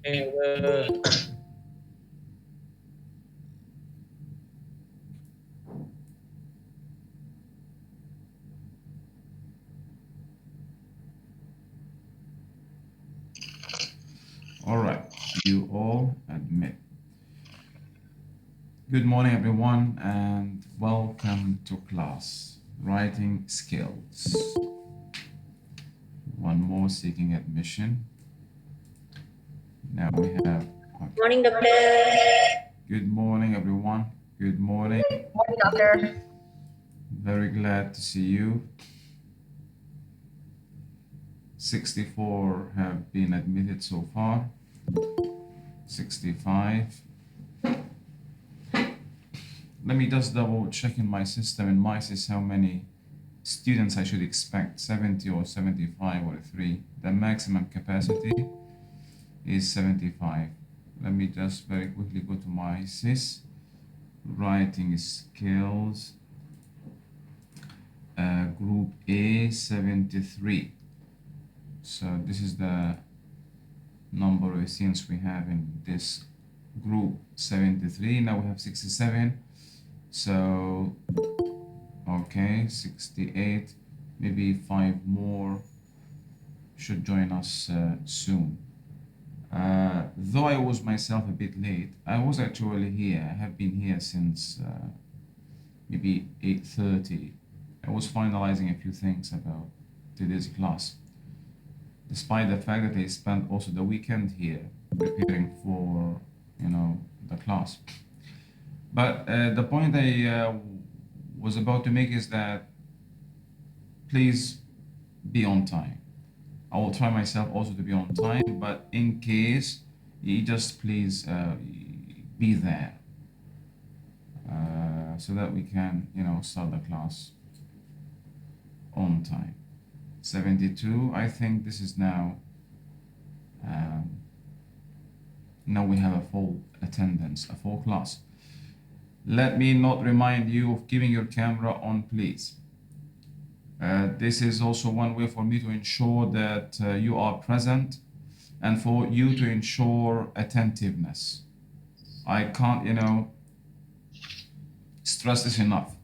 All right, you all admit. Good morning, everyone, and welcome to class. Writing skills. One more seeking admission. Now we have. Morning, doctor. Good morning, everyone. Good morning. Morning, doctor. Very glad to see you. 64 have been admitted so far. 65. Let me just double check in my system. In my system, how many students I should expect, 70 or 75 or 3. The maximum capacity is 75. Let me just very quickly go to my sys. Writing skills. Group A, 73. So this is the number of students we have in this group, 73. Now we have 67. So, okay, 68. Maybe 5 more should join us soon. Though I was myself a bit late, I was actually here. I have been here since maybe 8:30. I was finalizing a few things about today's class, despite the fact that I spent also the weekend here preparing for, the class. But the point I was about to make is that please be on time. I will try myself also to be on time, but in case, you just please be there so that we can, start the class on time. 72, I think this is now, now we have a full attendance, a full class. Let me not remind you of keeping your camera on, please. This is also one way for me to ensure that you are present and for you to ensure attentiveness. I can't, stress this enough.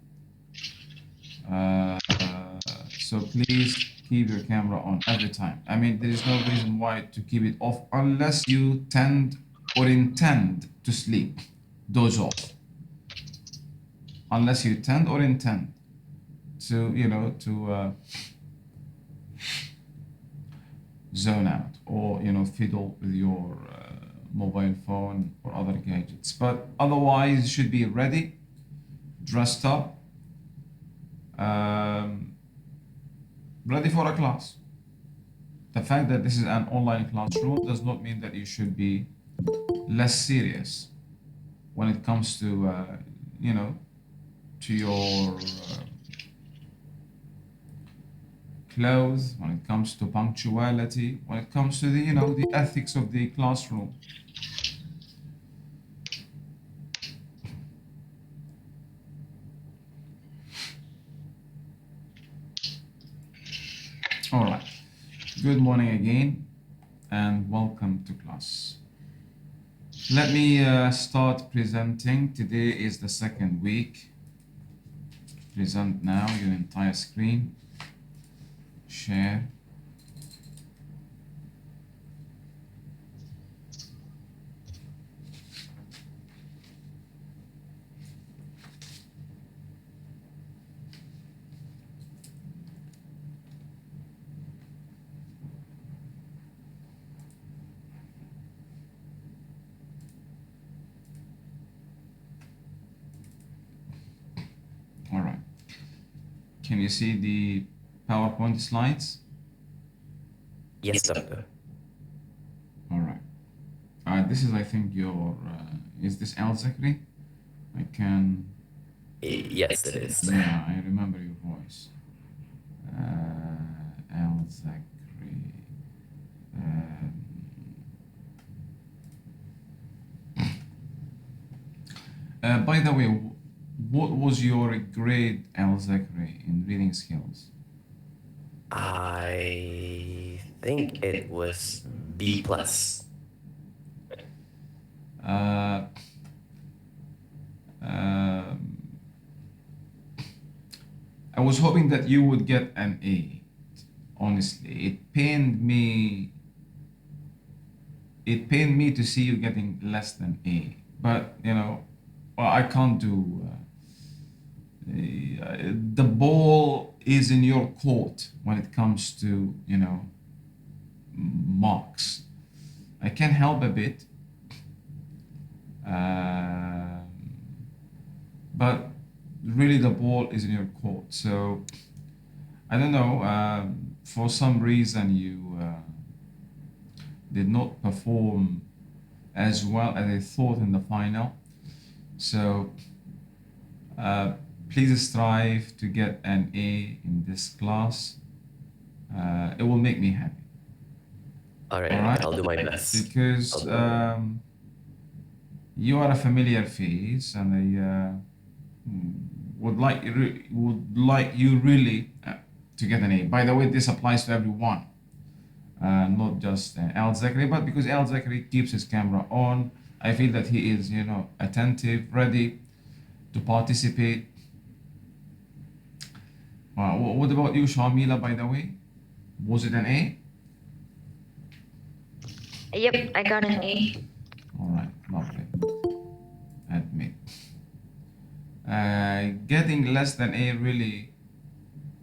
So please keep your camera on every time. I mean, there is no reason why to keep it off unless you tend or intend to sleep, doze off. Unless you tend or intend to, zone out or, fiddle with your mobile phone or other gadgets. But otherwise, you should be ready, dressed up, ready for a class. The fact that this is an online classroom does not mean that you should be less serious when it comes to, to your clothes, when it comes to punctuality, when it comes to the, the ethics of the classroom. All right. Good morning again, and welcome to class. Let me start presenting. Today is the second week. Present now your entire screen. Share. All right. Can you see the PowerPoint slides? Yes, doctor. All right. This is, I think, your, is this Al-Zakri? I can, Yes, it is. yeah, I remember your voice. Al-Zakri. By the way, what was your grade, Al-Zakri, in reading skills? I think it was B plus. was hoping that you would get an A. Honestly, it pained me to see you getting less than A. But you know, well, I can't do. The ball is in your court when it comes to, you know, marks. I can help a bit, uh, but really the ball is in your court. So I don't know. For some reason, you did not perform as well as I thought in the final. So uh, please strive to get an A in this class. It will make me happy. All right, All right? I'll do my best. Because you are a familiar face, and I would like you really to get an A. By the way, this applies to everyone, not just Al Zakri, but because Al Zakri keeps his camera on, I feel that he is, you know, attentive, ready to participate. What about you, Shamila, by the way? Was it an A? Yep, I got an A. All right, lovely. Admit. Getting less than A really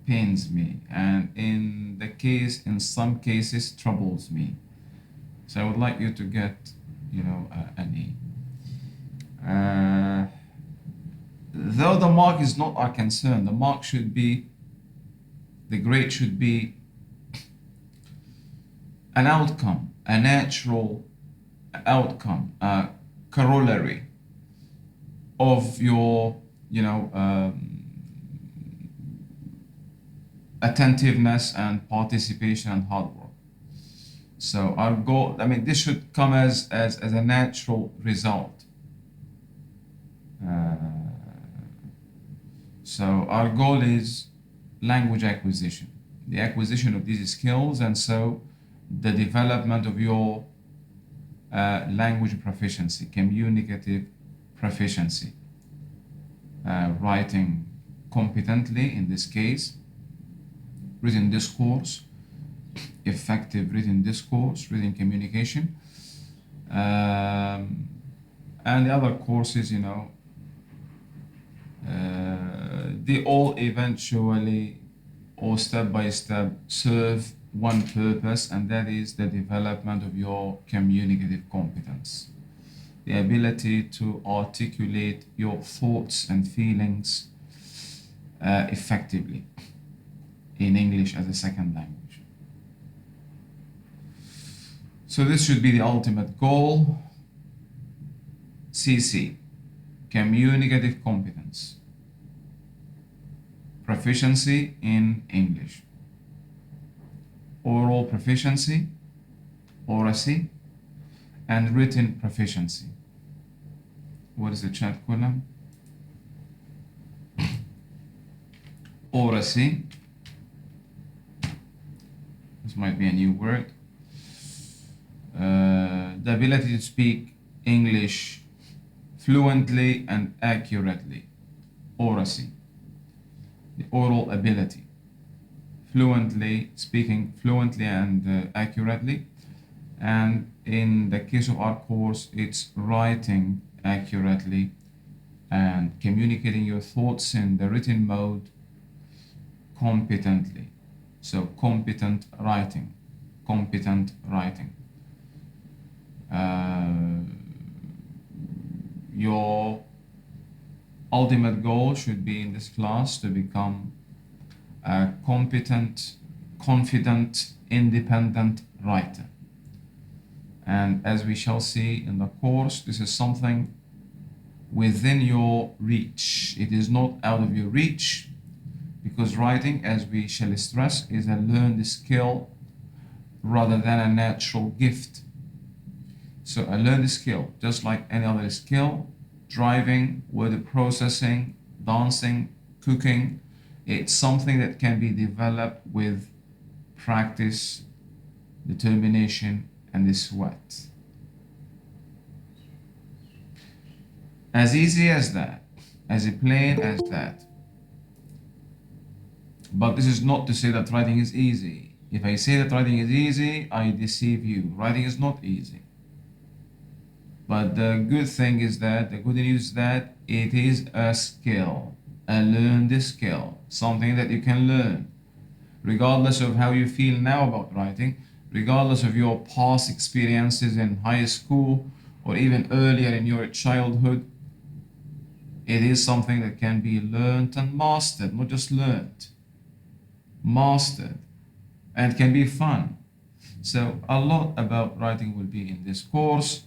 pains me, and in some cases, troubles me. So I would like you to get, you know, an A. Though the mark is not our concern, the grade should be an outcome, a natural outcome, a corollary of your, you know, attentiveness and participation and hard work. So our goal, I mean, this should come as a natural result. So our goal is language acquisition, the acquisition of these skills, and so the development of your language proficiency, communicative proficiency, writing competently in this case, written discourse, effective written discourse, written communication, and the other courses, you know, they all eventually or step by step serve one purpose, and that is the development of your communicative competence, the ability to articulate your thoughts and feelings effectively in English as a second language. So this should be the ultimate goal. CC, communicative competence, proficiency in English, oral proficiency, oracy, and written proficiency. What is the chat column? Oracy. This might be a new word. The ability to speak English fluently and accurately. Oracy. The oral ability. Speaking fluently and accurately. And in the case of our course, it's writing accurately and communicating your thoughts in the written mode competently. So competent writing. Your ultimate goal should be in this class to become a competent, confident, independent writer. And as we shall see in the course, this is something within your reach. It is not out of your reach, because writing, as we shall stress, is a learned skill rather than a natural gift. So a learned skill, just like any other skill, driving, word processing, dancing, cooking, it's something that can be developed with practice, determination, and the sweat. As easy as that, as plain as that. But this is not to say that writing is easy. If I say that writing is easy, I deceive you. Writing is not easy. But the good thing is that, the good news is that it is a skill, a learned skill, something that you can learn, regardless of how you feel now about writing, regardless of your past experiences in high school or even earlier in your childhood. It is something that can be learned and mastered, not just learned, mastered, and can be fun. So a lot about writing will be in this course.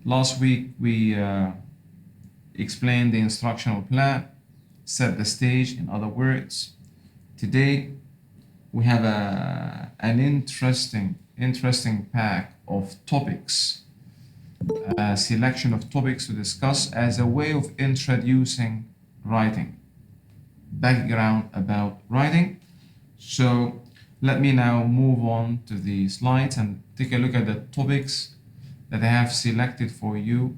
Last week we explained the instructional plan, set the stage, in other words. Today we have an interesting pack of topics, a selection of topics to discuss as a way of introducing writing, background about writing. So let me now move on to the slides and take a look at the topics that I have selected for you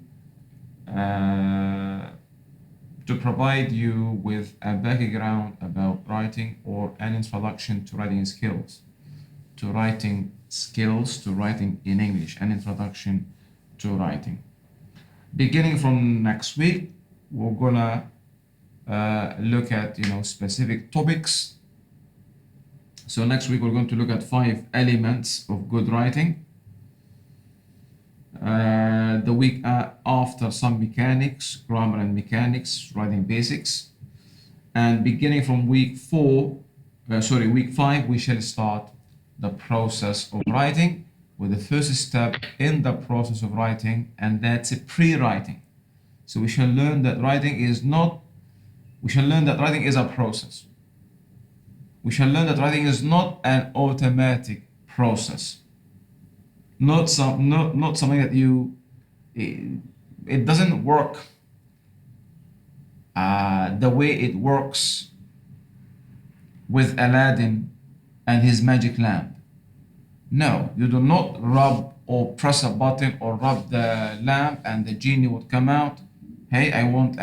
to provide you with a background about writing or an introduction to writing skills, to writing in English, an introduction to writing. Beginning from next week, we're gonna look at specific topics. So next week we're going to look at 5 elements of good writing. The week after, some mechanics, grammar and mechanics, writing basics. And beginning from week 5, we shall start the process of writing with the first step in the process of writing, and that's pre-writing. So we shall learn that writing is a process. We shall learn that writing is not an automatic process. Not something that it doesn't work the way it works with Aladdin and his magic lamp. No, you do not rub or press a button or rub the lamp and the genie would come out. Hey, I want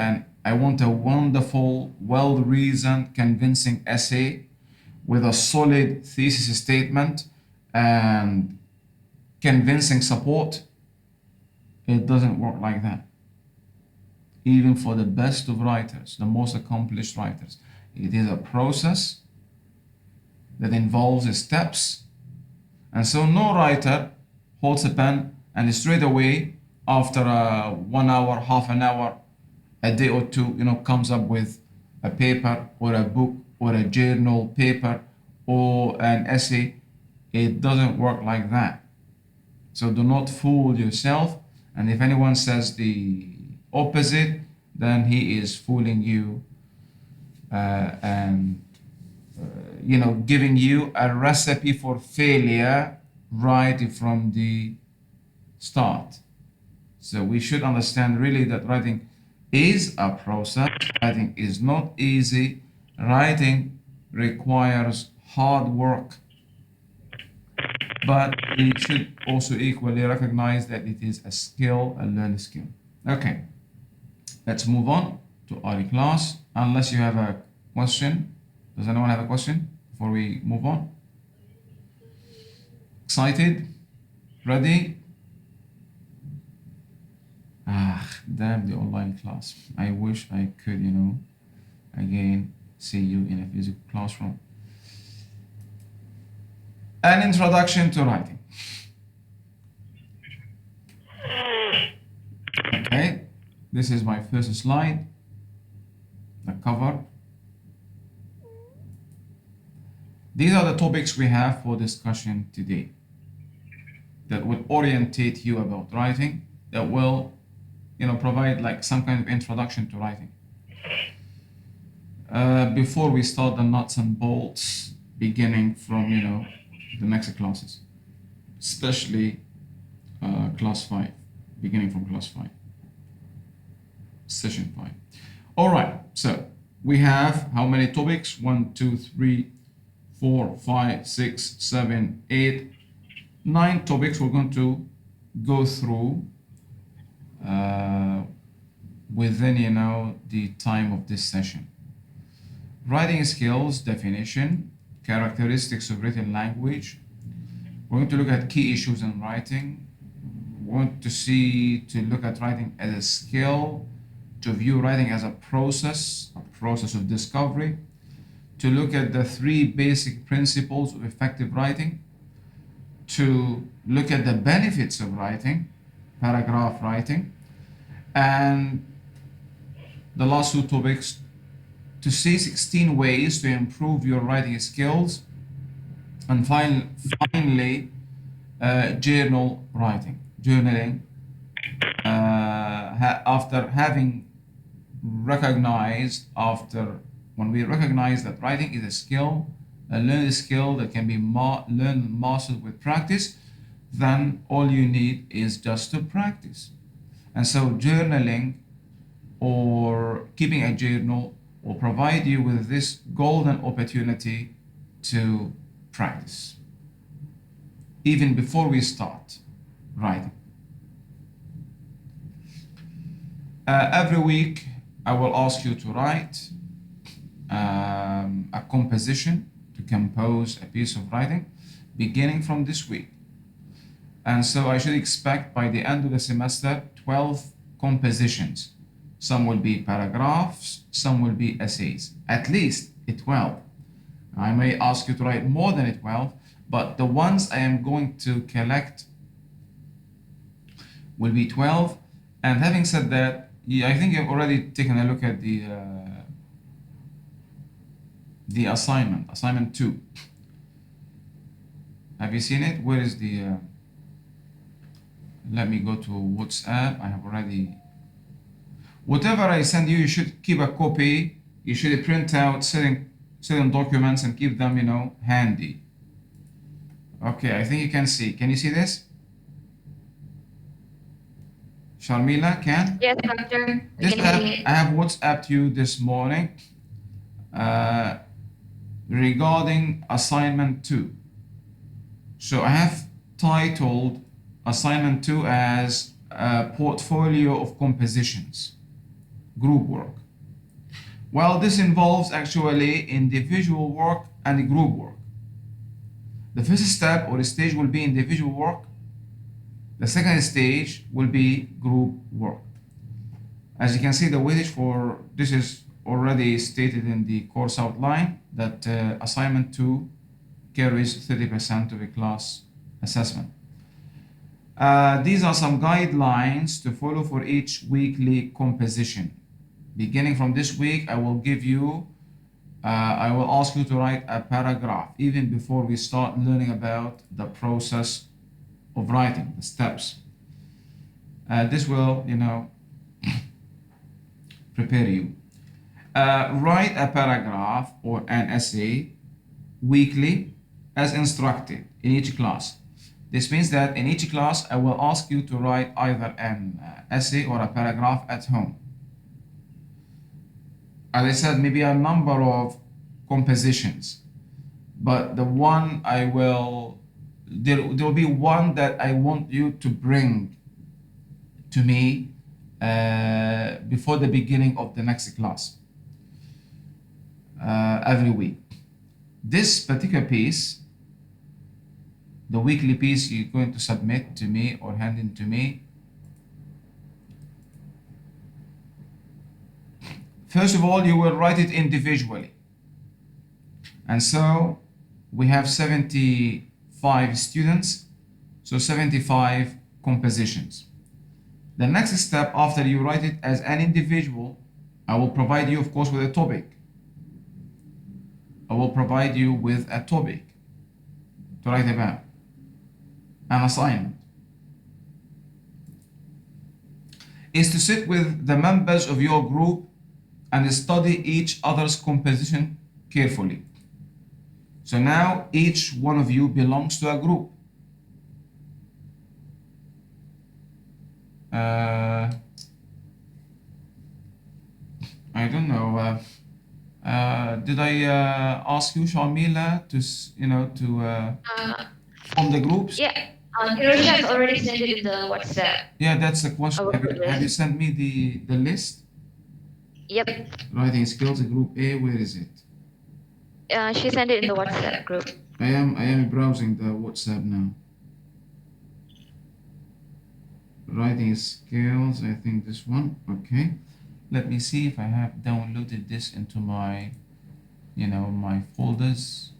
a wonderful, well-reasoned, convincing essay with a solid thesis statement and convincing support. It doesn't work like that. Even for the best of writers, the most accomplished writers, it is a process that involves steps. And so no writer holds a pen and straight away after 1 hour, half an hour, a day or two, comes up with a paper or a book or a journal paper or an essay. It doesn't work like that. So do not fool yourself. And if anyone says the opposite, then he is fooling you and giving you a recipe for failure right from the start. So we should understand really that writing is a process. Writing is not easy. Writing requires hard work. But we should also equally recognize that it is a skill, a learned skill. Okay, let's move on to our class. Unless you have a question. Does anyone have a question before we move on? Excited? Ready? Damn the online class. I wish I could, again, see you in a physical classroom. An introduction to writing. Okay, this is my first slide, the cover. These are the topics we have for discussion today that will orientate you about writing, that will, provide like some kind of introduction to writing. Before we start the nuts and bolts, beginning from, the next classes, especially class 5, beginning from class 5, session 5. All right, so we have how many topics? 1, 2, 3, 4, 5, 6, 7, 8, 9 topics we're going to go through within, the time of this session. Writing skills definition, characteristics of written language. We're going to look at key issues in writing. We want to look at writing as a skill, to view writing as a process of discovery, to look at the 3 basic principles of effective writing, to look at the benefits of writing, paragraph writing, and the last 2 topics, to see 16 ways to improve your writing skills, and finally, journaling. After having recognized, when we recognize that writing is a skill, a learned skill that can be learned and mastered with practice, then all you need is just to practice. And so journaling or keeping a journal will provide you with this golden opportunity to practice even before we start writing. Every week I will ask you to write a composition, to compose a piece of writing beginning from this week. And so I should expect by the end of the semester 12 compositions. Some will be paragraphs, some will be essays, at least 12. I may ask you to write more than 12, but the ones I am going to collect will be 12. And having said that, I think you've already taken a look at the assignment 2. Have you seen it? Where is the let me go to WhatsApp. I have already, whatever I send you, you should keep a copy. You should print out certain documents and keep them, handy. Okay, I think you can see. Can you see this? Sharmila, can? Yes, doctor. We This can see it. I have WhatsApped you this morning regarding assignment 2. So I have titled assignment 2 as a portfolio of compositions, group work. Well, this involves actually individual work and group work. The first step or stage will be individual work. The second stage will be group work. As you can see, the weightage for this is already stated in the course outline, that assignment 2 carries 30% of a class assessment. These are some guidelines to follow for each weekly composition. Beginning from this week, I will ask you to write a paragraph even before we start learning about the process of writing, the steps. This will, prepare you. Write a paragraph or an essay weekly as instructed in each class. This means that in each class, I will ask you to write either an essay or a paragraph at home. As I said, maybe a number of compositions, but there will be one that I want you to bring to me before the beginning of the next class every week. This particular piece, the weekly piece you're going to submit to me or hand in to me, first of all, you will write it individually. And so we have 75 students, so 75 compositions. The next step, after you write it as an individual, I will provide you, of course, with a topic. I will provide you with a topic to write about, an assignment. Is to sit with the members of your group and study each other's composition carefully. So now each one of you belongs to a group. I don't know. Did I ask you, Sharmila, to form the groups? Yeah. Kirby has already sent it in the WhatsApp. Yeah, that's the question. Have you sent me the list? Yep. Writing skills, group A, where is it? She sent it in the WhatsApp group. I am browsing the WhatsApp now. Writing skills, I think this one. Okay. Let me see if I have downloaded this into my, my folders.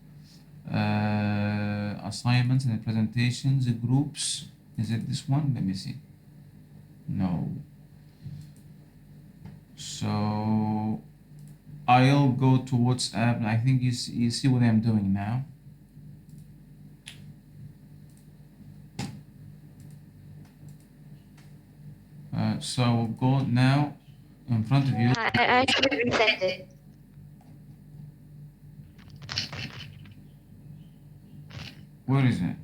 Assignments and presentations, groups. Is it this one? Let me see. No. So I'll go to WhatsApp, and I think you see what I'm doing now. So go now in front of you. I actually resent it. Where is it?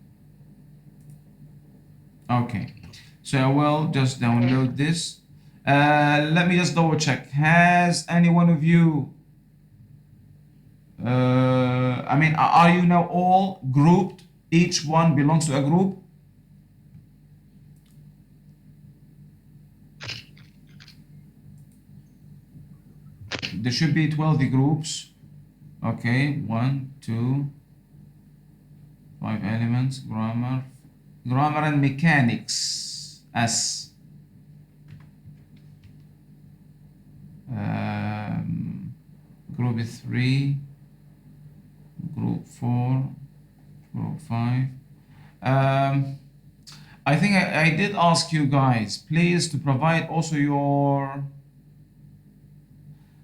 Okay. So I will just download this. Let me just double check. Has any one of you, are you now all grouped? Each one belongs to a group? There should be 12 groups. Okay, 1, 2, 5 elements, grammar and mechanics, S. Group 3, group 4, group 5. I think I did ask you guys, please, to provide also your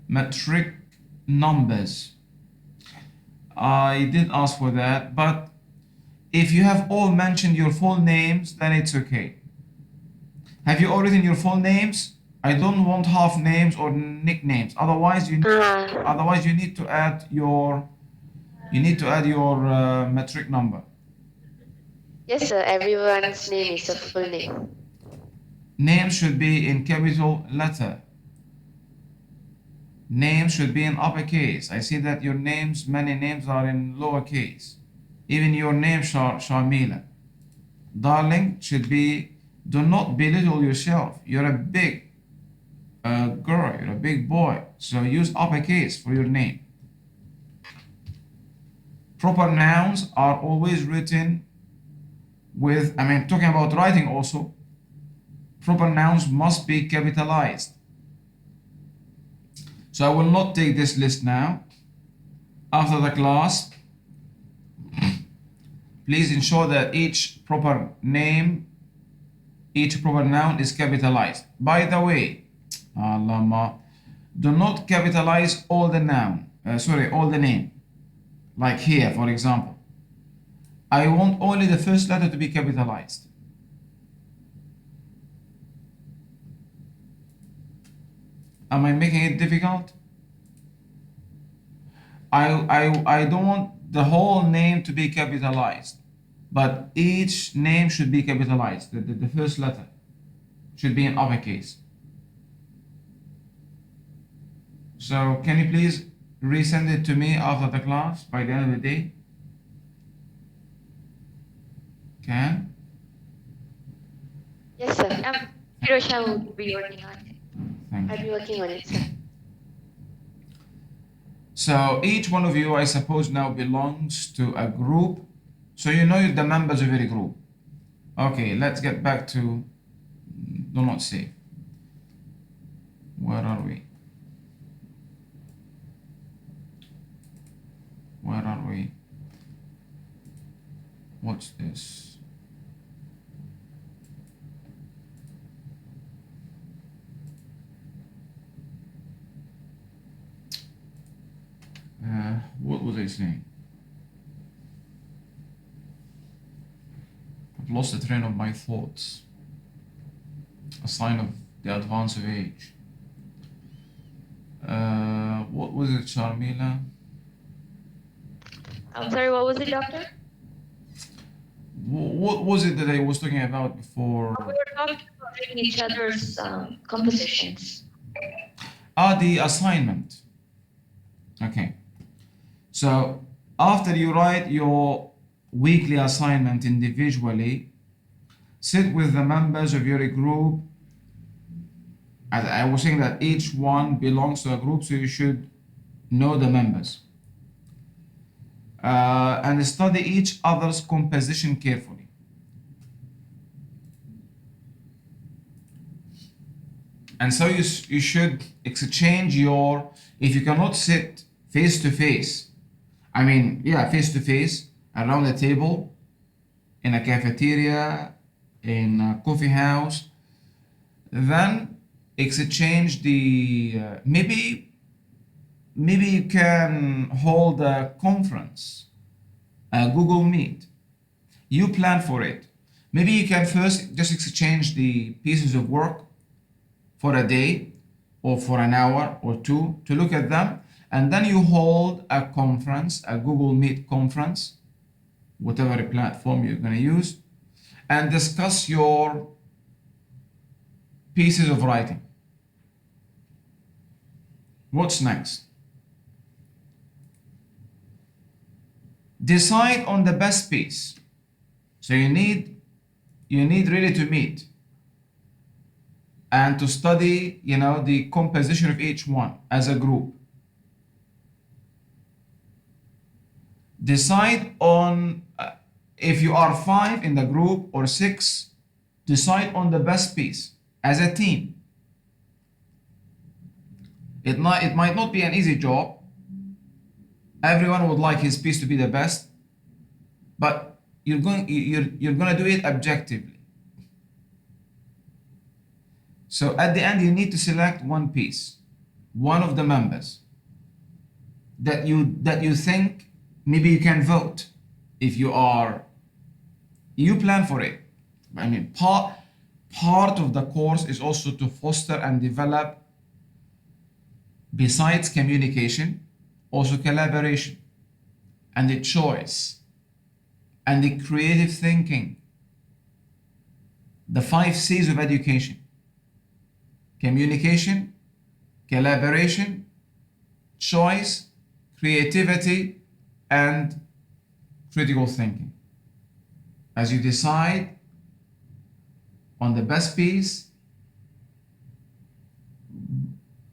metric numbers. I did ask for that, but if you have all mentioned your full names, then it's okay. Have you all written your full names? I don't want half names or nicknames. Otherwise, you need to add your metric number. Yes, sir. Everyone's name is a full name. Name should be in capital letter. Name should be in uppercase. I see that your names, many names are in lowercase. Even your name, Sharmila. Darling, should be, do not belittle yourself. You're a big girl, you're a big boy. So use uppercase for your name. Proper nouns are always written with, talking about writing also, proper nouns must be capitalized. So I will not take this list now. After the class, please ensure that each proper noun is capitalized. By the way, do not capitalize all the all the name. Like here, for example. I want only the first letter to be capitalized. Am I making it difficult? I don't want the whole name to be capitalized, but each name should be capitalized. The first letter should be in uppercase. So can you please resend it to me after the class by the end of the day? Can? Yes, sir. Hirosha will be working on it. Thank I'll you. be working on it, sir. So each one of you, I suppose, now belongs to a group. So you know the members of your group. Okay, let's get back to do not save. Where are we? Where are we? What's this? What was I saying? I've lost the train of my thoughts. A sign of the advance of age. What was it, Sharmila? I'm sorry, what was it, doctor? What was it that I was talking about before? We were talking about reading each other's compositions. The assignment. Okay. So after you write your weekly assignment individually, sit with the members of your group. As I was saying that each one belongs to a group, so you should know the members. and study each other's composition carefully. And so you should exchange your, if you cannot sit face to face, I mean, yeah, face to face around the table, in a cafeteria, in a coffee house, then exchange the, maybe you can hold a conference, a Google Meet. You plan for it. Maybe you can first just exchange the pieces of work for a day or for an hour or two to look at them, and then you hold a conference, a Google Meet conference, whatever platform you're going to use, and discuss your pieces of writing. What's next? Decide on the best piece. So you need really to meet and to study, the composition of each one as a group. Decide on, if you are 5 in the group or 6, decide on the best piece as a team. It might not be an easy job. Everyone would like his piece to be the best, but you're going to do it objectively. So at the end, you need to select one piece, one of the members that you think maybe you can vote. If you plan for it. I mean, part of the course is also to foster and develop, besides communication, also collaboration and the choice and the creative thinking. The 5 C's of education: communication, collaboration, choice, creativity, and critical thinking. As you decide on the best piece,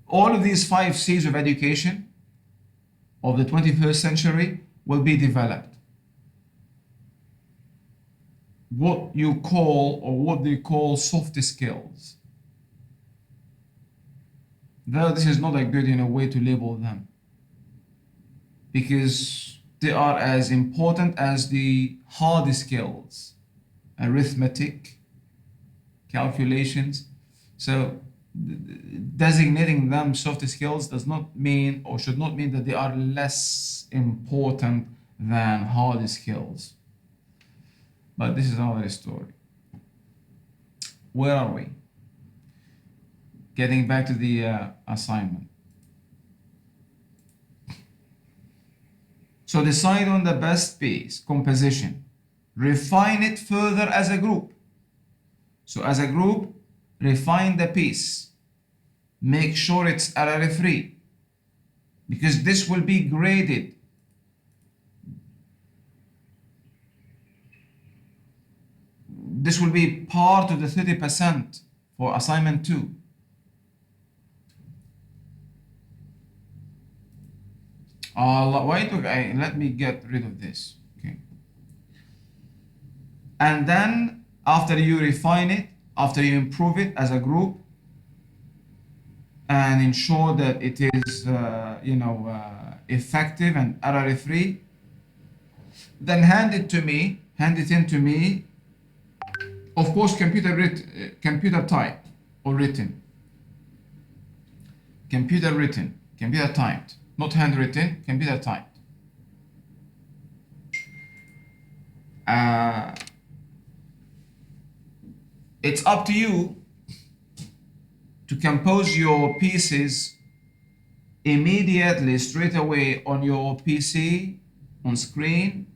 all of these 5 C's of education of the 21st century will be developed. What they call soft skills. Though this is not a good way to label them, because they are as important as the hard skills, arithmetic, calculations. So designating them soft skills does not mean, or should not mean, that they are less important than hard skills. But this is another story. Where are we? Getting back to the assignment. So decide on the best piece, composition. Refine it further as a group. So as a group, refine the piece. Make sure it's error-free, because this will be graded. This will be part of the 30% for assignment 2. Let me get rid of this. Okay. And then after you refine it, after you improve it as a group, and ensure that it is, effective and error-free, then hand it in to me. Of course, computer typed or written. Computer typed. Not handwritten, computer typed. It's up to you to compose your pieces immediately, straight away on your PC, on screen,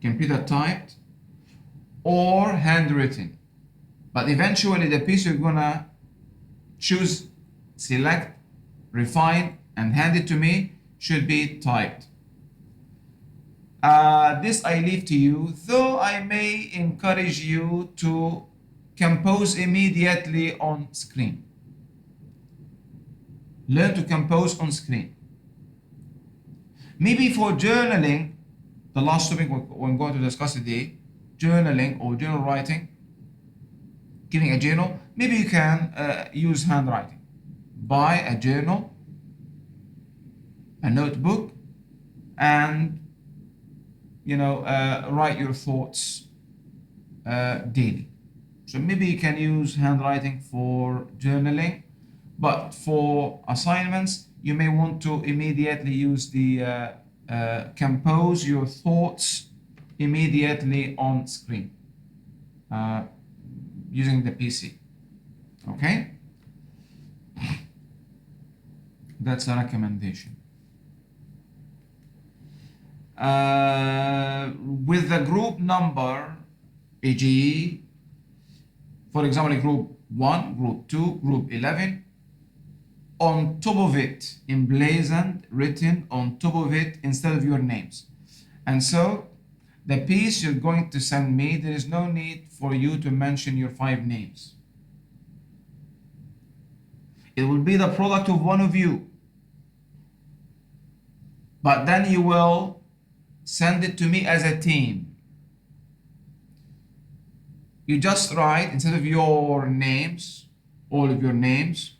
computer typed, or handwritten. But eventually the piece you're gonna choose, select, refine, and hand it to me should be typed. This I leave to you, though I may encourage you to compose immediately on screen. Learn to compose on screen. Maybe for journaling, the last topic we're going to discuss today, journaling or journal writing, giving a journal, maybe you can use handwriting. Buy a journal, a notebook, and write your thoughts daily. So maybe you can use handwriting for journaling, but for assignments, you may want to immediately use the compose your thoughts immediately on screen using the PC. Okay? That's a recommendation. With the group number, e.g., for example, group 1, group 2, group 11, on top of it, emblazoned, written on top of it instead of your names. And so, the piece you're going to send me, there is no need for you to mention your 5 names. It will be the product of one of you. But then you will send it to me as a team. You just write, instead of your names, all of your names,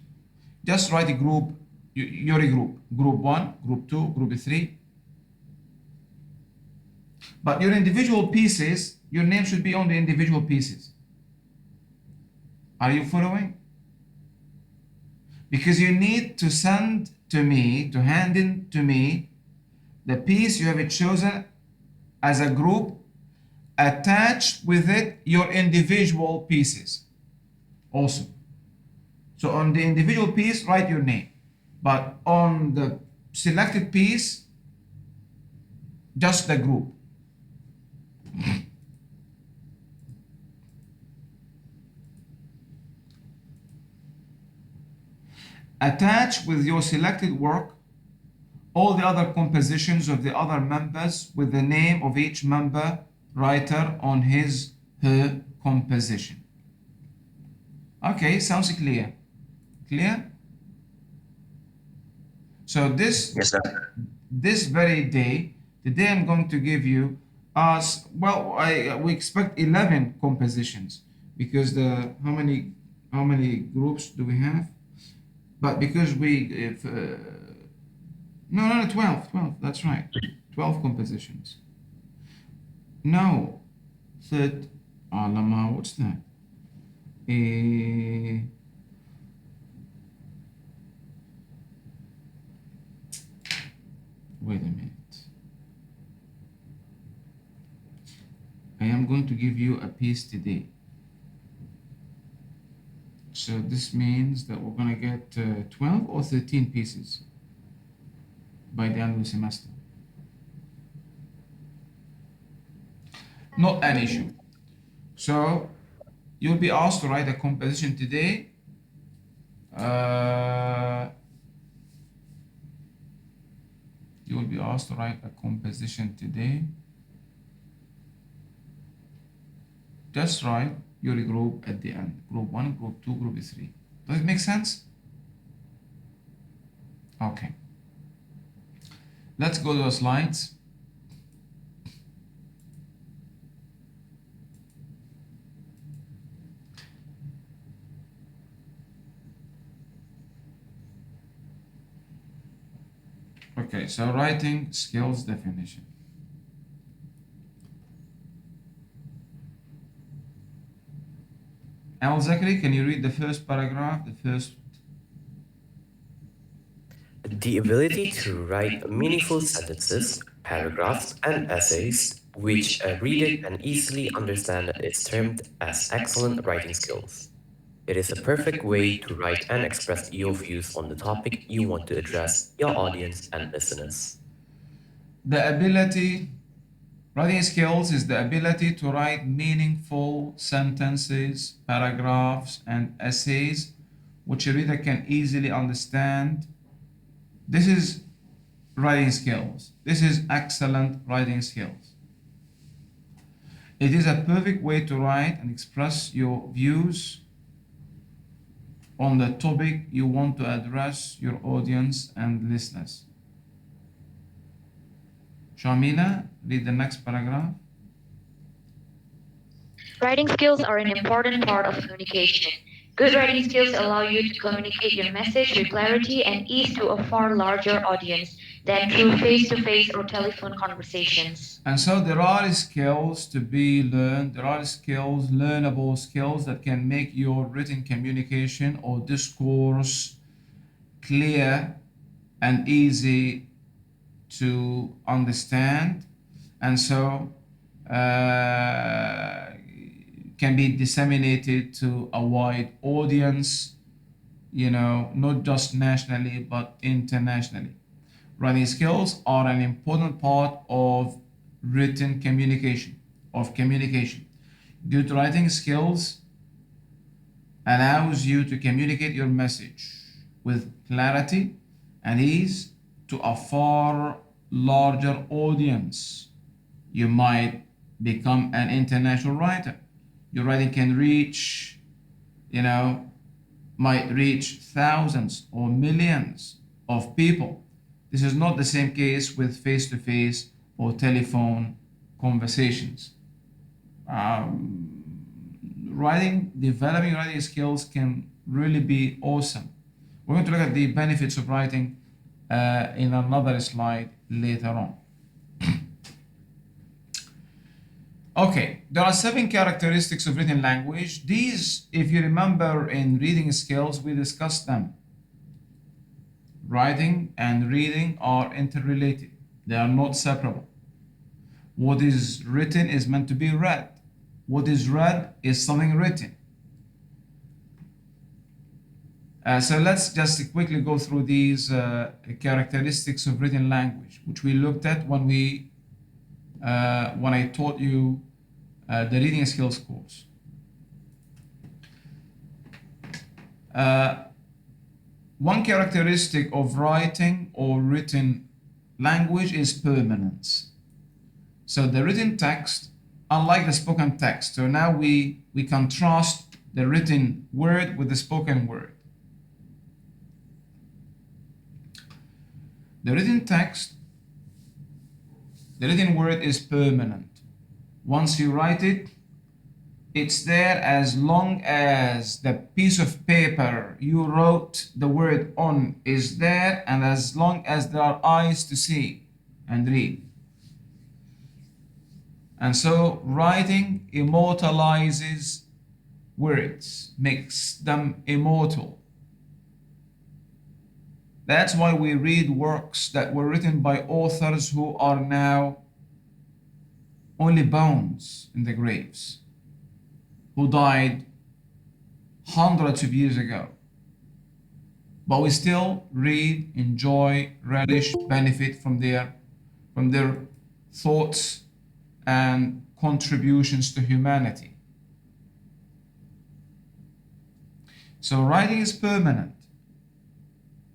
just write a group, your group. Group 1, group 2, group 3. But your individual pieces, your name should be on the individual pieces. Are you following? Because you need to send to me, to hand in to me, the piece you have chosen as a group, attached with it your individual pieces also. So on the individual piece, write your name. But on the selected piece, just the group. Attach with your selected work all the other compositions of the other members with the name of each member writer on her composition. Okay, sounds clear. Clear? So this, Yes, sir. this very day, today I'm going to give you we expect 11 compositions because how many groups do we have? But because no, 12, that's right. 12 compositions. No, what's that? Wait a minute. I am going to give you a piece today. So this means that we're going to get 12 or 13 pieces by the end of the semester. Not an issue. So you'll be asked to write a composition today. You will be asked to write a composition today. Just write your group at the end. Group 1, group 2, group 3. Does it make sense? Okay. Let's go to the slides. Okay, so writing skills definition. Al-Zakri, can you read the first paragraph, The ability to write meaningful sentences, paragraphs, and essays which a reader can easily understand is termed as excellent writing skills. It is a perfect way to write and express your views on the topic you want to address your audience and listeners. Writing skills is the ability to write meaningful sentences, paragraphs, and essays which a reader can easily understand. This is writing skills. This is excellent writing skills. It is a perfect way to write and express your views on the topic you want to address your audience and listeners. Shamila, read the next paragraph. Writing skills are an important part of communication. Good writing skills allow you to communicate your message with clarity and ease to a far larger audience than through face-to-face or telephone conversations. And so there are skills to be learned. There are skills, learnable skills that can make your written communication or discourse clear and easy to understand. And so can be disseminated to a wide audience, not just nationally, but internationally. Writing skills are an important part of written communication, Good writing skills allows you to communicate your message with clarity and ease to a far larger audience. You might become an international writer. Your writing can might reach thousands or millions of people. This is not the same case with face-to-face or telephone conversations. Developing writing skills can really be awesome. We're going to look at the benefits of writing in another slide later on. Okay, there are 7 characteristics of written language. These, if you remember in reading skills, we discussed them. Writing and reading are interrelated. They are not separable. What is written is meant to be read. What is read is something written. So let's just quickly go through these characteristics of written language, which we looked at when I taught you the reading skills course. One characteristic of writing or written language is permanence. So the written text, unlike the spoken text, so now we contrast the written word with the spoken word. The written word is permanent. Once you write it, it's there as long as the piece of paper you wrote the word on is there, and as long as there are eyes to see and read. And so writing immortalizes words, makes them immortal. That's why we read works that were written by authors who are now only bones in the graves, who died hundreds of years ago. But we still read, enjoy, relish, benefit from their thoughts and contributions to humanity. So writing is permanent.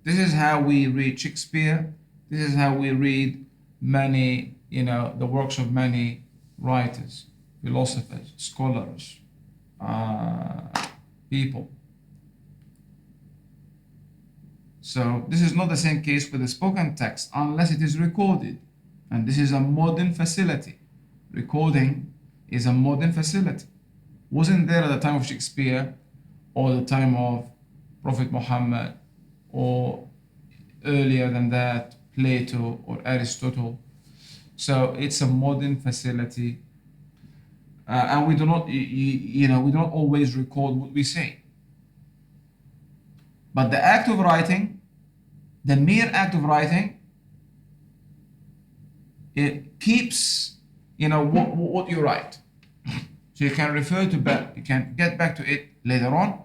This is how we read Shakespeare. This is how we read many, the works of many writers, philosophers, scholars, people. So this is not the same case with the spoken text unless it is recorded. And this is a modern facility. Recording is a modern facility. Wasn't there at the time of Shakespeare or the time of Prophet Muhammad or earlier than that, Plato or Aristotle. So it's a modern facility. And we do not, we don't always record what we say. But the act of writing, the mere act of writing, it keeps, what you write. So you can refer to back, you can get back to it later on.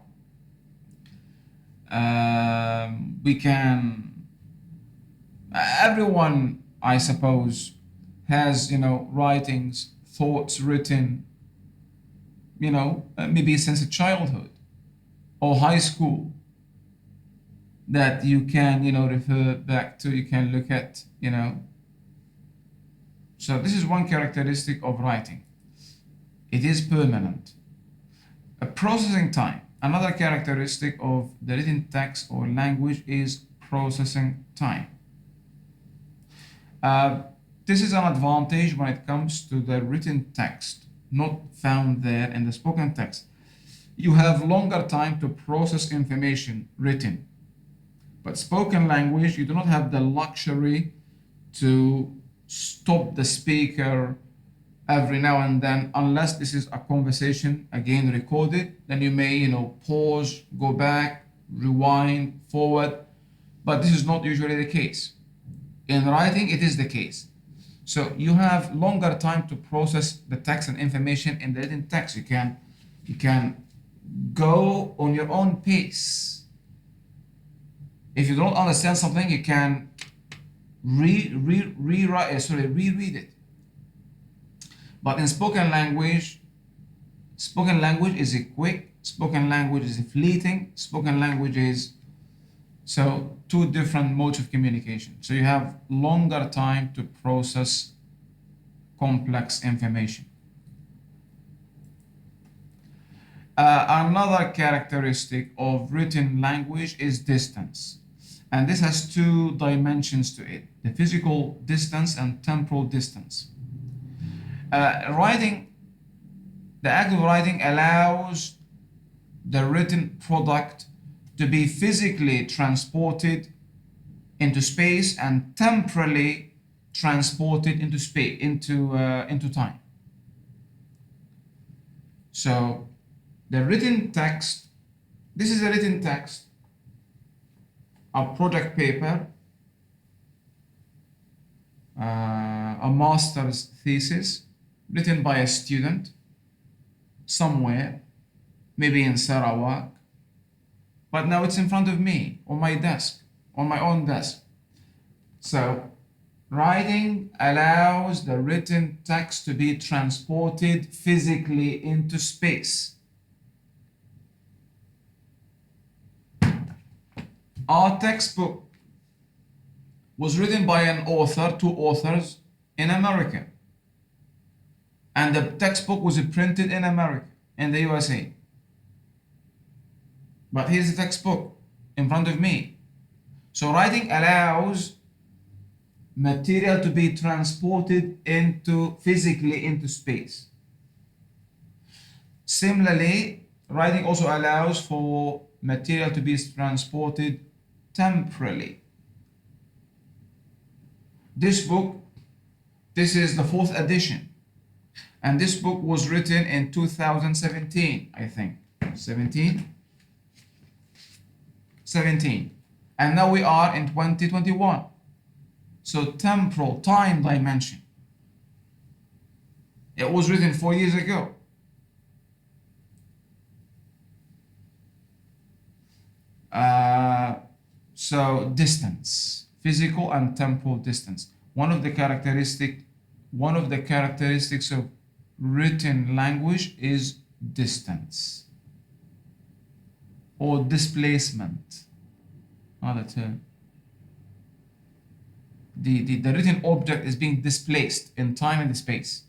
Everyone, I suppose, has, writings, thoughts written, maybe since childhood or high school that you can, refer back to, you can look at, So this is one characteristic of writing. It is permanent. A processing time. Another characteristic of the written text or language is processing time. this is an advantage when it comes to the written text, not found there in the spoken text. You have longer time to process information written. But spoken language, you do not have the luxury to stop the speaker every now and then, unless this is a conversation, again recorded, then you may, pause, go back, rewind, forward, but this is not usually the case. In writing, it is the case. So you have longer time to process the text and information in the written text. You can go on your own pace. If you don't understand something, you can reread it. But in spoken language is quick, spoken language is fleeting, spoken language is two different modes of communication. So you have longer time to process complex information. Another characteristic of written language is distance. And this has two dimensions to it, the physical distance and temporal distance. The act of writing allows the written product to be physically transported into space and temporally transported into space, into time. So the written text, this is a written text, a project paper, a master's thesis written by a student somewhere, maybe in Sarawak, but now it's in front of me on my desk, on my own desk. So writing allows the written text to be transported physically into space. Our textbook was written by two authors in America. And the textbook was printed in America, in the USA. But here's the textbook in front of me. So writing allows material to be transported physically into space. Similarly, writing also allows for material to be transported temporally. This book, this is the 4th edition. And this book was written in 2017, I think. 17. And now we are in 2021. So temporal, time dimension. It was written 4 years ago. So distance, physical and temporal distance. One of the characteristics of written language is distance or displacement. Another term. The written object is being displaced in time and space.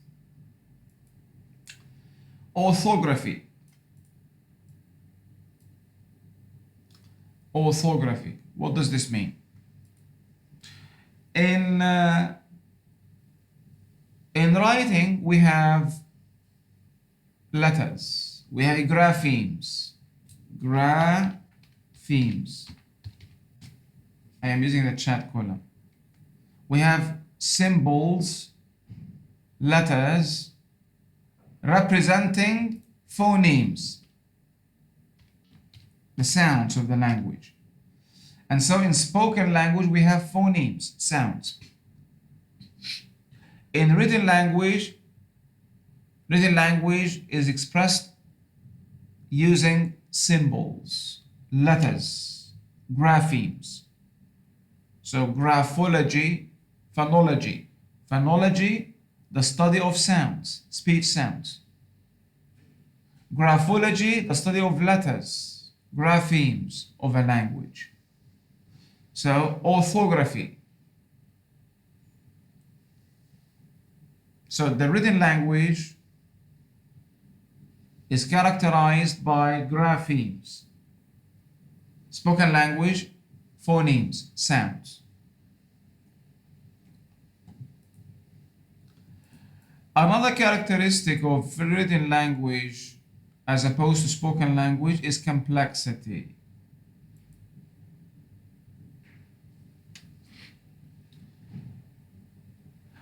Orthography. What does this mean? In writing, we have letters. We have graphemes. I am using the chat column. We have symbols, letters, representing phonemes, the sounds of the language. And so in spoken language, we have phonemes, sounds. In written language is expressed using symbols, letters, graphemes. So graphology, phonology. Phonology, the study of sounds, speech sounds. Graphology, the study of letters, graphemes of a language. So orthography. So the written language is characterized by graphemes. Spoken language, phonemes, sounds. Another characteristic of written language as opposed to spoken language is complexity.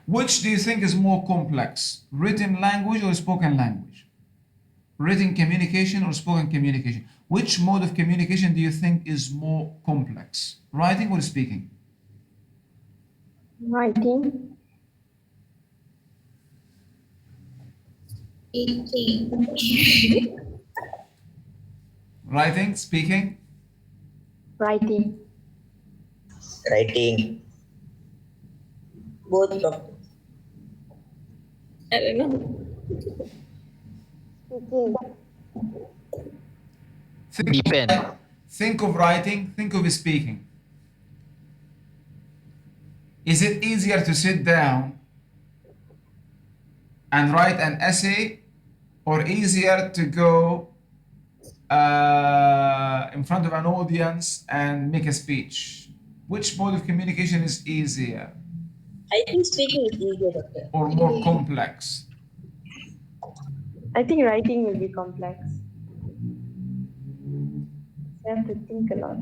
Which do you think is more complex, written language or spoken language? Written communication or spoken communication? Which mode of communication do you think is more complex, writing or speaking? Writing. Writing, speaking? Writing. Writing. Both of I don't know. Speaking. Think of writing, think of speaking. Is it easier to sit down and write an essay or easier to go in front of an audience and make a speech? Which mode of communication is easier I think speaking is easier, Doctor. or more complex? I think writing will be complex. You have to think a lot.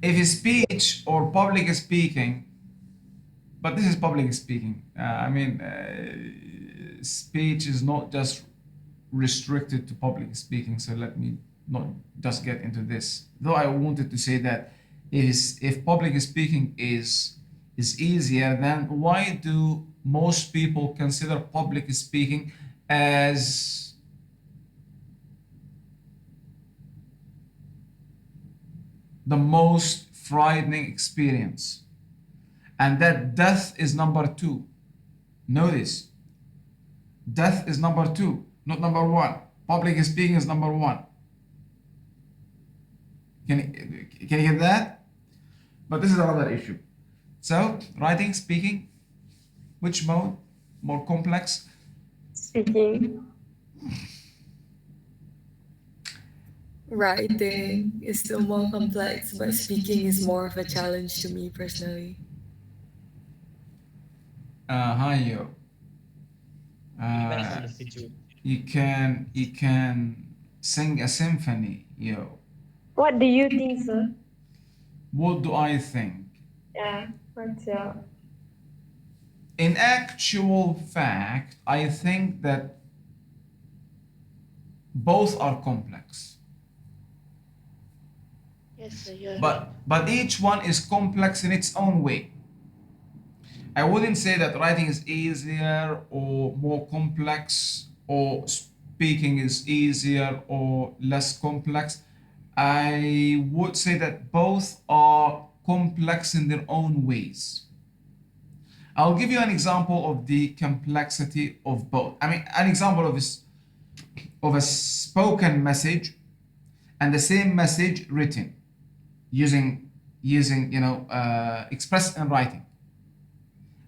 If speech or public speaking, but this is public speaking. Speech is not just restricted to public speaking, so let me not just get into this. Though I wanted to say that if public speaking is easier, then why do most people consider public speaking as the most frightening experience? And that death is number 2. Notice, death is number 2, not number 1. Public speaking is number 1. Can you get that? But this is another issue. So, writing, speaking, which mode? More complex? Speaking. Writing is still more complex, but speaking is more of a challenge to me personally. Hi, yo. You can sing a symphony, yo. What do you think, sir? What do I think? Yeah. What's your... In actual fact, I think that both are complex. Yes, sir. You're But each one is complex in its own way. I wouldn't say that writing is easier or more complex, or speaking is easier or less complex. I would say that both are complex in their own ways. I'll give you an example of the complexity of both. I mean, an example of a spoken message and the same message written using expressed in writing.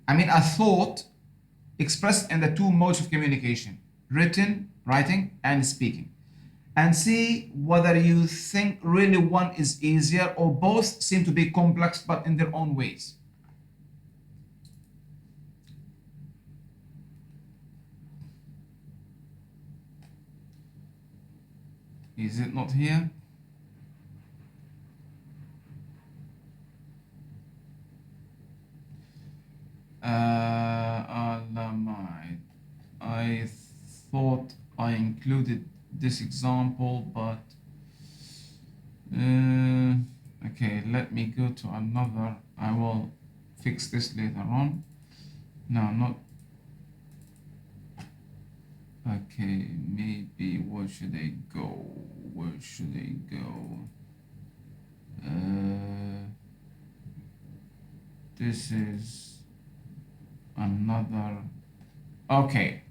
I mean, a thought expressed in the 2 modes of communication, written, writing, and speaking. And see whether you think really one is easier or both seem to be complex but in their own ways. Is it not here? Alamide. I thought I included this example, but okay, let me go to another. I will fix this later on. No, not. Okay, maybe where should I go? Where should I go? This is another. Okay.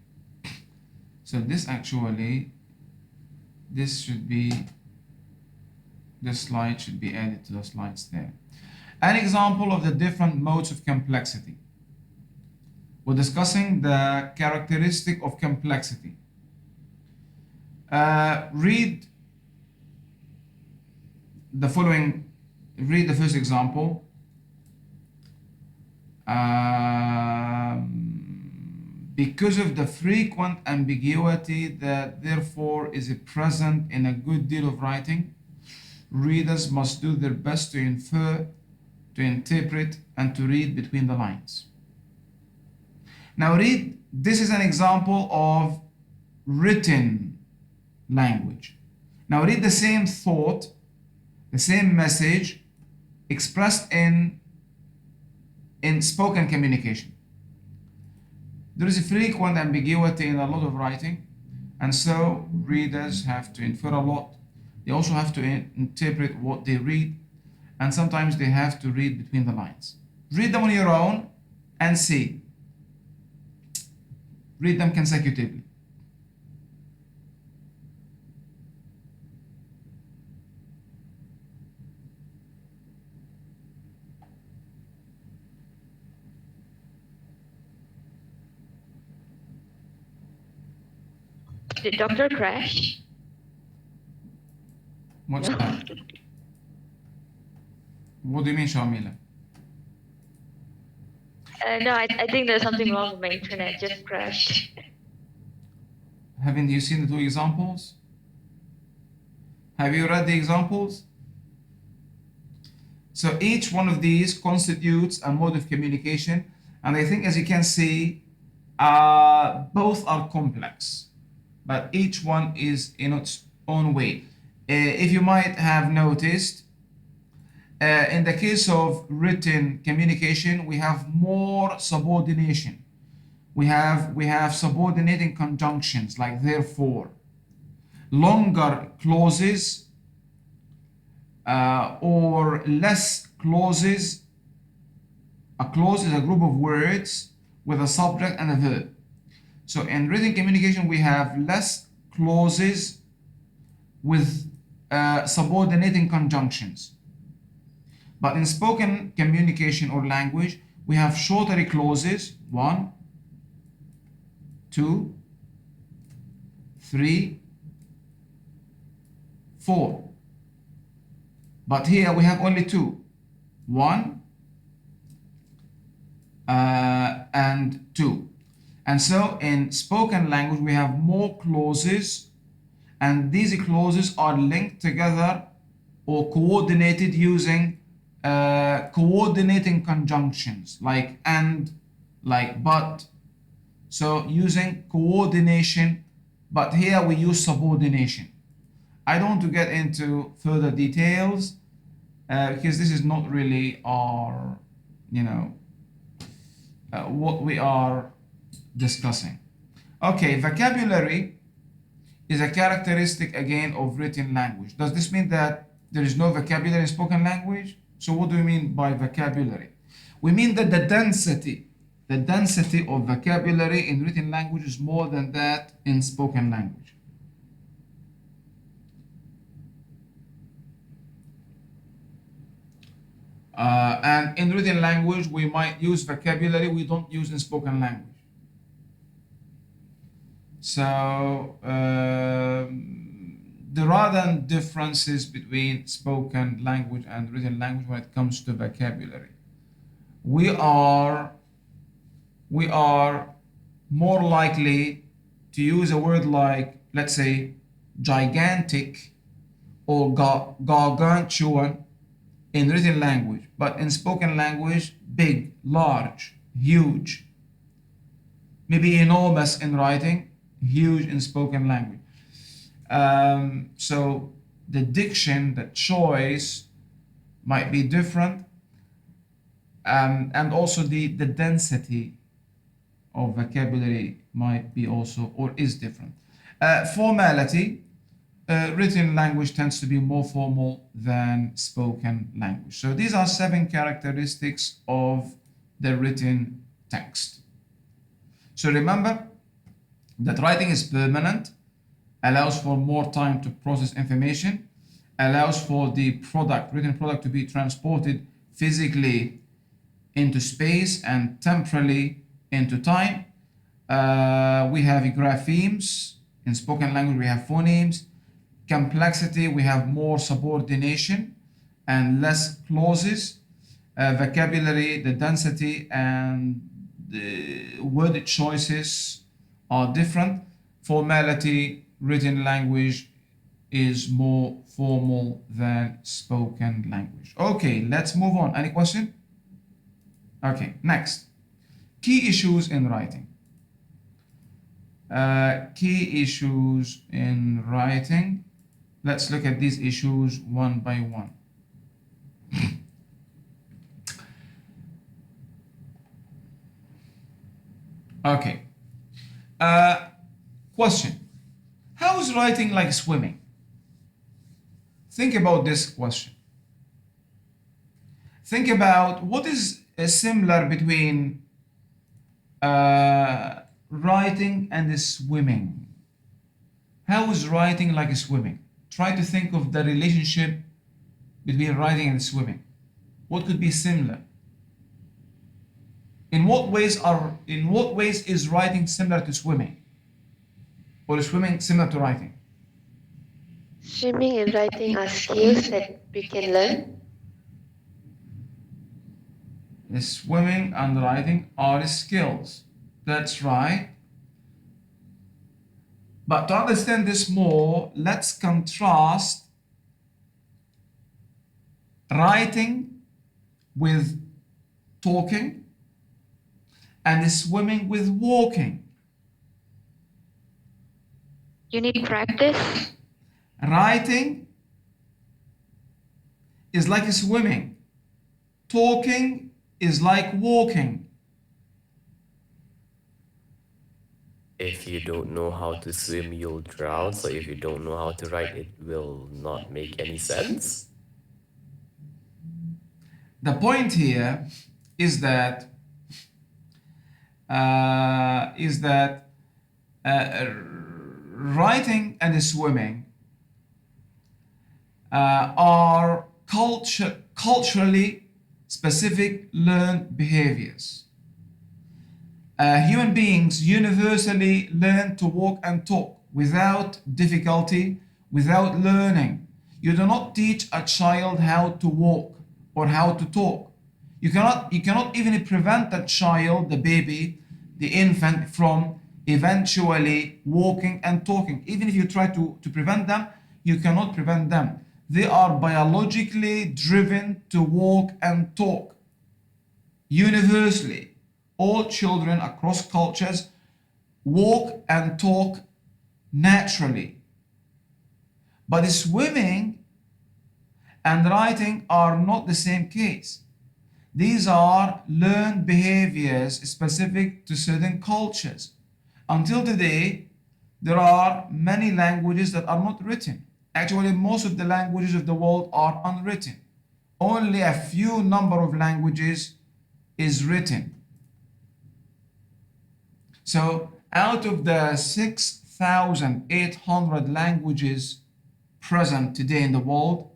So this slide should be added to the slides there. An example of the different modes of complexity. We're discussing the characteristic of complexity. Read the first example. because of the frequent ambiguity that therefore is present in a good deal of writing, readers must do their best to infer, to interpret, and to read between the lines. Now this is an example of written language. Now read the same thought, the same message expressed in spoken communication. There is a frequent ambiguity in a lot of writing, and so readers have to infer a lot. They also have to interpret what they read, and sometimes they have to read between the lines. Read them on your own and see. Read them consecutively. Did Doctor crash? What's that? What do you mean, Shamila? No, I think there's something wrong with my internet. Just crashed. Haven't you seen the two examples? Have you read the examples? So each one of these constitutes a mode of communication, and I think, as you can see, both are complex, but each one is in its own way. If you might have noticed, in the case of written communication, we have more subordination. We have subordinating conjunctions like therefore, longer clauses or less clauses. A clause is a group of words with a subject and a verb. So in written communication, we have less clauses with subordinating conjunctions. But in spoken communication or language, we have shorter clauses, 1, 2, 3, 4. But here we have only 2, 1 and 2. And so in spoken language, we have more clauses, and these clauses are linked together or coordinated using coordinating conjunctions like and, like but. So using coordination, but here we use subordination. I don't want to get into further details because this is not really our, what we are discussing. Okay, vocabulary is a characteristic again of written language. Does this mean that there is no vocabulary in spoken language? So what do we mean by vocabulary? We mean that the density of vocabulary in written language is more than that in spoken language. And in written language, we might use vocabulary we don't use in spoken language. So there are then differences between spoken language and written language when it comes to vocabulary. We are more likely to use a word like, let's say, gigantic or gargantuan in written language, but in spoken language, big, large, huge, maybe enormous in writing, huge in spoken language. So the diction, the choice might be different, and also the density of vocabulary might be also or is different. Formality, written language tends to be more formal than spoken language. So these are 7 characteristics of the written text. So remember that writing is permanent, allows for more time to process information, allows for the written product to be transported physically into space and temporally into time. We have graphemes. In spoken language, we have phonemes. Complexity, we have more subordination and less clauses. Vocabulary, the density and word choices are different. Formality, written language is more formal than spoken language. Okay, let's move on. Any question? Okay, next. Key issues in writing. Key issues in writing. Let's look at these issues one by one. Okay. Question. How is writing like swimming? Think about this question. Think about what is similar between writing and swimming. How is writing like swimming? Try to think of the relationship between writing and swimming. What could be similar? In what ways is writing similar to swimming? Or is swimming similar to writing? Swimming and writing are skills that we can learn. Swimming and writing are skills. That's right. But to understand this more, let's contrast writing with talking and swimming with walking. You need practice. Writing is like swimming. Talking is like walking. If you don't know how to swim, you'll drown. So if you don't know how to write, it will not make any sense. The point here is that writing and swimming are culturally specific learned behaviors. Human beings universally learn to walk and talk without difficulty, without learning. You do not teach a child how to walk or how to talk. You cannot even prevent the child, the baby, the infant from eventually walking and talking. Even if you try to prevent them, you cannot prevent them. They are biologically driven to walk and talk. Universally, all children across cultures walk and talk naturally. But swimming and writing are not the same case. These are learned behaviors specific to certain cultures. Until today, there are many languages that are not written. Actually, most of the languages of the world are unwritten. Only a few number of languages is written. So out of the 6,800 languages present today in the world,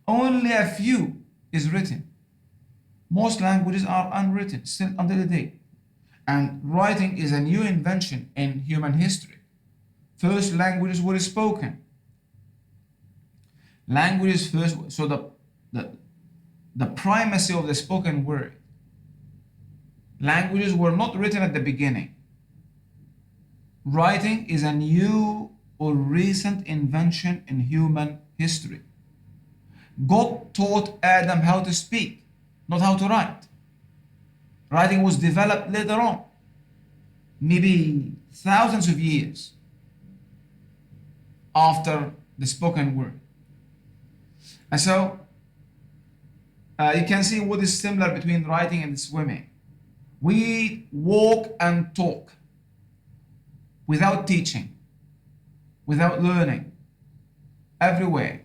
only a few is written. Most languages are unwritten still until today. And writing is a new invention in human history. First languages were spoken. Languages first, so the primacy of the spoken word. Languages were not written at the beginning. Writing is a new or recent invention in human history. God taught Adam how to speak, not how to write. Writing was developed later on, maybe thousands of years after the spoken word. And so you can see what is similar between writing and swimming. We walk and talk without teaching, without learning, everywhere.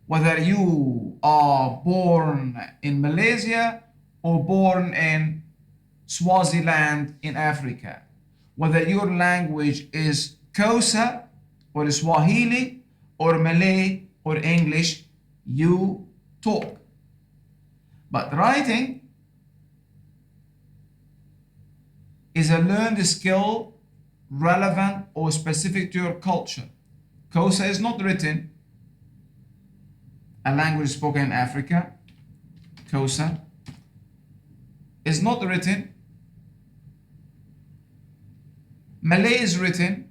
Whether you are born in Malaysia or born in Swaziland in Africa, whether your language is Xhosa or Swahili or Malay or English, you talk. But writing is a learned skill relevant or specific to your culture. Xhosa is not written, a language spoken in Africa. Xhosa is not written. Malay is written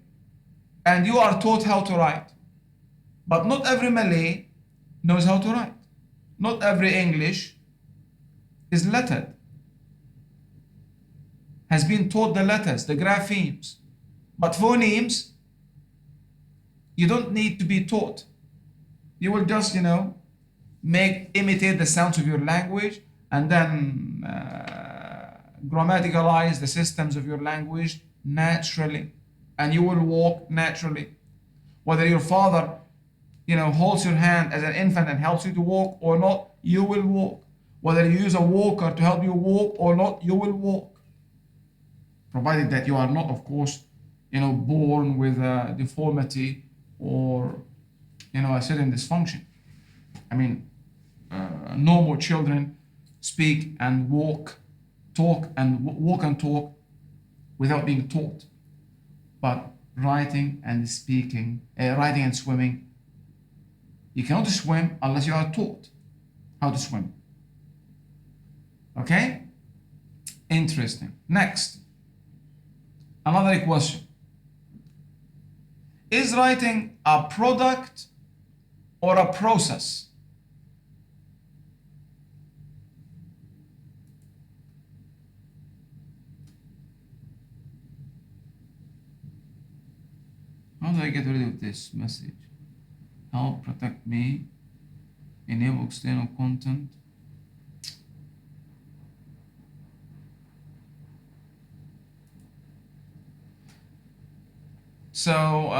and you are taught how to write. But not every Malay knows how to write. Not every English is lettered, has been taught the letters, the graphemes. But phonemes, you don't need to be taught. You will just, imitate the sounds of your language and then grammaticalize the systems of your language naturally. And you will walk naturally. Whether your father, holds your hand as an infant and helps you to walk or not, you will walk. Whether you use a walker to help you walk or not, you will walk. Provided that you are not, of course, born with a deformity or, a certain dysfunction. I mean, normal children speak and walk, talk and talk without being taught. But writing and speaking, writing and swimming, you cannot swim unless you are taught how to swim. Okay? Interesting. Next, another question. Is writing a product or a process? How do I get rid of this message? Help protect me, enable external content. So,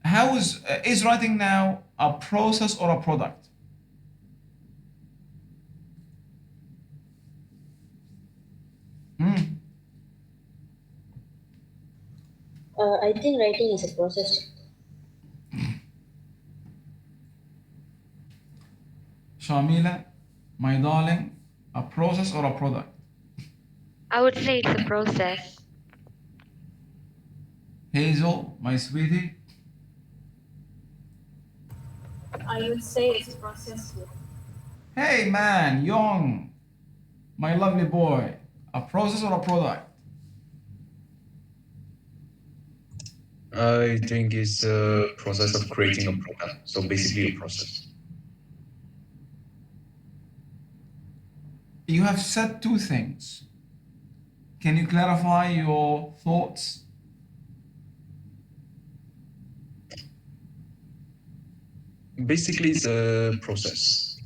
how is writing now a process or a product? I think writing is a process. Shamila, my darling, a process or a product? I would say it's a process. Hazel, my sweetie. I would say it's a process. Hey man, Young, my lovely boy, a process or a product? I think it's a process of creating a product. So basically a process. You have said two things. Can you clarify your thoughts? Basically, it's a process.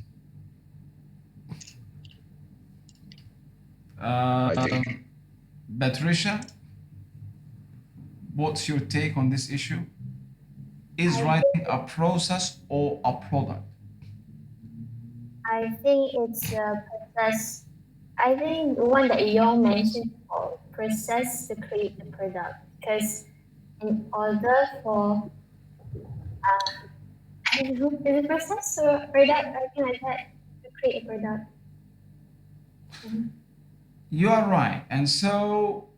I think. Patricia, what's your take on this issue? Is writing a process or a product? I think it's a process. I think the one that Young mentioned for process to create the product. Because in order for is it a process or product? I think like that to create a product. You are right. And so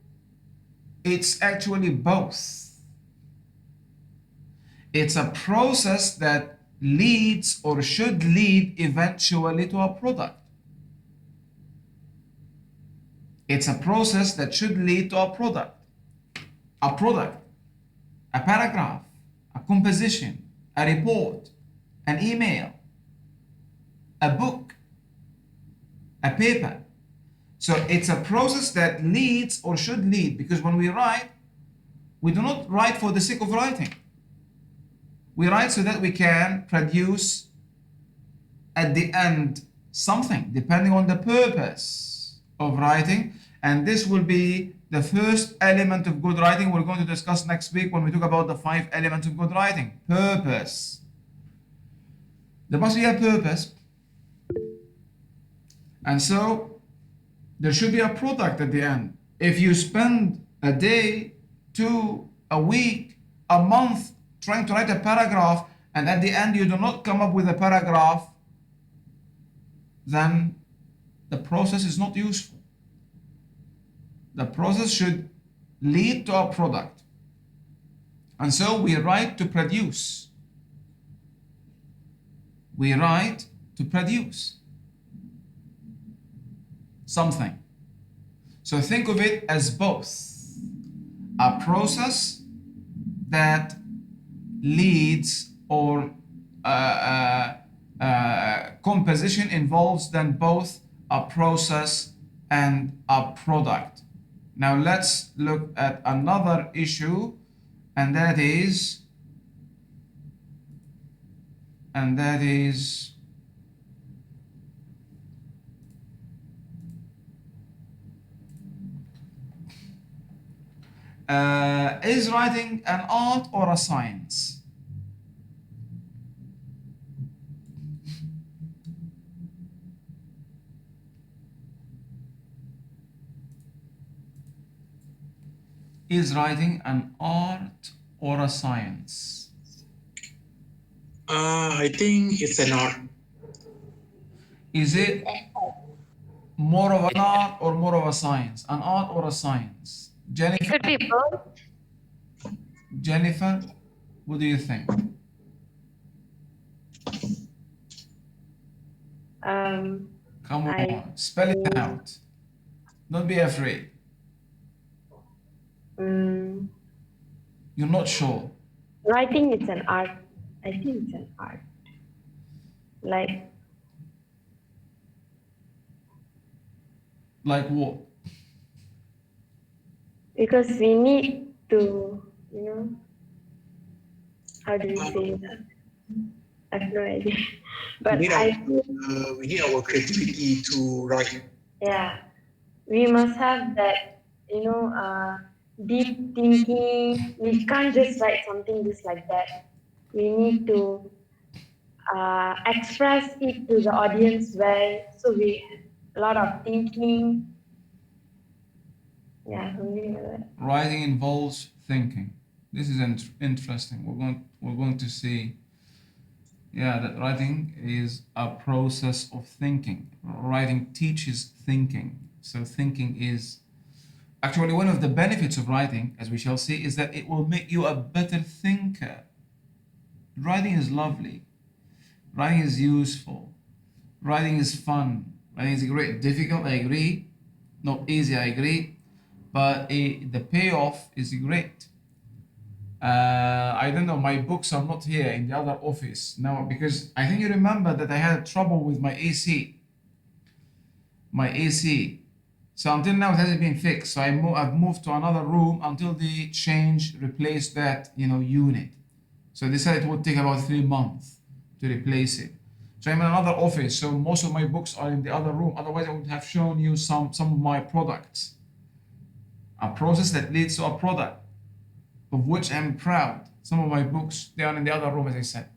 it's actually both. It's a process that leads or should lead eventually to a product. It's a process that should lead to a product. A product, a paragraph, a composition, a report, an email, a book, a paper. So it's a process that leads or should lead, because when we write, we do not write for the sake of writing. We write so that we can produce at the end something, depending on the purpose of writing. And this will be the first element of good writing we're going to discuss next week when we talk about the 5 elements of good writing. Purpose. There must be a purpose. And so there should be a product at the end. If you spend a day, 2, a week, a month trying to write a paragraph, and at the end you do not come up with a paragraph, then the process is not useful. The process should lead to a product. And so we write to produce. We write to produce something. So think of it as both. a process that leads or composition involves then both a process and a product. Now let's look at another issue, and that is is writing an art or a science? Is writing an art or a science? I think it's an art. Is it more of an art or more of a science? An art or a science? It Jennifer, could be both. Jennifer, what do you think? Come on, spell it out. Don't be afraid. You're not sure. Writing is an art. I think it's an art. Like what? Because we need to, how do you say that? I have no idea. But we need our creativity to write. Yeah, we must have that, deep thinking. We can't just write something just like that. We need to express it to the audience well. So a lot of thinking. Yeah, something like that. Writing involves thinking. This is interesting. We're going to see. Yeah, that writing is a process of thinking. Writing teaches thinking. So thinking is actually one of the benefits of writing, as we shall see, is that it will make you a better thinker. Writing is lovely. Writing is useful. Writing is fun. Writing is great. Difficult, I agree. Not easy, I agree. But the payoff is great. I don't know, my books are not here in the other office now because I think you remember that I had trouble with my AC. So until now it hasn't been fixed. So I've moved to another room until they replace that, unit. So they said it would take about 3 months to replace it. So I'm in another office. So most of my books are in the other room. Otherwise I would have shown you some of my products. A process that leads to a product, of which I'm proud. Some of my books, they are in the other room, as I said.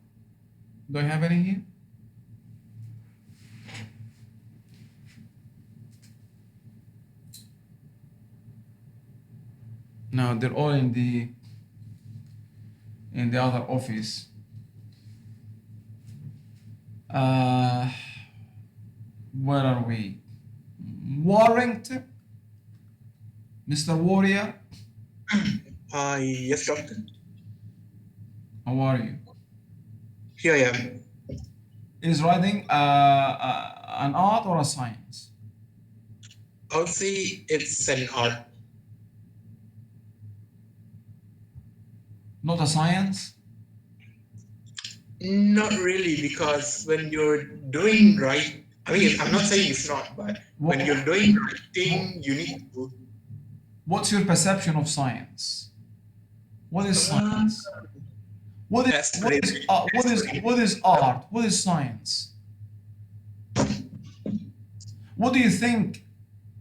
Do I have any here? No, they're all in the other office. Where are we? Warrington? Mr. Warrior? Yes, doctor. How are you? Here I am. Is writing an art or a science? I'll say it's an art. Not a science? Not really, because when you're doing right, I mean, I'm not saying it's not, but when you're doing writing, you need to. What's your perception of science? What is science? What is art? What is science? What do you think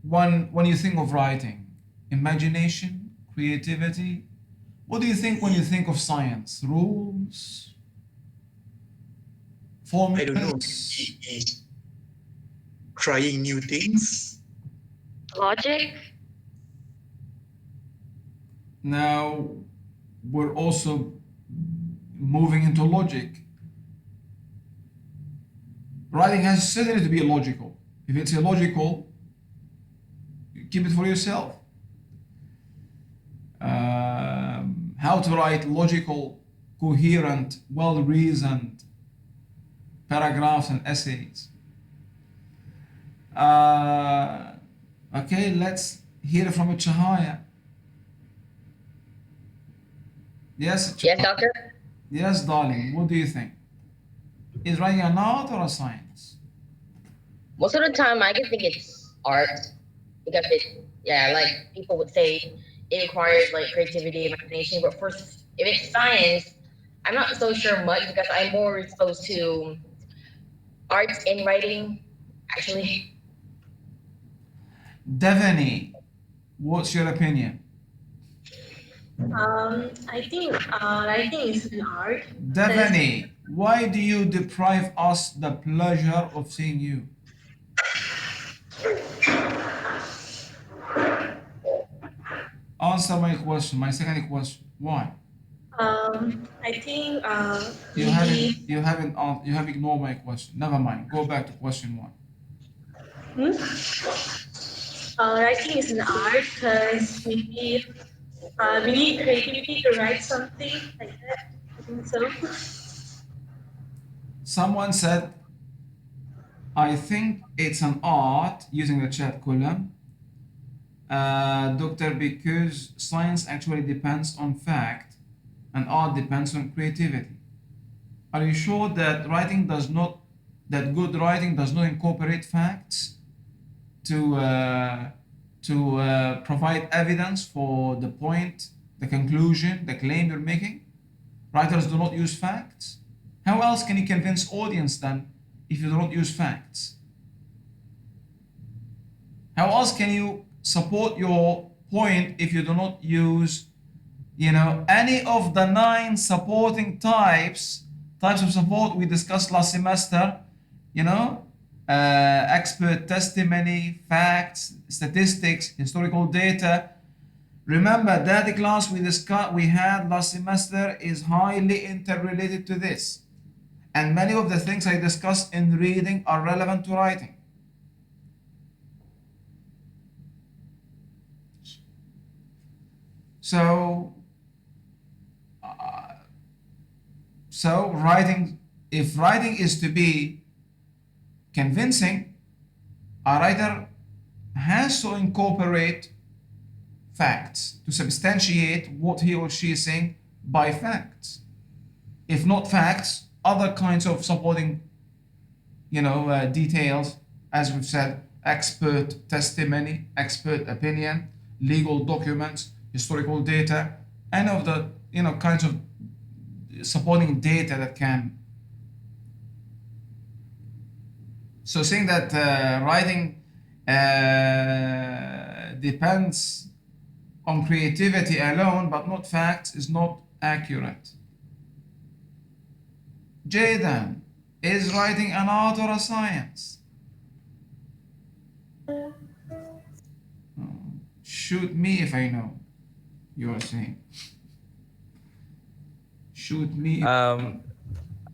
when you think of writing? Imagination, creativity? What do you think when you think of science? Rules? Formulas? I don't know. Trying new things. Logic? Now we're also moving into logic. Writing has certainly to be illogical. If it's illogical, you keep it for yourself. How to write logical, coherent, well-reasoned paragraphs and essays. Okay, let's hear from Chahaya. Yes, Yes, doctor? yes, darling. What do you think? Is writing an art or a science? Most of the time, I can think it's art because like people would say, it requires like creativity, imagination. But if it's science, I'm not so sure much because I'm more exposed to arts in writing, actually. Devaney, what's your opinion? I think writing is an art. Devaney, why do you deprive us the pleasure of seeing you? Answer my question, my second question. Why? I think You have ignored my question. Never mind. Go back to question one. writing is an art because maybe we need creativity to write something like that. I think so. Someone said, I think it's an art using the chat column. Doctor, because science actually depends on fact and art depends on creativity. Are you sure that good writing does not incorporate facts to provide evidence for the point, the conclusion, the claim you're making? Writers do not use facts. How else can you convince audience then if you do not use facts? How else can you support your point if you do not use, any of the 9 supporting types of support we discussed last semester, expert testimony, facts, statistics, historical data. Remember that the class we had last semester is highly interrelated to this. And many of the things I discussed in reading are relevant to writing. So if writing is to be convincing, a writer has to incorporate facts to substantiate what he or she is saying by facts. If not facts, other kinds of supporting, details, as we've said, expert testimony, expert opinion, legal documents, historical data, any of the, kinds of supporting data that can. So saying that writing depends on creativity alone but not facts is not accurate. Jaden, is writing an art or a science? Shoot me if I know. You are saying. Shoot me.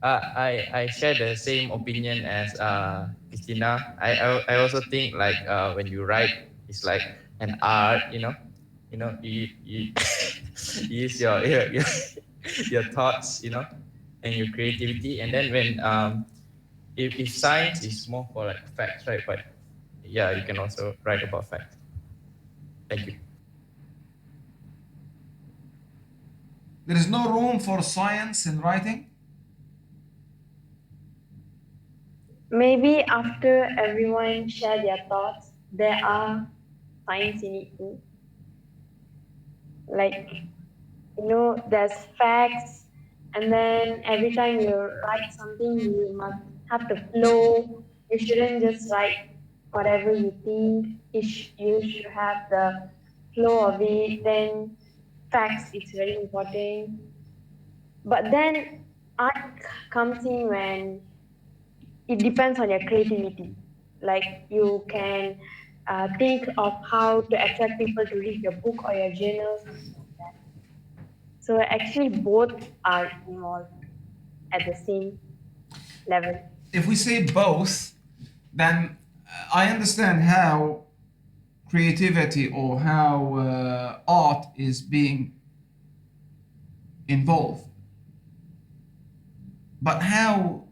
I share the same opinion as Christina. I also think like when you write, it's like an art. You use your thoughts, and your creativity. And then when if science is more for like facts, right? But yeah, you can also write about facts. Thank you. There is no room for science in writing? Maybe after everyone share their thoughts, there are science in it too. Like, there's facts, and then every time you write something, you must have the flow. You shouldn't just write whatever you think. You should have the flow of it. Then facts, it's very important. But then art comes in when it depends on your creativity. Like you can think of how to attract people to read your book or your journals. So actually both are involved at the same level. If we say both, then I understand how creativity or how art is being involved. But how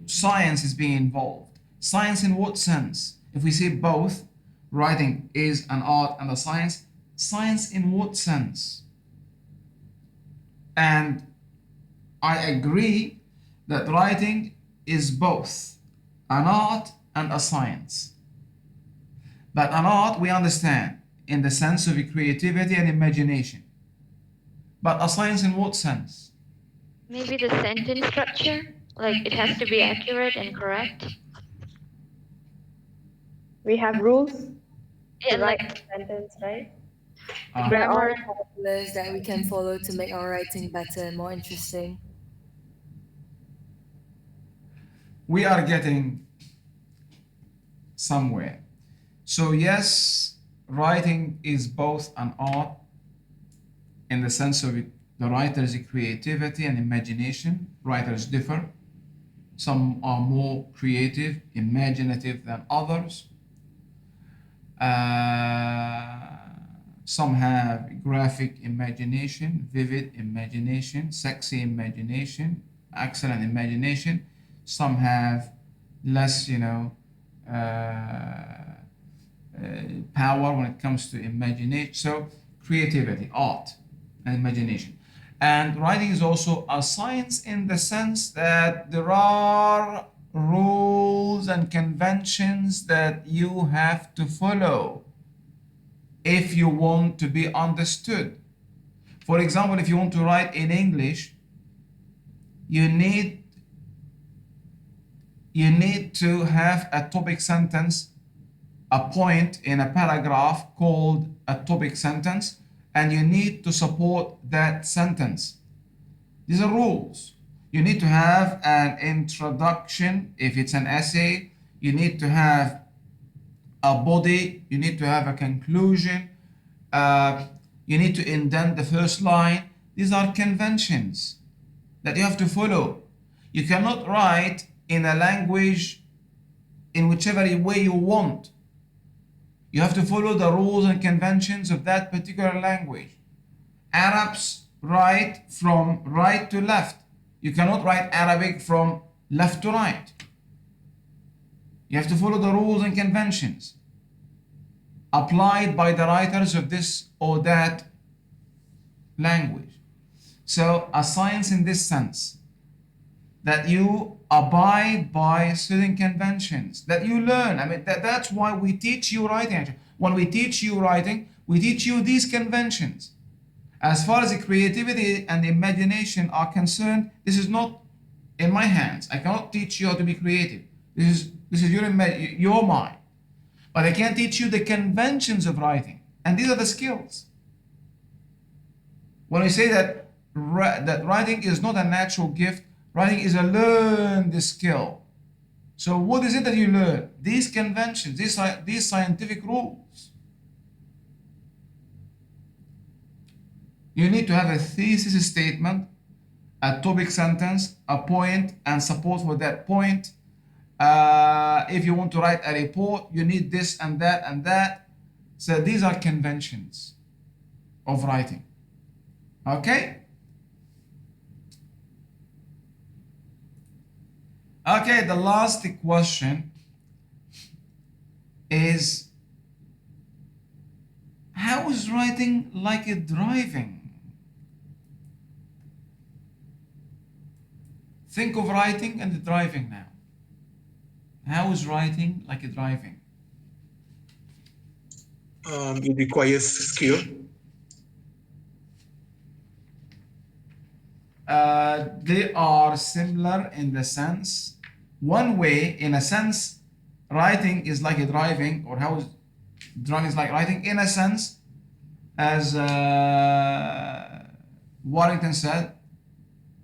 science is being involved? Science in what sense? If we say both, writing is an art and a science in what sense? And I agree that writing is both an art and a science. But an art we understand in the sense of creativity and imagination. But a science in what sense? Maybe the sentence structure, like it has to be accurate and correct. We have rules Yeah, to write like a sentence, right? the There are grammar. Formulas that we can follow to make our writing better and more interesting. We are getting somewhere. So yes, writing is both an art in the sense of the writer's creativity and imagination. Writers differ. Some are more creative, imaginative than others. Some have graphic imagination, vivid imagination, sexy imagination, excellent imagination. Some have less, power when it comes to imagination. So creativity, art, and imagination. And writing is also a science in the sense that there are rules and conventions that you have to follow if you want to be understood. For example, if you want to write in English, you need to have a topic sentence, a point in a paragraph called a topic sentence, and you need to support that sentence. These are rules. You need to have an introduction. If it's an essay, you need to have a body, you need to have a conclusion, you need to indent the first line. These are conventions that you have to follow. You cannot write in a language in whichever way you want. You have to follow the rules and conventions of that particular language. Arabs write from right to left. You cannot write Arabic from left to right. You have to follow the rules and conventions applied by the writers of this or that language. So a science in this sense, that you abide by certain conventions, that you learn. I mean, that's why we teach you writing. Actually. When we teach you writing, we teach you these conventions. As far as the creativity and the imagination are concerned, this is not in my hands. I cannot teach you how to be creative. This is your mind. But I can teach you the conventions of writing. And these are the skills. When we say that writing is not a natural gift, writing is a learned skill. So what is it that you learn? These conventions, these scientific rules. You need to have a thesis statement, a topic sentence, a point, and support for that point. If you want to write a report, you need this and that and that. So these are conventions of writing. Okay? Okay, the last question is, how is writing like a driving? Think of writing and driving now. How is writing like a driving? It requires skill. They are similar in the sense, one way, in a sense, writing is like a driving, or how is driving is like writing, in a sense, as Warrington said,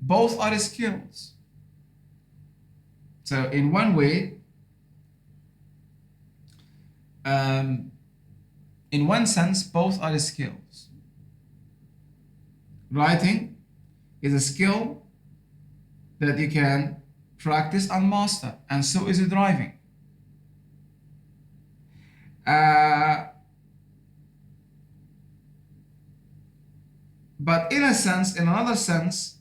both are skills. So in one way, in one sense, both are skills. Writing is a skill that you can practice and master, and so is driving. But in a sense, in another sense,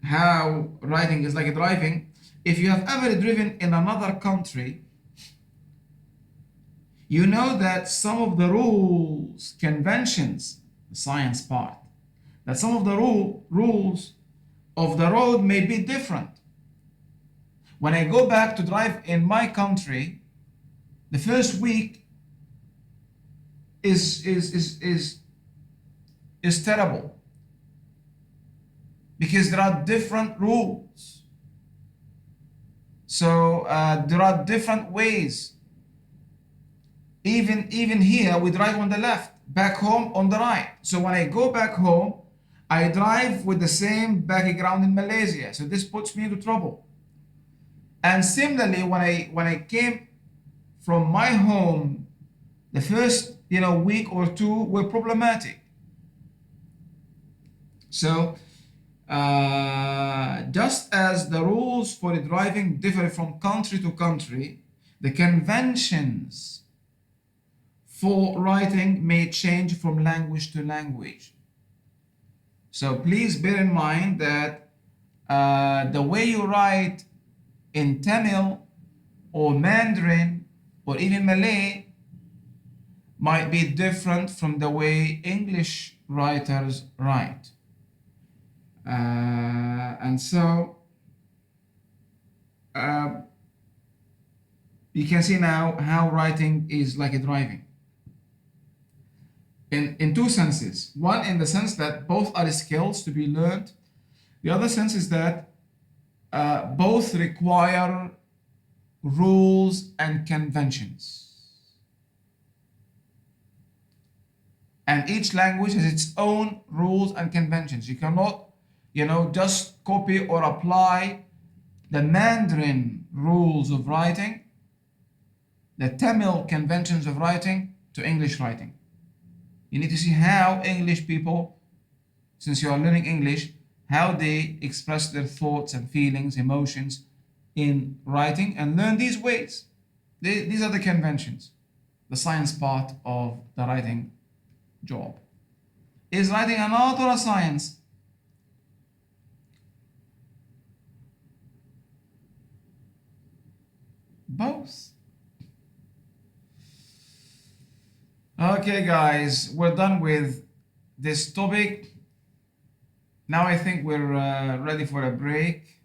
how writing is like driving, if you have ever driven in another country, you know that some of the rules, conventions, the science part, that some of the rules of the road may be different. When I go back to drive in my country, the first week is terrible, because there are different rules. So there are different ways. Even here, we drive on the left, back home on the right. So when I go back home, I drive with the same background in Malaysia. So this puts me into trouble. And similarly, when I came from my home, the first week or two were problematic. So just as the rules for driving differ from country to country, the conventions for writing may change from language to language. So please bear in mind that the way you write in Tamil or Mandarin or even Malay might be different from the way English writers write. And so you can see now how writing is like a driving. In two senses. One, in the sense that both are skills to be learned. The other sense is that both require rules and conventions. And each language has its own rules and conventions. You cannot, just copy or apply the Mandarin rules of writing, the Tamil conventions of writing, to English writing. You need to see how English people, since you are learning English, how they express their thoughts and feelings, emotions in writing, and learn these ways. These are the conventions, the science part of the writing job. Is writing an art or a science? Both. Okay, guys, we're done with this topic. Now I think we're ready for a break.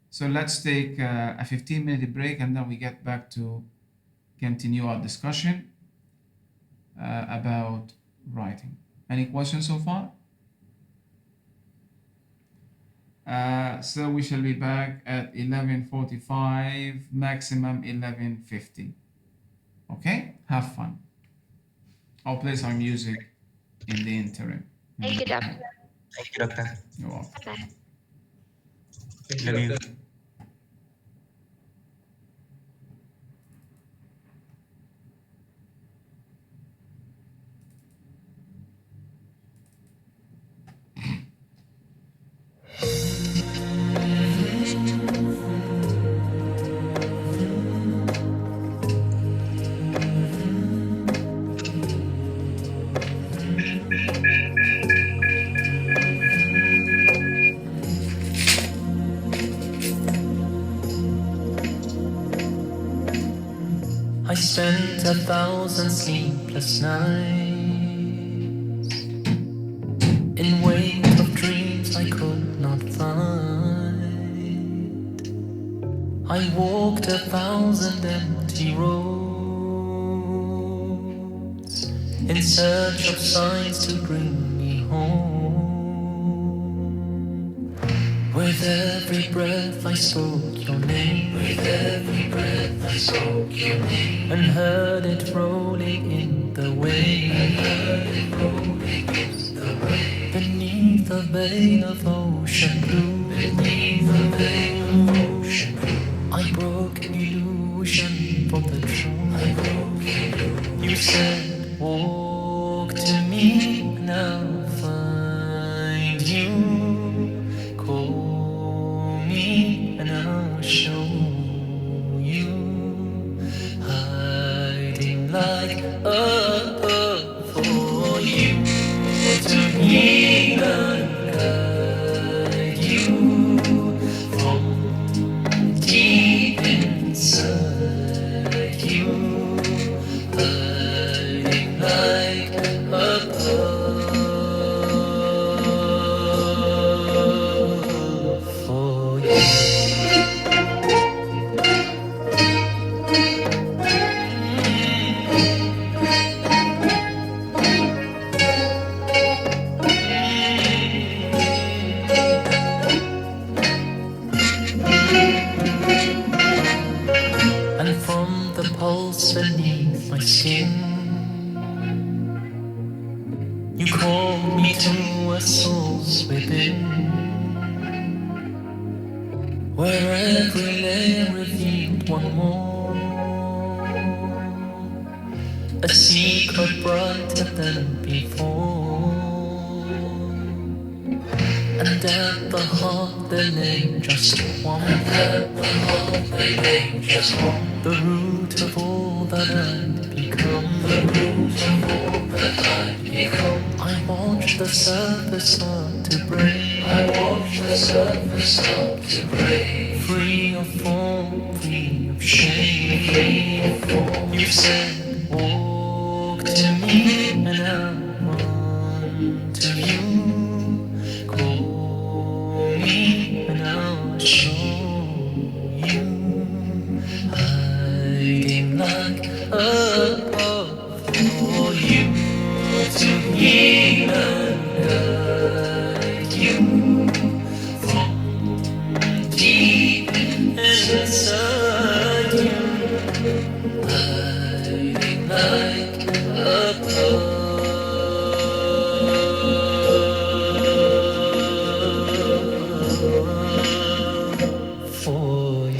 So let's take a 15-minute break, and then we get back to continue our discussion about writing. Any questions so far? So we shall be back at 11:45, maximum 11:50. Okay, have fun. I'll play some music in the interim. Thank you, Doctor. Thank you, Doctor. You're welcome. Bye. Thank you, Doctor. I spent 1,000 sleepless nights in wait of dreams I could not find. I walked 1,000 empty roads in search of signs to bring me home. With every breath I spoke your name. With every breath I spoke your name. And heard it rolling in the waves. And heard it rolling in the waves. Beneath a veil of ocean blue. Beneath a veil of ocean blue. I broke illusion for the truth. I broke illusion. You said, walk to me and I'll find you. Call me and I'll show you. Hiding like a bird for you. To me and guide you from deep inside you. Hiding like a bird. pulse beneath my skin. You call me to a source within, where every layer revealed one more, a secret brighter than before. And at the heart there lay just one, the root of all that I'd become. I watch the surface start to break. Free of form, free of shame. You said, walk to me, and I'll run to you. Call me, and I'll show you. Hiding like a puff for you to heal and guide you from deep inside you. Hiding like a puff for you.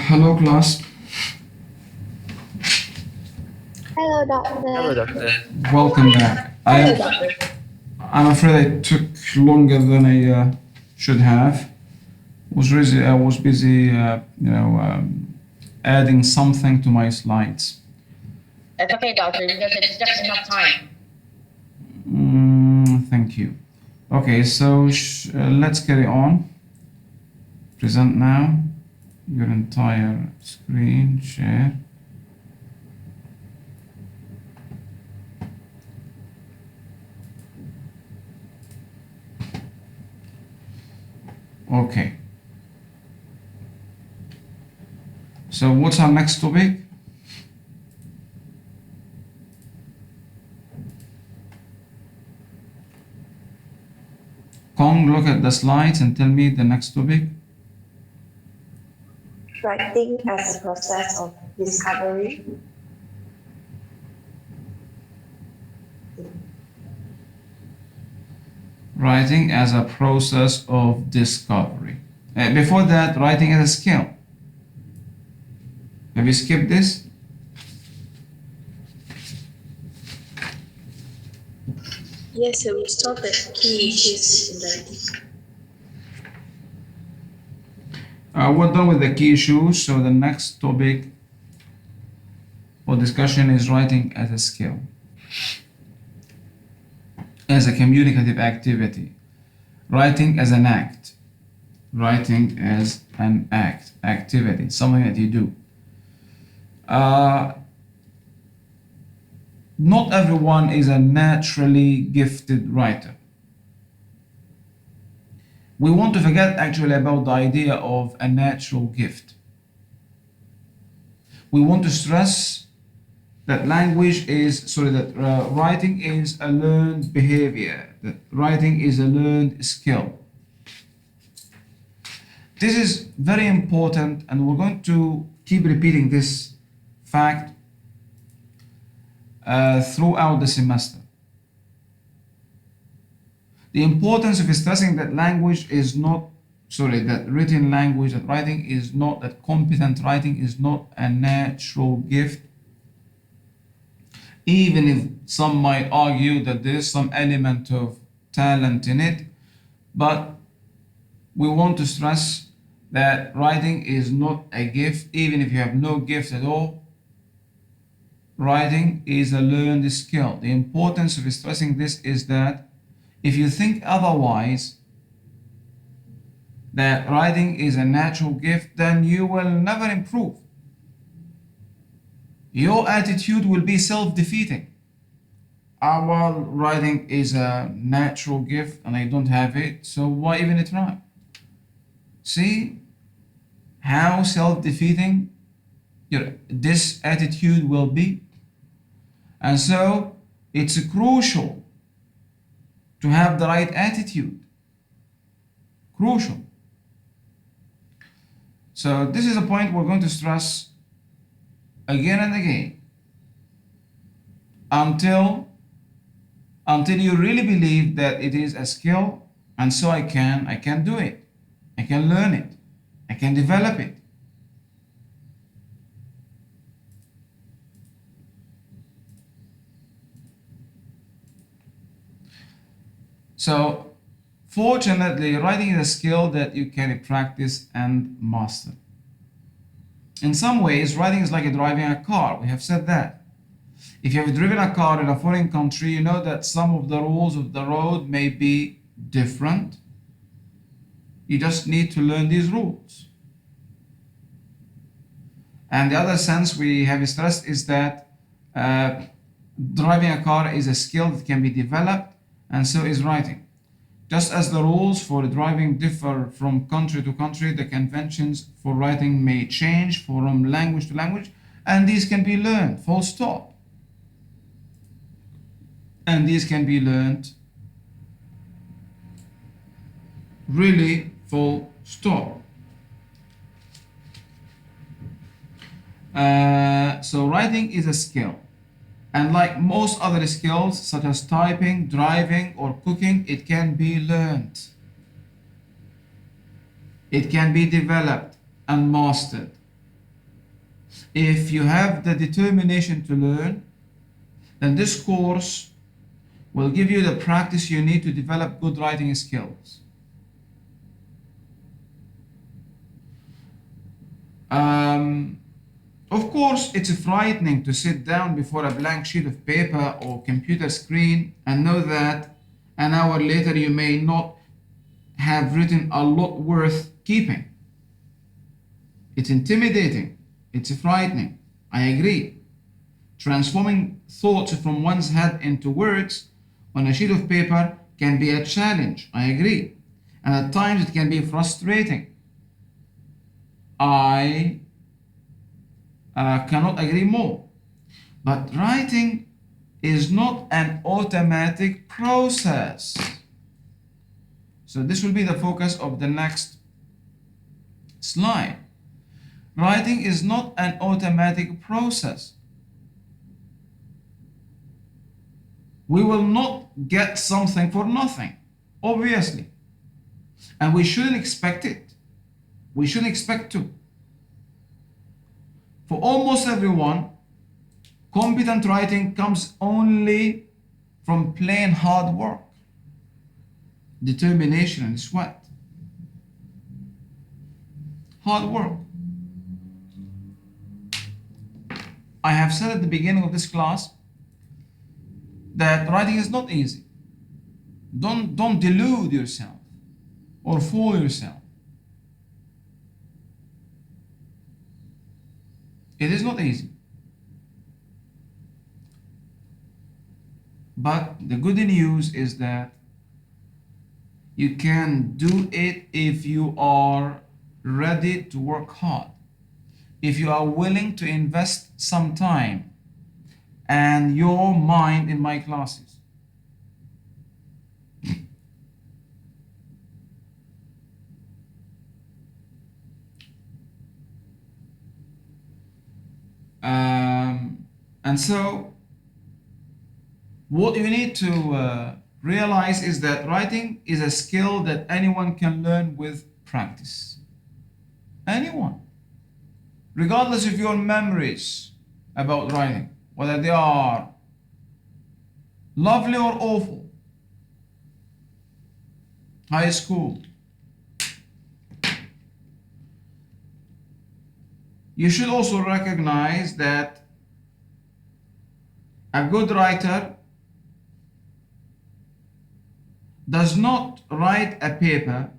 Hello, class. Hello, doctor. Hello, doctor. Welcome back. Hello, doctor. I'm afraid I took longer than I should have. I was busy, adding something to my slides. That's okay, doctor, because it's just enough time. Thank you. Okay, so let's carry on. Present now. Your entire screen share. Okay. So what's our next topic? Kong, look at the slides and tell me the next topic. Writing as a process of discovery. Writing as a process of discovery. Before that, writing as a skill. Have you skipped this? Yes, so we stopped at key issues in writing. We're done with the key issues, so the next topic for discussion is writing as a skill, as a communicative activity, writing as an act, writing as an act, activity, something that you do. Not everyone is a naturally gifted writer. We want to forget actually about the idea of a natural gift. We want to stress that writing is a learned behavior, that writing is a learned skill. This is very important, and we're going to keep repeating this fact throughout the semester. The importance of stressing that written language, that writing is not, that competent writing is not a natural gift, even if some might argue that there is some element of talent in it, but we want to stress that writing is not a gift, even if you have no gift at all. Writing is a learned skill. The importance of stressing this is that if you think otherwise, that writing is a natural gift, then you will never improve. Your attitude will be self-defeating. Well, writing is a natural gift and I don't have it, so why even try? See how self-defeating this attitude will be? And so it's crucial to have the right attitude. Crucial. So this is a point we're going to stress again and again until you really believe that it is a skill, and so I can do it. I can learn it. I can develop it. So, fortunately, writing is a skill that you can practice and master. In some ways, writing is like driving a car. We have said that. If you have driven a car in a foreign country, you know that some of the rules of the road may be different. You just need to learn these rules. And the other sense we have stressed is that driving a car is a skill that can be developed, and so is writing. Just as the rules for driving differ from country to country, the conventions for writing may change from language to language, and these can be learned, full stop. And these can be learned really, full stop. So writing is a skill. And like most other skills, such as typing, driving, or cooking, it can be learned. It can be developed and mastered. If you have the determination to learn, then this course will give you the practice you need to develop good writing skills. Of course, it's frightening to sit down before a blank sheet of paper or computer screen and know that an hour later you may not have written a lot worth keeping. It's intimidating. It's frightening. I agree. Transforming thoughts from one's head into words on a sheet of paper can be a challenge. I agree. And at times it can be frustrating. I cannot agree more. But writing is not an automatic process. So this will be the focus of the next slide. Writing is not an automatic process. We will not get something for nothing, obviously. And we shouldn't expect it. We shouldn't expect to. For almost everyone, competent writing comes only from plain hard work, determination and sweat. Hard work. I have said at the beginning of this class that writing is not easy. Don't delude yourself or fool yourself. It is not easy. But the good news is that you can do it if you are ready to work hard. If you are willing to invest some time and your mind in my classes. And so what you need to realize is that writing is a skill that anyone can learn with practice. Anyone. Regardless of your memories about writing, whether they are lovely or awful. High school. You should also recognize that a good writer does not write a paper,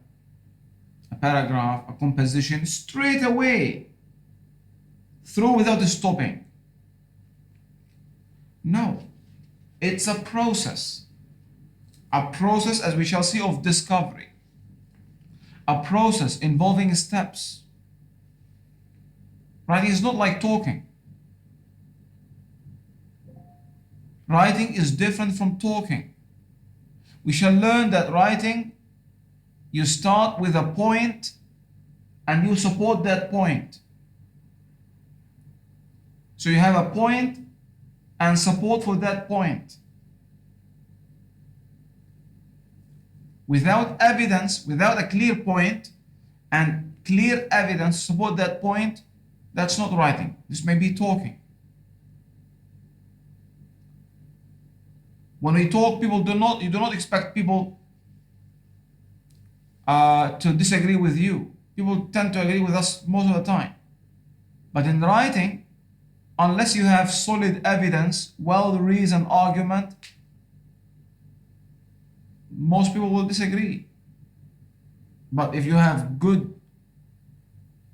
a paragraph, a composition straight away, through without stopping. No, it's a process. A process, as we shall see, of discovery. A process involving steps. Writing is not like talking. Writing is different from talking. We shall learn that writing, you start with a point and you support that point. So you have a point and support for that point. Without evidence, without a clear point and clear evidence to support that point, that's not writing. This may be talking. When we talk, you do not expect people to disagree with you. People tend to agree with us most of the time. But in writing, unless you have solid evidence, well-reasoned argument, most people will disagree. But if you have good,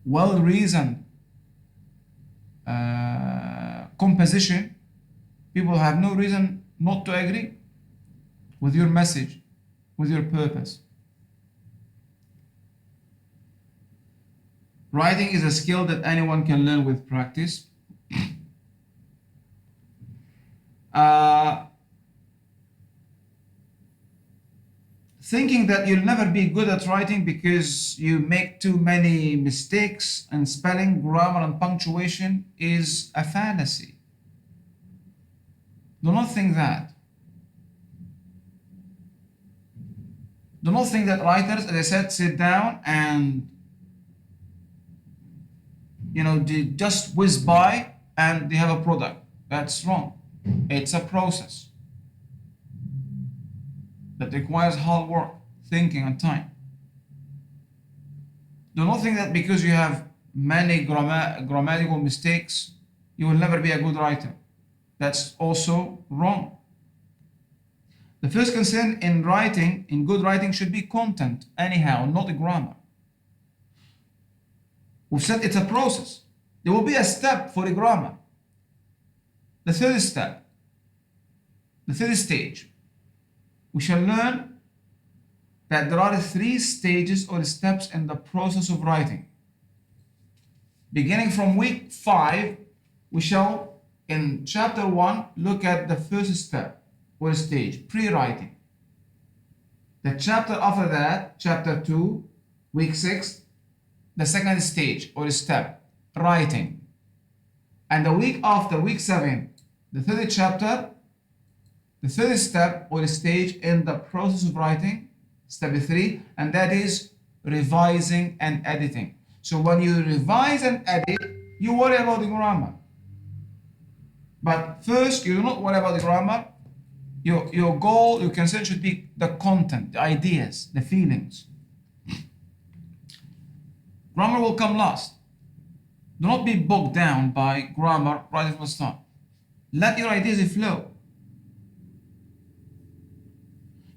well-reasoned composition, people have no reason not to agree with your message, with your purpose. Writing is a skill that anyone can learn with practice. Thinking that you'll never be good at writing because you make too many mistakes in spelling, grammar, and punctuation is a fallacy. Do not think that. Do not think that writers, as I said, sit down and they just whiz by and they have a product. That's wrong. It's a process that requires hard work, thinking, and time. Do not think that because you have many grammatical mistakes, you will never be a good writer. That's also wrong. The first concern in writing, in good writing, should be content, anyhow, not the grammar. We've said it's a process. There will be a step for the grammar. The third step, the third stage, we shall learn that there are 3 stages or steps in the process of writing. Beginning from week 5, we shall, in chapter 1, look at the first step or stage, pre-writing. The chapter after that, chapter 2, week 6, the second stage or step, writing. And the week after, week 7, the third chapter, the third step or stage in the process of writing, step 3, and that is revising and editing. So when you revise and edit, you worry about the grammar. But first, you do not worry about the grammar. Your goal, your concern should be the content, the ideas, the feelings. Grammar will come last. Do not be bogged down by grammar right from the start. Let your ideas flow.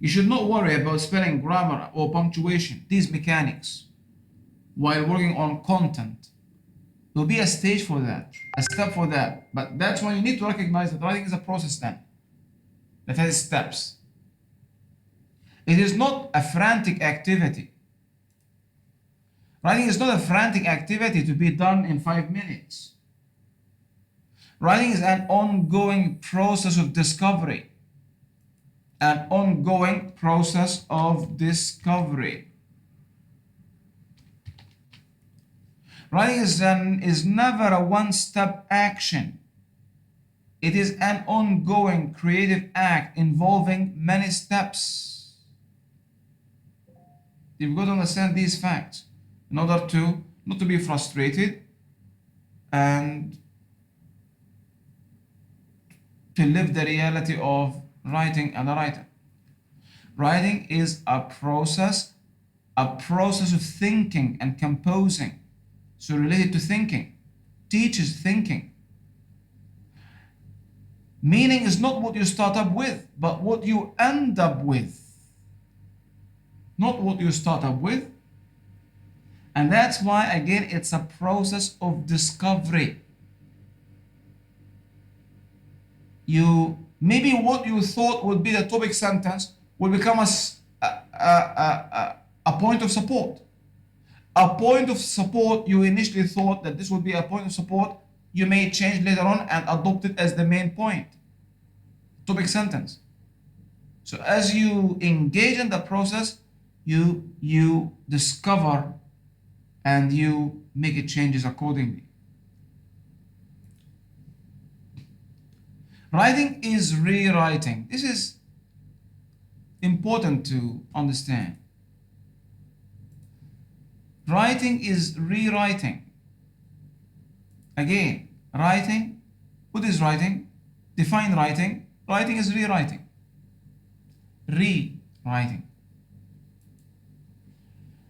You should not worry about spelling, grammar, or punctuation, these mechanics, while working on content. There will be a stage for that, a step for that. But that's why you need to recognize that writing is a process then, that has steps. It is not a frantic activity. Writing is not a frantic activity to be done in 5 minutes. Writing is an ongoing process of discovery. An ongoing process of discovery. Writing is never a one-step action. It is an ongoing creative act involving many steps. You've got to understand these facts in order to not to be frustrated and to live the reality of writing and a writer. Writing is a process of thinking and composing. So related to thinking, teaches thinking. Meaning is not what you start up with, but what you end up with. Not what you start up with. And that's why, again, it's a process of discovery. Maybe what you thought would be the topic sentence will become a point of support. A point of support, you initially thought that this would be a point of support, you may change later on and adopt it as the main point. Topic sentence. So as you engage in the process, you discover and you make it changes accordingly. Writing is rewriting. This is important to understand. Writing is rewriting. Again, writing. What is writing? Define writing. Writing is rewriting. Rewriting.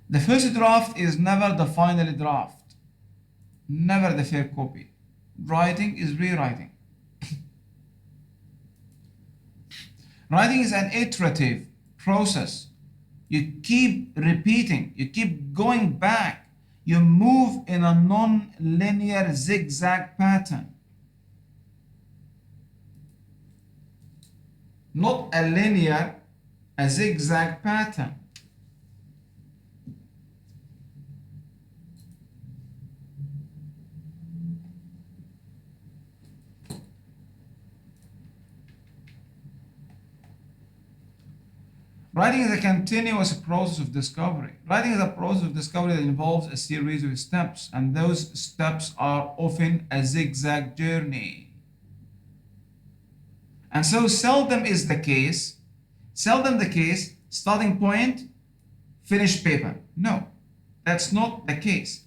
The first draft is never the final draft. Never the fair copy. Writing is rewriting. Writing is an iterative process. You keep repeating, you keep going back, you move in a non-linear zigzag pattern. Not a linear, a zigzag pattern. Writing is a continuous process of discovery. Writing is a process of discovery that involves a series of steps, and those steps are often a zigzag journey. And so seldom the case, starting point, finished paper. No, that's not the case.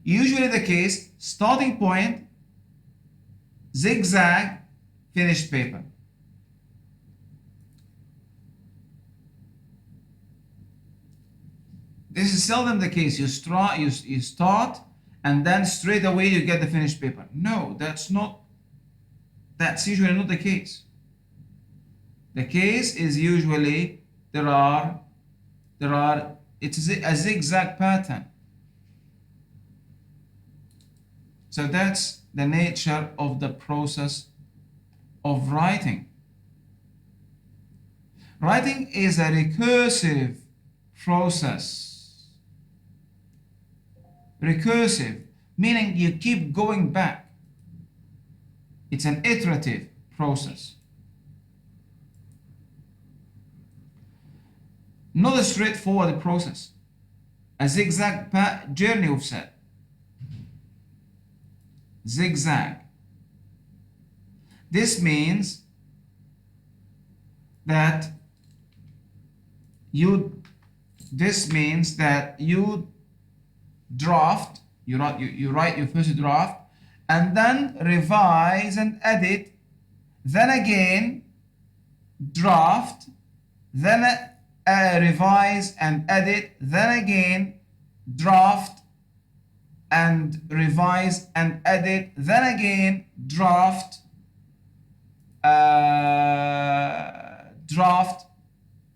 Usually the case, starting point, zigzag, finished paper. This is seldom the case. You start and then straight away you get the finished paper. No, that's usually not the case. The case is usually it's a zigzag pattern. So that's the nature of the process of writing. Writing is a recursive process. Recursive, meaning you keep going back. It's an iterative process. Not a straightforward process. A zigzag journey, we've said. Zigzag. This means that you draft, you write your first draft, and then revise and edit, then again draft, then revise and edit, then again draft and revise and edit, then again draft,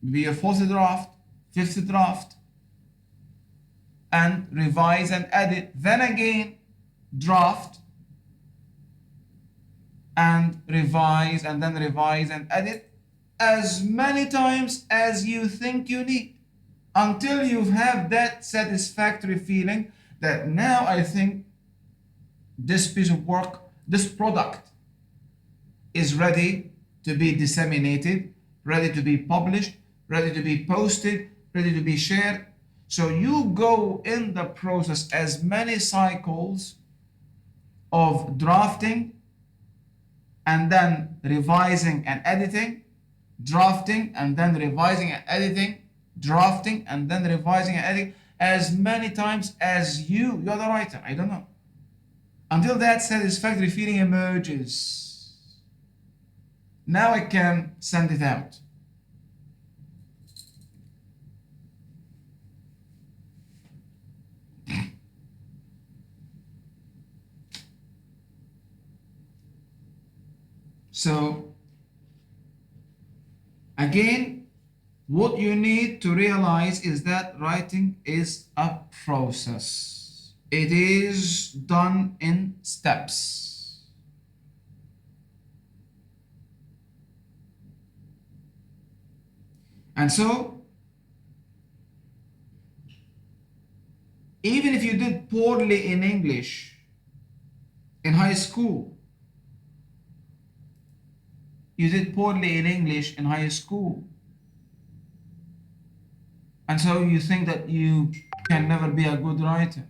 be your fourth draft, fifth draft, and revise and edit, then again draft and revise, and then revise and edit as many times as you think you need, until you have that satisfactory feeling that now I think this piece of work, this product is ready to be disseminated, ready to be published, ready to be posted, ready to be shared. So you go in the process as many cycles of drafting and then revising and editing, drafting and then revising and editing, drafting and then revising and editing, as many times as you're the writer, I don't know, until that satisfactory feeling emerges. Now I can send it out. So again, what you need to realize is that writing is a process. It is done in steps. And so, even if you did poorly in English in high school, and so you think that you can never be a good writer.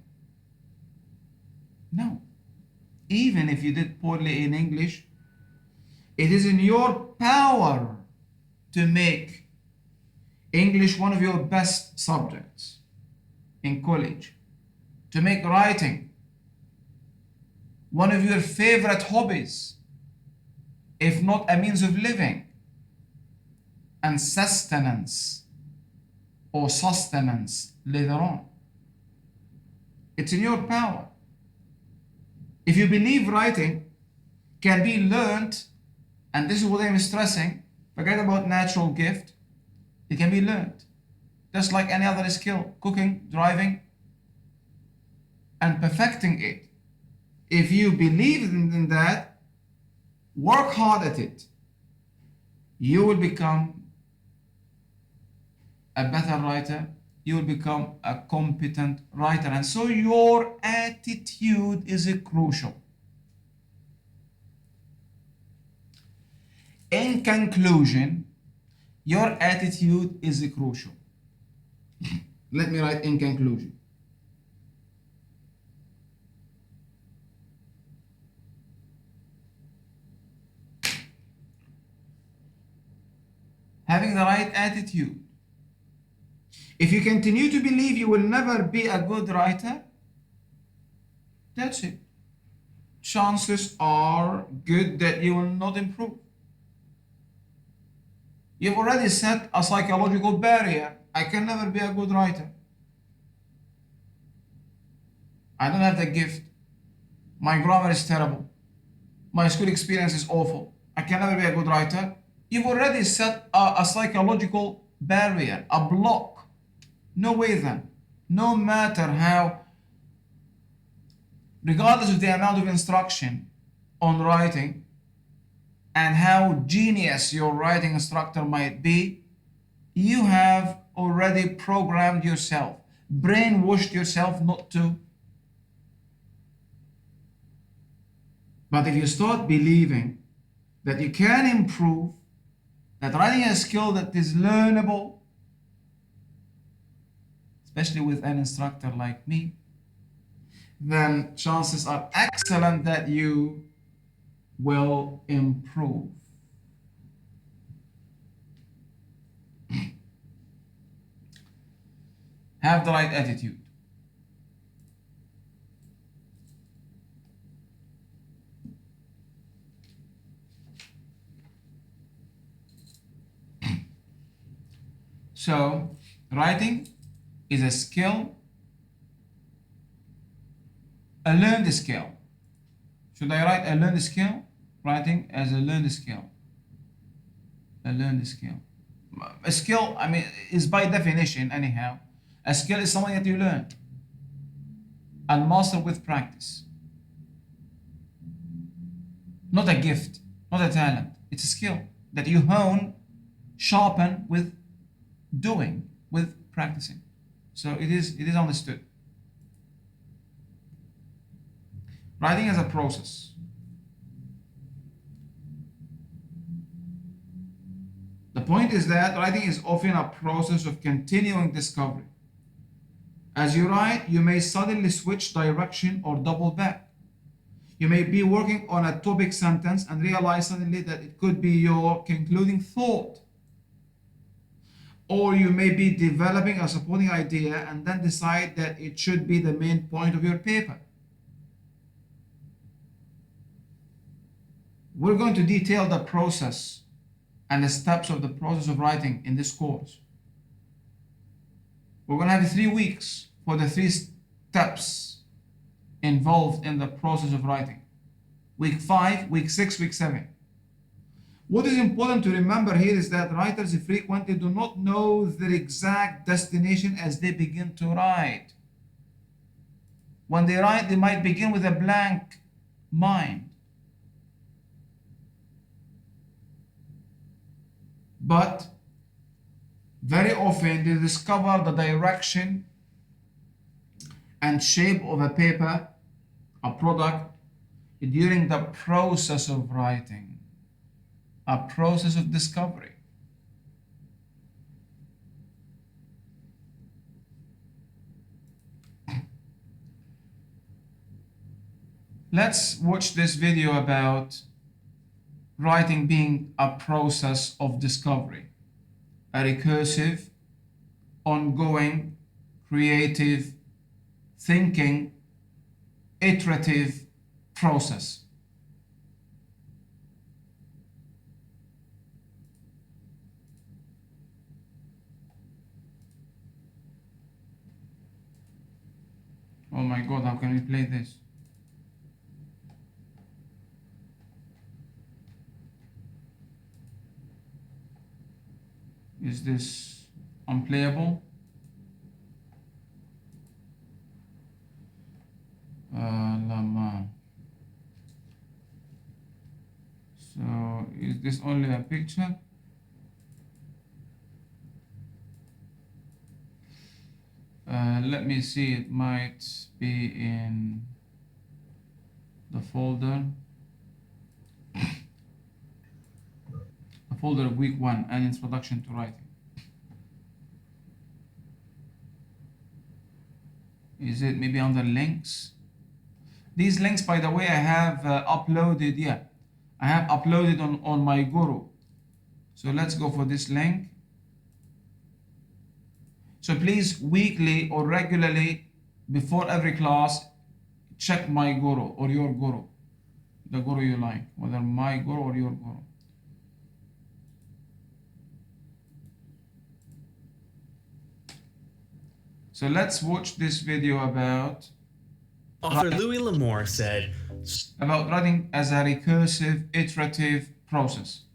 No. Even if you did poorly in English, it is in your power to make English one of your best subjects in college, to make writing one of your favorite hobbies, if not a means of living and sustenance later on. It's in your power. If you believe writing can be learned, and this is what I'm stressing, forget about natural gift, it can be learned. Just like any other skill, cooking, driving, and perfecting it. If you believe in that, work hard at it, you will become a better writer, you will become a competent writer. And so your attitude is crucial. In conclusion, your attitude is crucial. Let me write in conclusion. Having the right attitude. If you continue to believe you will never be a good writer, That's it. Chances are good that you will not improve. You've already set a psychological barrier. I can never be a good writer. I don't have the gift. My grammar is terrible. My school experience is awful. I can never be a good writer. You've already set a psychological barrier, a block. No way then. No matter how, regardless of the amount of instruction on writing and how genius your writing instructor might be, you have already programmed yourself, brainwashed yourself not to. But if you start believing that you can improve, that writing is a skill that is learnable, especially with an instructor like me, then chances are excellent that you will improve. Have the right attitude. So, writing is a skill, a learned skill. Should I write a learned skill? Writing as a learned skill. A learned skill. A skill, I mean, is by definition, anyhow, a skill is something that you learn and master with practice. Not a gift, not a talent. It's a skill that you hone, sharpen with doing, with practicing. So it is understood. Writing as a process. The point is that writing is often a process of continuing discovery. As you write, you may suddenly switch direction or double back. You may be working on a topic sentence and realize suddenly that it could be your concluding thought. Or you may be developing a supporting idea and then decide that it should be the main point of your paper. We're going to detail the process and the steps of the process of writing in this course. We're going to have 3 weeks for the 3 steps involved in the process of writing. Week 5, week 6, week 7. What is important to remember here is that writers frequently do not know their exact destination as they begin to write. When they write, they might begin with a blank mind. But very often they discover the direction and shape of a paper, a product, during the process of writing, a process of discovery. Let's watch this video about writing being a process of discovery, a recursive, ongoing, creative, thinking, iterative process. Oh my God, how can we play this? Is this unplayable? Lama. So is this only a picture? Let me see, it might be in the folder. A folder of week 1 and introduction to writing. Is it maybe under links? These links, by the way, I have uploaded, I have uploaded on my Guru. So let's go for this link. So please, weekly or regularly, before every class, check my guru or your guru, the guru you like, whether my guru or your guru. So let's watch this video about Author Louis L'Amour said, about writing as a recursive, iterative process.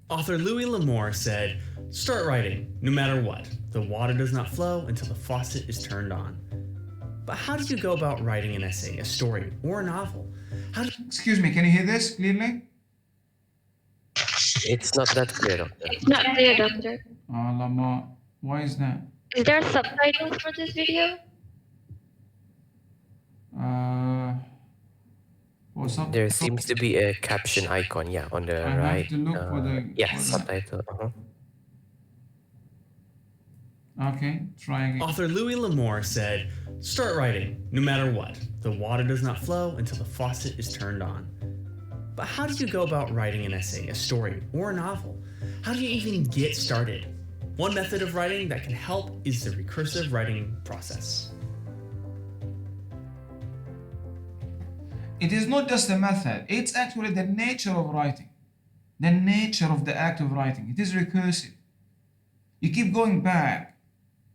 Author Louis L'Amour said, start writing, no matter what. The water does not flow until the faucet is turned on. But how do you go about writing an essay, a story, or a novel? Excuse me, can you hear this clearly? It's not that clear, Doctor. It's not clear, Doctor. Lama, why is that? Is there subtitles for this video? There seems to be a caption icon, yeah, on the I right. have to look for the... Yeah, subtitle. Okay, try again. Author Louis L'Amour said, start writing, no matter what. The water does not flow until the faucet is turned on. But how do you go about writing an essay, a story, or a novel? How do you even get started? One method of writing that can help is the recursive writing process. It is not just a method, it's actually the nature of writing. The nature of the act of writing. It is recursive. You keep going back,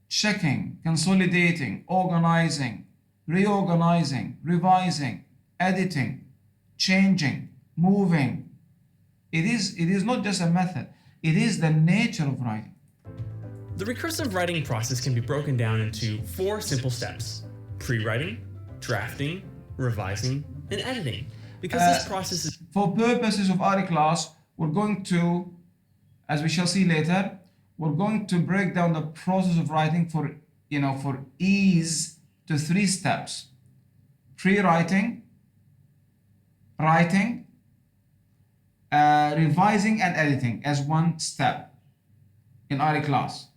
checking, consolidating, organizing, reorganizing, revising, editing, changing, moving. It is not just a method, it is the nature of writing. The recursive writing process can be broken down into 4 simple steps: pre-writing, drafting, revising, and editing. Because this process is... For purposes of our class, we're going to, as we shall see later, we're going to break down the process of writing for ease to 3 steps: pre-writing, writing, revising and editing as 1 step in our class.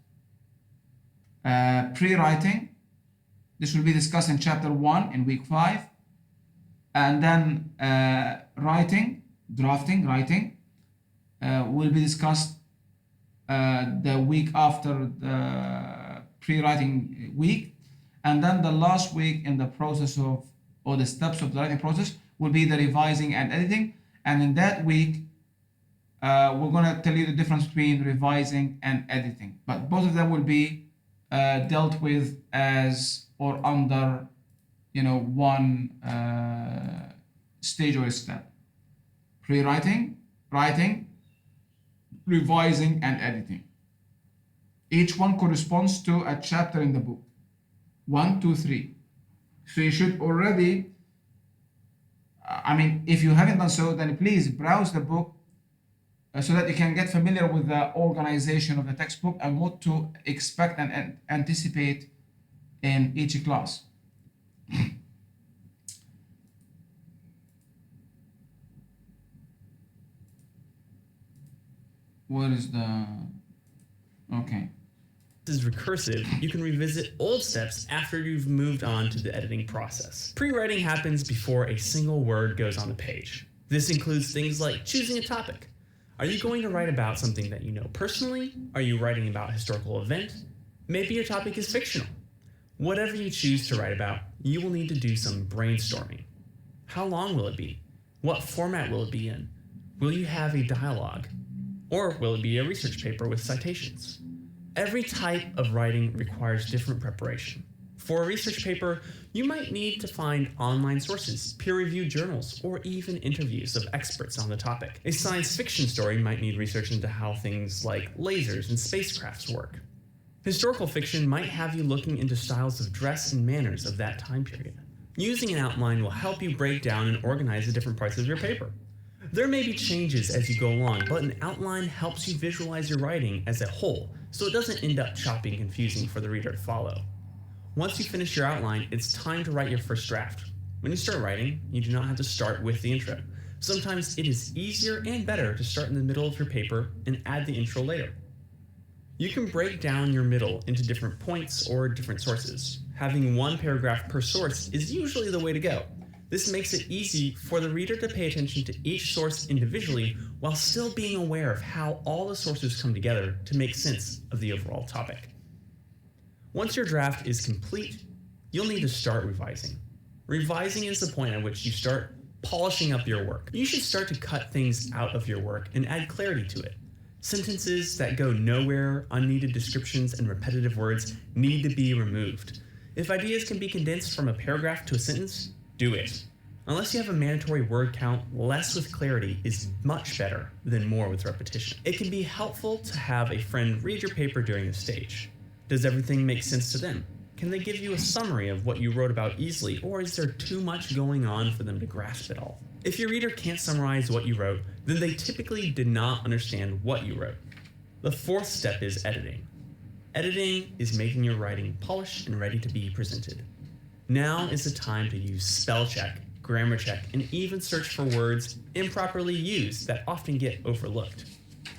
Pre-writing, this will be discussed in chapter 1 in week 5, and then writing, drafting, writing will be discussed the week after the pre-writing week, and then the last week in the process of, or the steps of the writing process, will be the revising and editing. And in that week we're going to tell you the difference between revising and editing, but both of them will be dealt with as or under one stage or step: pre-writing, writing, revising and editing. Each one corresponds to a chapter in the book. 1, 2, 3. So you should already, if you haven't done so, then please browse the book so that you can get familiar with the organization of the textbook and what to expect and anticipate in each class. What is the... Okay. This is recursive. You can revisit old steps after you've moved on to the editing process. Pre-writing happens before a single word goes on the page. This includes things like choosing a topic. Are you going to write about something that you know personally? Are you writing about a historical event? Maybe your topic is fictional. Whatever you choose to write about, you will need to do some brainstorming. How long will it be? What format will it be in? Will you have a dialogue? Or will it be a research paper with citations? Every type of writing requires different preparation. For a research paper, you might need to find online sources, peer-reviewed journals, or even interviews of experts on the topic. A science fiction story might need research into how things like lasers and spacecrafts work. Historical fiction might have you looking into styles of dress and manners of that time period. Using an outline will help you break down and organize the different parts of your paper. There may be changes as you go along, but an outline helps you visualize your writing as a whole, so it doesn't end up choppy and confusing for the reader to follow. Once you finish your outline, it's time to write your first draft. When you start writing, you do not have to start with the intro. Sometimes it is easier and better to start in the middle of your paper and add the intro later. You can break down your middle into different points or different sources. Having 1 paragraph per source is usually the way to go. This makes it easy for the reader to pay attention to each source individually while still being aware of how all the sources come together to make sense of the overall topic. Once your draft is complete, you'll need to start revising. Revising is the point at which you start polishing up your work. You should start to cut things out of your work and add clarity to it. Sentences that go nowhere, unneeded descriptions, and repetitive words need to be removed. If ideas can be condensed from a paragraph to a sentence, do it. Unless you have a mandatory word count, less with clarity is much better than more with repetition. It can be helpful to have a friend read your paper during this stage. Does everything make sense to them? Can they give you a summary of what you wrote about easily, or is there too much going on for them to grasp it all? If your reader can't summarize what you wrote, then they typically did not understand what you wrote. The fourth step is editing. Editing is making your writing polished and ready to be presented. Now is the time to use spell check, grammar check, and even search for words improperly used that often get overlooked.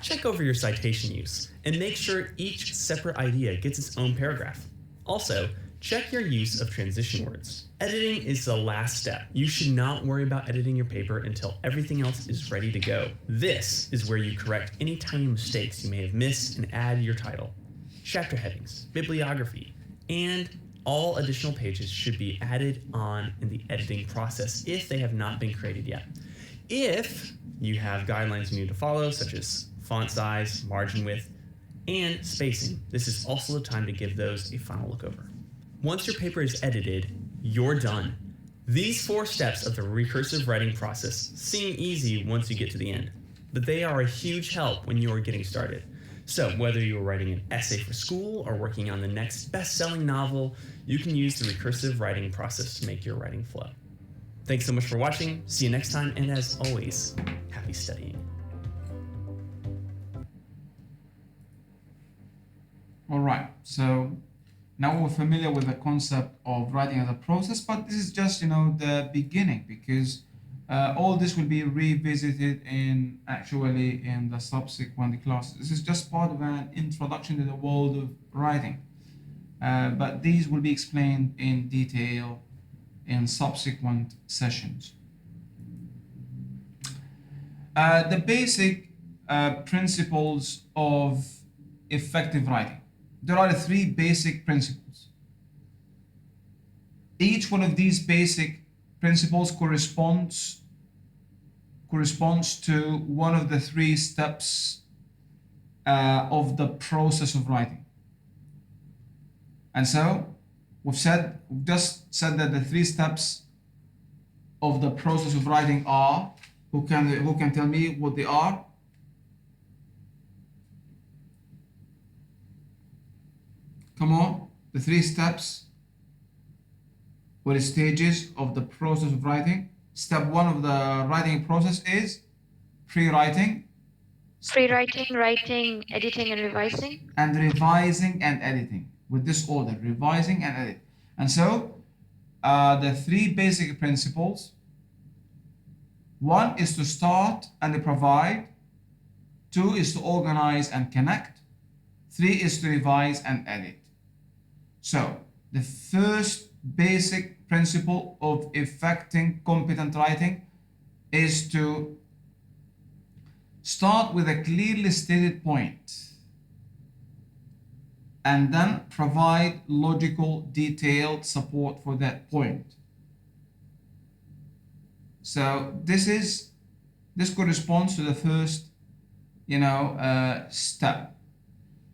Check over your citation use and make sure each separate idea gets its own paragraph. Also, check your use of transition words. Editing is the last step. You should not worry about editing your paper until everything else is ready to go. This is where you correct any tiny mistakes you may have missed and add your title, chapter headings, bibliography, and all additional pages should be added on in the editing process if they have not been created yet. If you have guidelines you need to follow, such as font size, margin width, and spacing, this is also the time to give those a final look over. Once your paper is edited, you're done. These 4 steps of the recursive writing process seem easy once you get to the end, but they are a huge help when you are getting started. So whether you're writing an essay for school or working on the next best-selling novel, you can use the recursive writing process to make your writing flow. Thanks so much for watching. See you next time, and as always, happy studying. All right, so now we're familiar with the concept of writing as a process, but this is just, the beginning, because all this will be revisited in the subsequent classes. This is just part of an introduction to the world of writing, but these will be explained in detail in subsequent sessions. The basic principles of effective writing. There are 3 basic principles. Each one of these basic principles corresponds to one of the 3 steps of the process of writing. And so we've just said that the 3 steps of the process of writing are, who can tell me what they are? Come on, the 3 steps or stages of the process of writing. Step 1 of the writing process is pre-writing. Pre-writing, writing, editing, and revising. And revising and editing, with this order, revising and edit. And so, the 3 basic principles. 1 is to start and provide. 2 is to organize and connect. 3 is to revise and edit. So, the first basic principle of effecting competent writing is to start with a clearly stated point and then provide logical, detailed support for that point. So this corresponds to the first, step.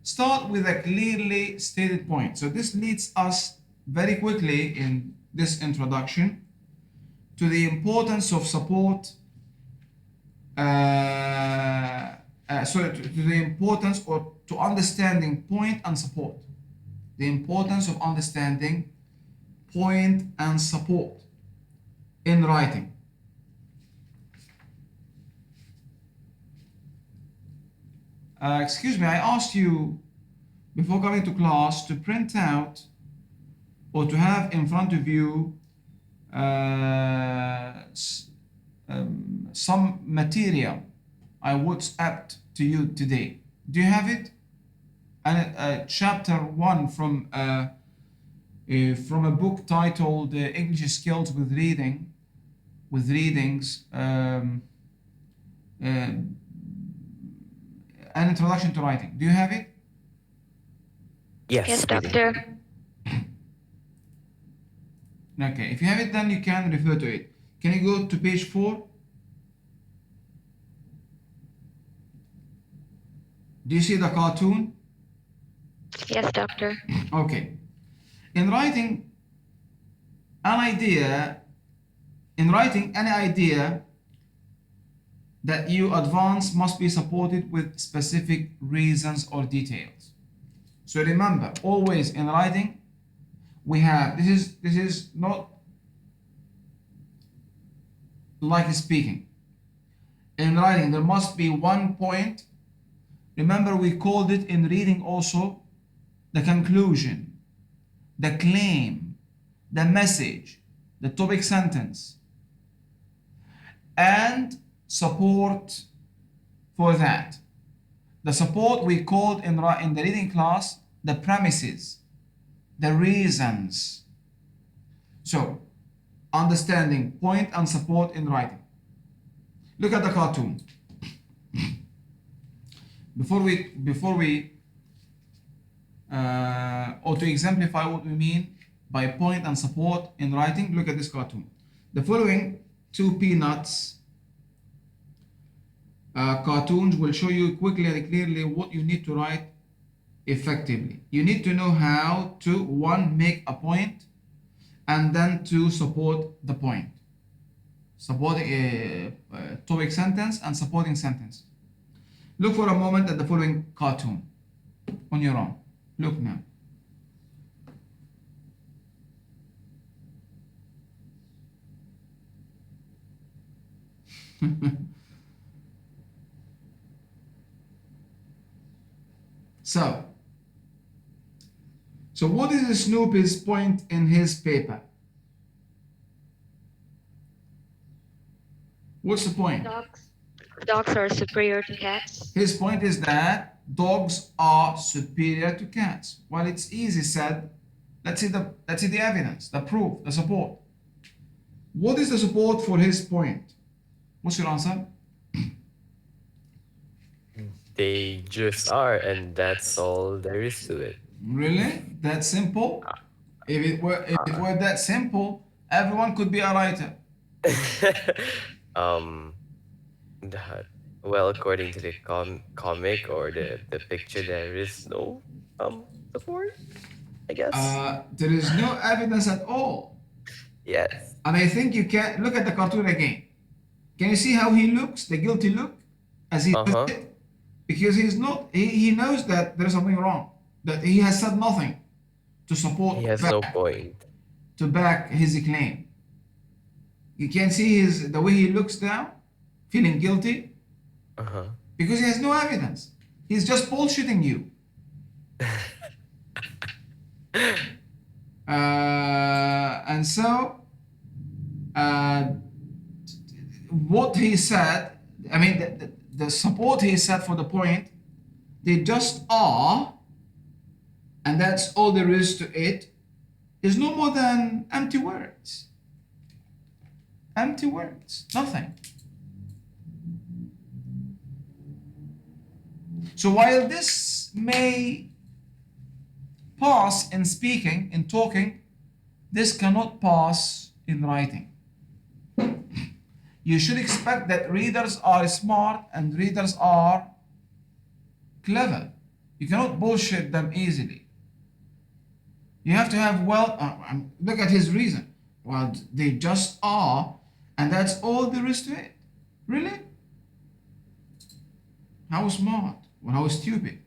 Start with a clearly stated point. So this leads us very quickly in this introduction to the importance of support. To the importance or to understanding point and support. The importance of understanding point and support in writing. Excuse me, I asked you before coming to class to print out or to have in front of you some material I WhatsApped to you today. Do you have it? And chapter 1 from a book titled English Skills with Readings, An Introduction to Writing. Do you have it? Yes, Yes, doctor. Okay, if you have it done, you can refer to it. Can you go to page 4? Do you see the cartoon? Yes, doctor. Okay. In writing any idea that you advance must be supported with specific reasons or details. So remember, always in writing, we have, this is not like speaking. In writing, there must be one point. Remember, we called it in reading also the conclusion, the claim, the message, the topic sentence, and support for that. The support we called in the reading class the premises, the reasons. So, understanding point and support in writing. Look at the cartoon. Before we or to exemplify what we mean by point and support in writing, look at this cartoon. The following 2 peanuts cartoons will show you quickly and clearly what you need to write effectively. You need to know how to, 1, make a point, and then to support the point. Supporting a topic sentence and supporting sentence. Look for a moment at the following cartoon on your own. Look now. So what is Snoopy's point in his paper? What's the point? Dogs are superior to cats. His point is that dogs are superior to cats. Well, it's easy said. Let's see the evidence, the proof, the support. What is the support for his point? What's your answer? They just are, and that's all there is to it. Really? That simple? If it were that simple, everyone could be a writer. Well, according to the comic or the picture, there is no support, I guess. There is no evidence at all. Yes. And I think you can look at the cartoon again. Can you see how he looks, the guilty look, as he says it? Because he's not. He knows that there's something wrong. That he has said nothing to support. He has no point to back his claim. You can see the way he looks now, feeling guilty. Because he has no evidence. He's just bullshitting you. And so, what he said, I mean, the support he said for the point, they just are, and that's all there is to it, is no more than empty words. Empty words, nothing. So while this may pass in speaking, in talking, this cannot pass in writing. You should expect that readers are smart and readers are clever. You cannot bullshit them easily. You have to have, look at his reason. Well, they just are, and that's all there is to it. Really? How smart? Well, how stupid?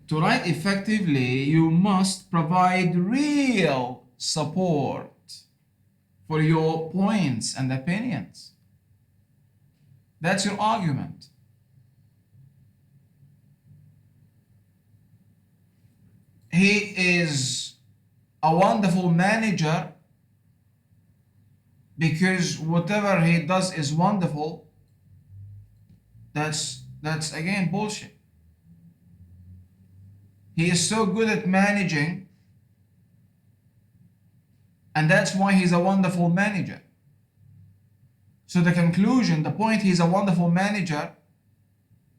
To write effectively, you must provide real support for your points and opinions. That's your argument. He is a wonderful manager because whatever he does is wonderful. That's again bullshit. He is so good at managing, and that's why he's a wonderful manager. So the conclusion, the point he's a wonderful manager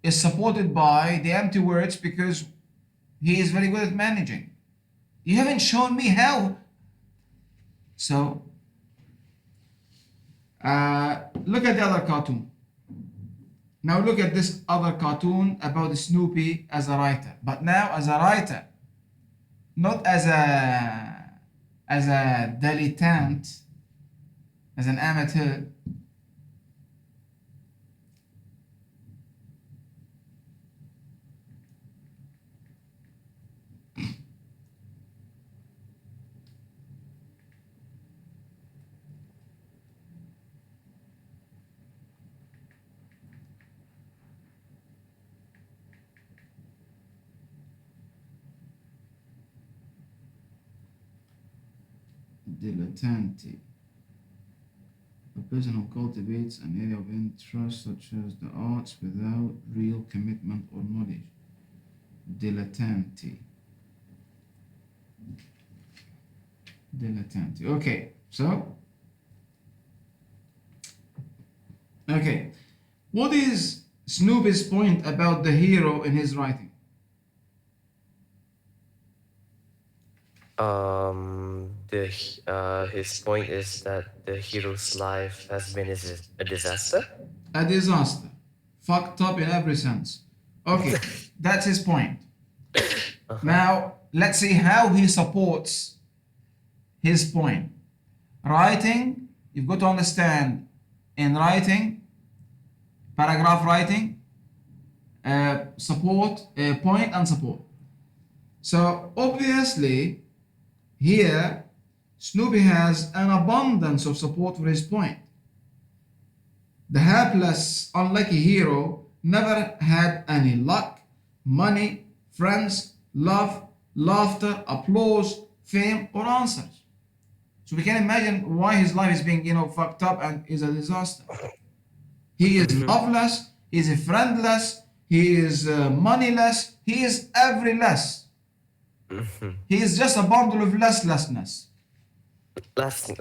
is supported by the empty words because he is very good at managing. You haven't shown me how. So, look at the other cartoon. Now look at this other cartoon about Snoopy as a writer. But now as a writer, not as a dilettante, as an amateur. Dilettante. A person who cultivates an area of interest such as the arts without real commitment or knowledge. Dilettante. Dilettante. Okay, so. Okay. What is Snoopy's point about the hero in his writing? His point is that the hero's life has been a disaster. A disaster. Fucked up in every sense. Okay, that's his point. Now, let's see how he supports his point. Writing, you've got to understand, in writing, paragraph writing, support, point and support. So obviously, here, Snoopy has an abundance of support for his point. The hapless, unlucky hero never had any luck, money, friends, love, laughter, applause, fame, or answers. So we can imagine why his life is being, fucked up and is a disaster. He is loveless, he is friendless, he is moneyless, he is every less. He is just a bundle of lesslessness. Lessness?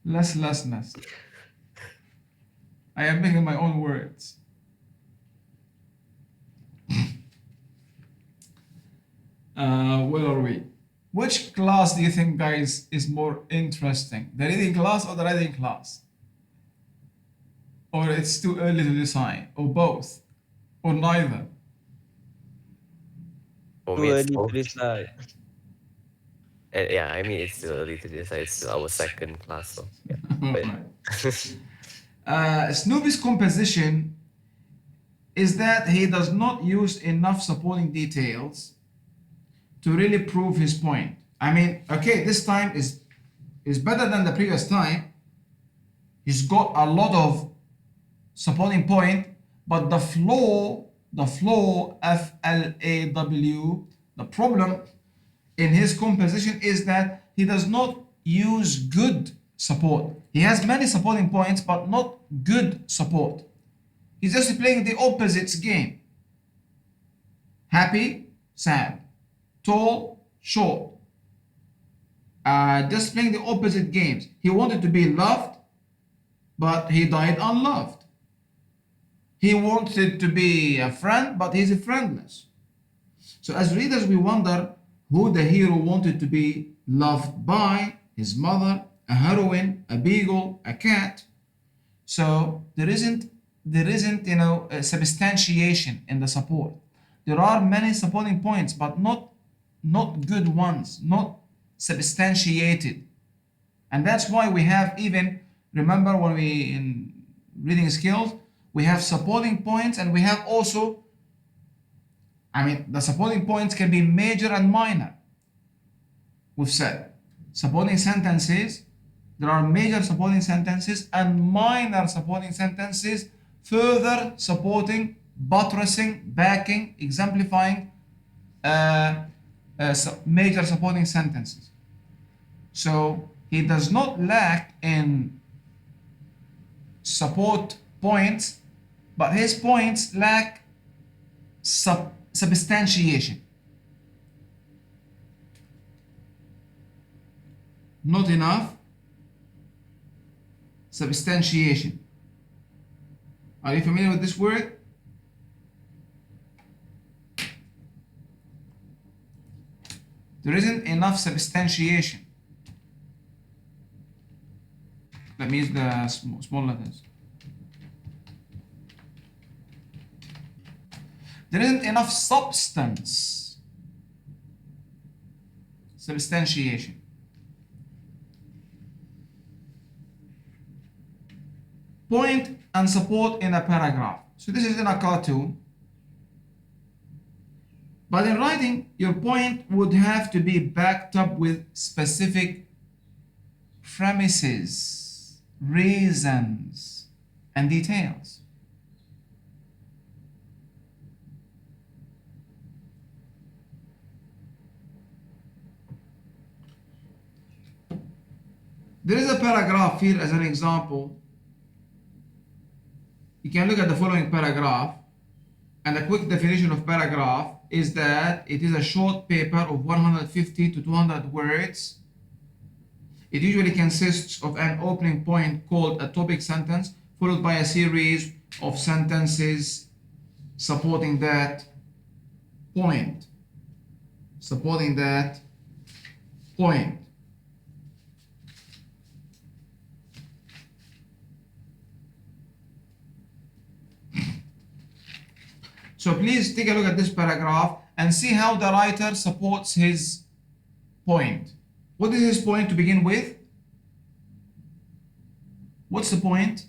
Lesslessness. I am making my own words. Where are we? Which class do you think, guys, is more interesting? The reading class or the writing class? Or it's too early to decide? Or both? Or neither? For me, it's both. Yeah, I mean, it's still early to decide. It's still our second class, so yeah. Snoopy's composition is that he does not use enough supporting details to really prove his point. I mean, okay, this time is better than the previous time. He's got a lot of supporting point, but the flow, F-L-A-W, the problem in his composition is that he does not use good support. He has many supporting points, but not good support. He's just playing the opposites game. Happy, sad. Tall, short. Just playing the opposite games. He wanted to be loved, but he died unloved. He wanted to be a friend, but he's friendless. So as readers, we wonder who the hero wanted to be loved by: his mother, a heroine, a beagle, a cat. So there isn't a substantiation in the support. There are many supporting points, but not good ones, not substantiated. And that's why we have, even remember when we in reading skills, we have supporting points, and we have also, the supporting points can be major and minor. We've said supporting sentences, there are major supporting sentences and minor supporting sentences, further supporting, buttressing, backing, exemplifying major supporting sentences. So he does not lack in support points, but his points lack substantiation. Not enough substantiation. Are you familiar with this word? There isn't enough substantiation. That means the small letters. There isn't enough substance. Substantiation. Point and support in a paragraph. So this is in a cartoon. But in writing, your point would have to be backed up with specific premises, reasons, and details. There is a paragraph here as an example. You can look at the following paragraph, and a quick definition of paragraph is that it is a short paper of 150 to 200 words. It usually consists of an opening point called a topic sentence, followed by a series of sentences supporting that point. Supporting that point. So please take a look at this paragraph and see how the writer supports his point. What is his point to begin with? What's the point?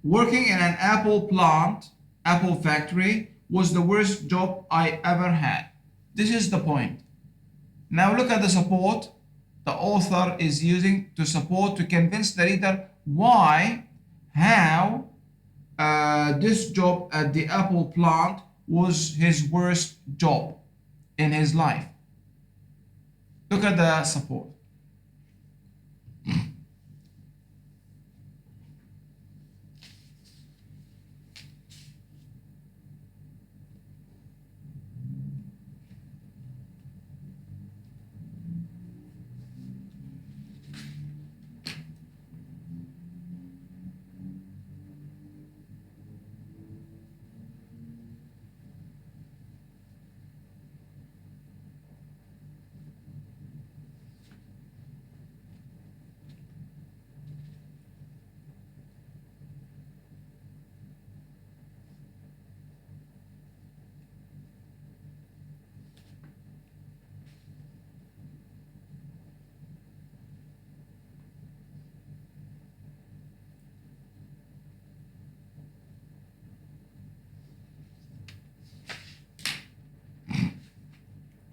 Working in an apple plant, apple factory, was the worst job I ever had. This is the point. Now look at the support the author is using to support, to convince the reader why, how, this job at the apple plant was his worst job in his life. Look at the support.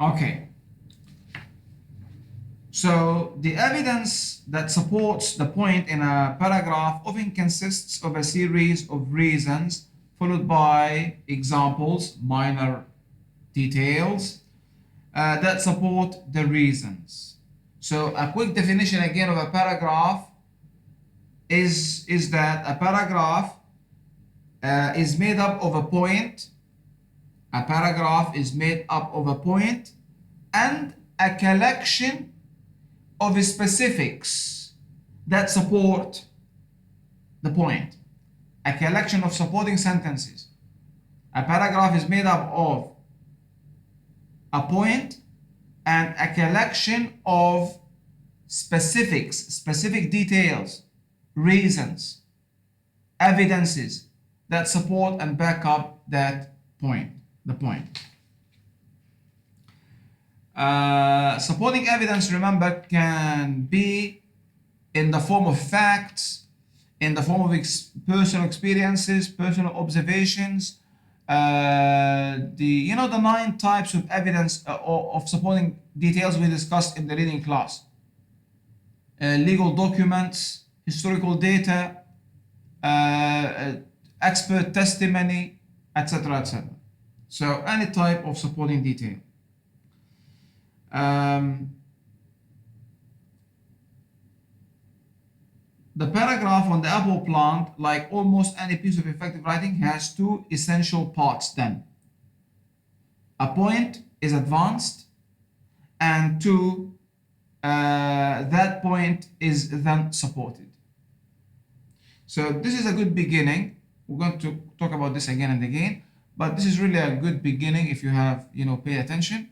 Okay. So the evidence that supports the point in a paragraph often consists of a series of reasons followed by examples, minor details that support the reasons. So a quick definition again of a paragraph is that a paragraph is made up of a point. A paragraph is made up of a point and a collection of specifics that support the point. A collection of supporting sentences. A paragraph is made up of a point and a collection of specifics, specific details, reasons, evidences that support and back up that point, the point. Supporting evidence, remember, can be in the form of facts, in the form of personal experiences, personal observations. The 9 types of evidence of supporting details we discussed in the reading class. Legal documents, historical data, expert testimony, etc., etc. So any type of supporting detail. The paragraph on the apple plant, like almost any piece of effective writing, has 2 essential parts then. A point is advanced, and 2, that point is then supported. So this is a good beginning. We're going to talk about this again and again, but this is really a good beginning if you have, pay attention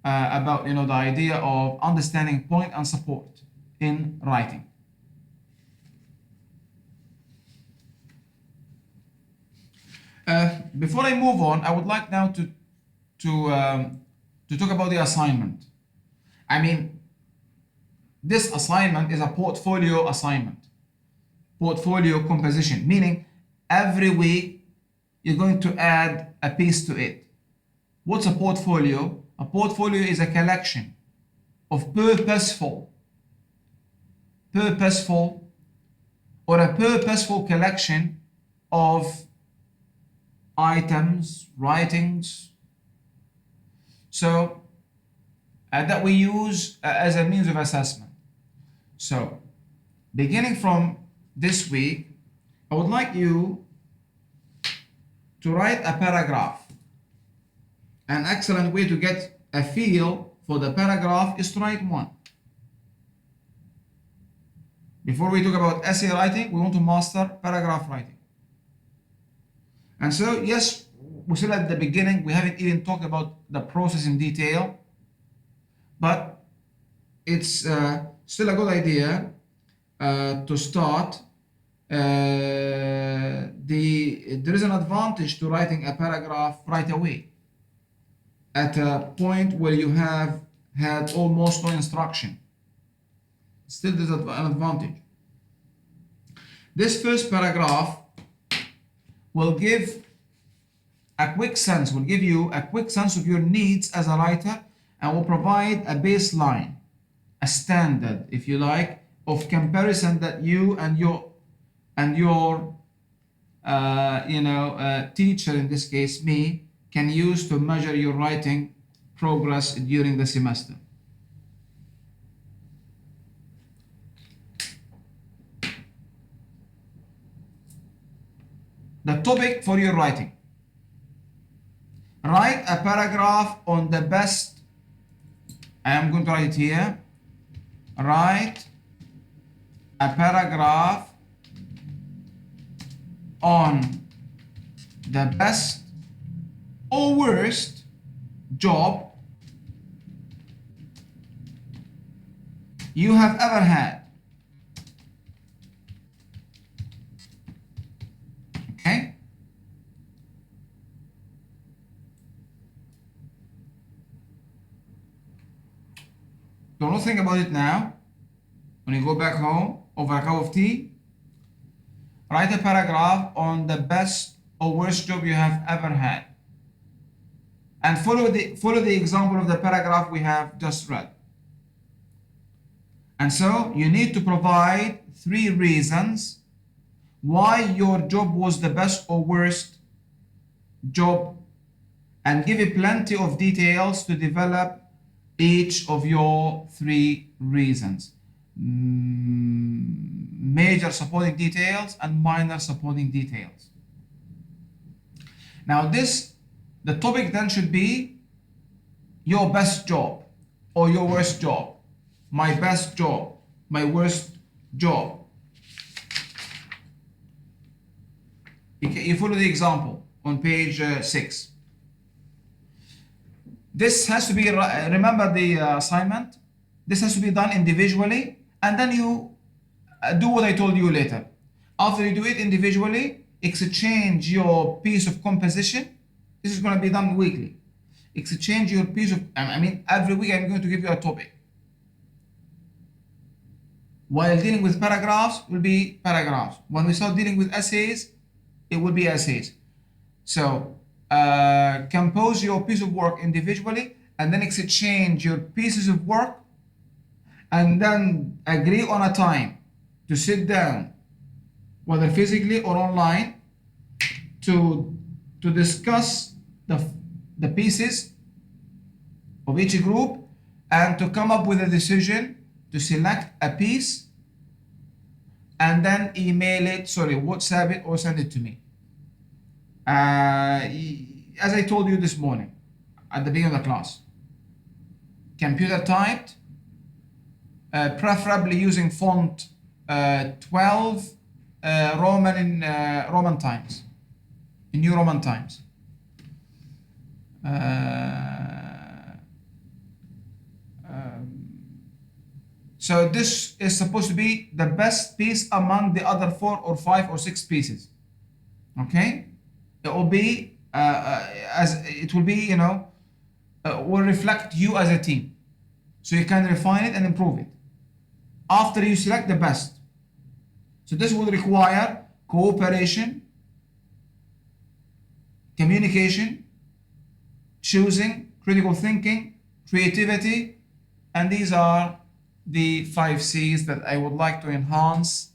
about, the idea of understanding point and support in writing. Before I move on, I would like now to talk about the assignment. I mean, this assignment is a portfolio assignment, portfolio composition, meaning every week you're going to add a piece to it. What's a portfolio? A portfolio is a collection of purposeful or a purposeful collection of items, writings, so that we use as a means of assessment. So beginning from this week, I would like you to write a paragraph. An excellent way to get a feel for the paragraph is to write one. Before we talk about essay writing, we want to master paragraph writing. And so, yes, we still at the beginning, we haven't even talked about the process in detail, but it's still a good idea to start. There is an advantage to writing a paragraph right away at a point where you have had almost no instruction. Still there's an advantage. This first paragraph will give a quick sense, will give you a quick sense of your needs as a writer, and will provide a baseline, a standard, if you like, of comparison that you and your teacher, in this case me, can use to measure your writing progress during the semester. The topic for your writing. Write a paragraph on the best. I am going to write it here. Write a paragraph on the best or worst job you have ever had. Okay? Don't think about it now. When you go back home over a cup of tea, write a paragraph on the best or worst job you have ever had. And follow the example of the paragraph we have just read. And so you need to provide 3 reasons why your job was the best or worst job, and give it plenty of details to develop each of your 3 reasons. Major supporting details and minor supporting details. Now the topic then should be your best job or your worst job. My best job, my worst job. You follow the example on page 6. This has to be, remember the assignment, this has to be done individually, and then you do what I told you later. After you do it individually, exchange your piece of composition. This is going to be done weekly. Exchange your piece of, every week I'm going to give you a topic. While dealing with paragraphs, will be paragraphs. When we start dealing with essays, it will be essays. So compose your piece of work individually, and then exchange your pieces of work, and then agree on a time to sit down, whether physically or online, to discuss the pieces of each group, and to come up with a decision to select a piece, and then WhatsApp it or send it to me. As I told you this morning at the beginning of the class, computer typed, preferably using font 12 Roman in Roman times, in New Roman times. So this is supposed to be the best piece among the other 4 or 5 or 6 pieces. Okay, it will be as it will be, you know, will reflect you as a team. So you can refine it and improve it after you select the best. So this will require cooperation, communication, choosing, critical thinking, creativity, and these are the 5 C's that I would like to enhance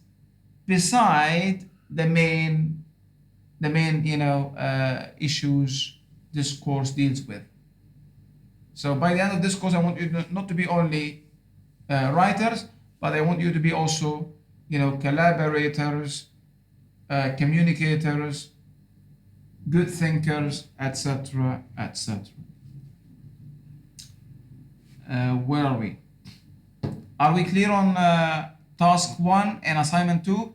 beside the main issues this course deals with. So by the end of this course, I want you not to be only writers, but I want you to be also, collaborators, communicators, good thinkers, etc., etc. Where are we? Are we clear on task 1 and assignment 2?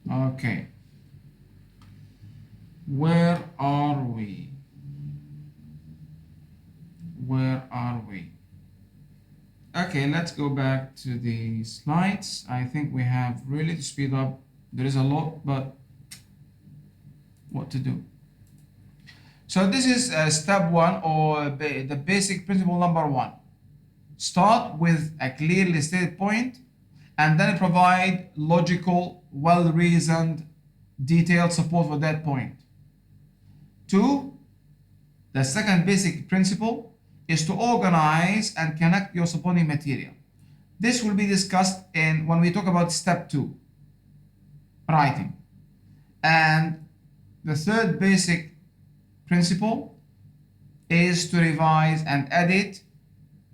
Okay. Where are we? Where are we? Okay, let's go back to the slides. I think we have really to speed up. There is a lot, but what to do? So this is step 1, or the basic principle number 1. Start with a clearly stated point and then provide logical, well-reasoned, detailed support for that point. 2, the second basic principle is to organize and connect your supporting material. This will be discussed when we talk about step 2, writing. And the third basic principle is to revise and edit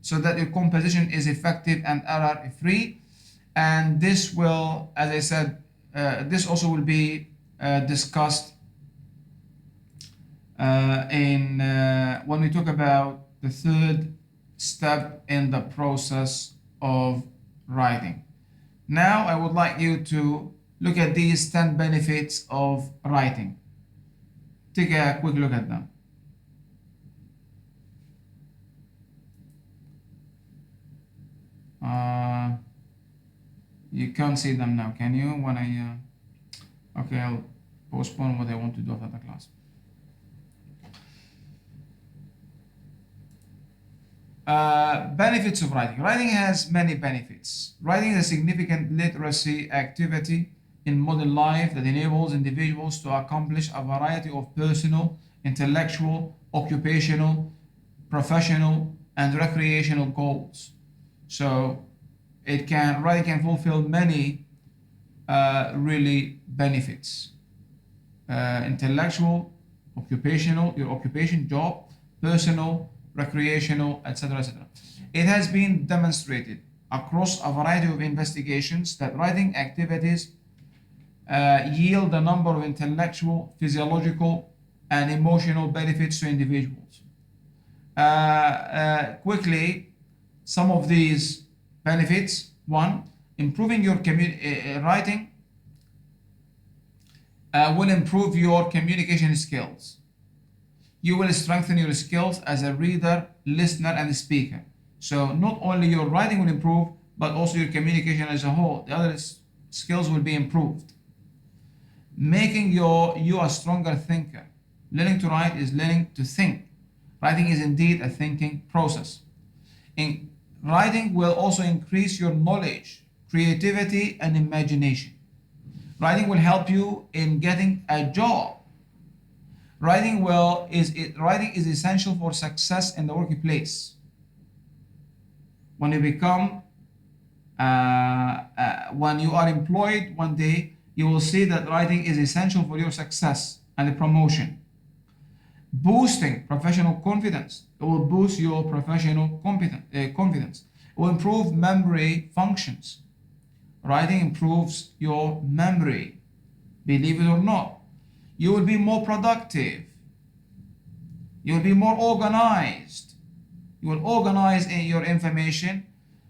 so that your composition is effective and error-free. And this will, as I said, this also will be discussed when we talk about the third step in the process of writing. Now I would like you to look at these 10 benefits of writing. Take a quick look at them. You can't see them now, can you? When okay, I'll postpone what I want to do after the class. Benefits of writing. Writing has many benefits. Writing is a significant literacy activity in modern life that enables individuals to accomplish a variety of personal, intellectual, occupational, professional, and recreational goals. So writing can fulfill many really benefits. Intellectual, occupational, your occupation, job, personal, recreational, etc., etc. It has been demonstrated across a variety of investigations that writing activities yield a number of intellectual, physiological, and emotional benefits to individuals. Quickly, some of these benefits. 1, improving your writing will improve your communication skills. You will strengthen your skills as a reader, listener, and speaker. So not only your writing will improve, but also your communication as a whole. The other skills will be improved. Making you a stronger thinker. Learning to write is learning to think. Writing is indeed a thinking process. Writing will also increase your knowledge, creativity, and imagination. Writing will help you in getting a job. Writing is essential for success in the workplace. When you when you are employed one day, you will see that writing is essential for your success and promotion. Boosting professional confidence. It will boost your professional confidence. It will improve memory functions. Writing improves your memory. Believe it or not. You will be more productive. You will be more organized. You will organize your information.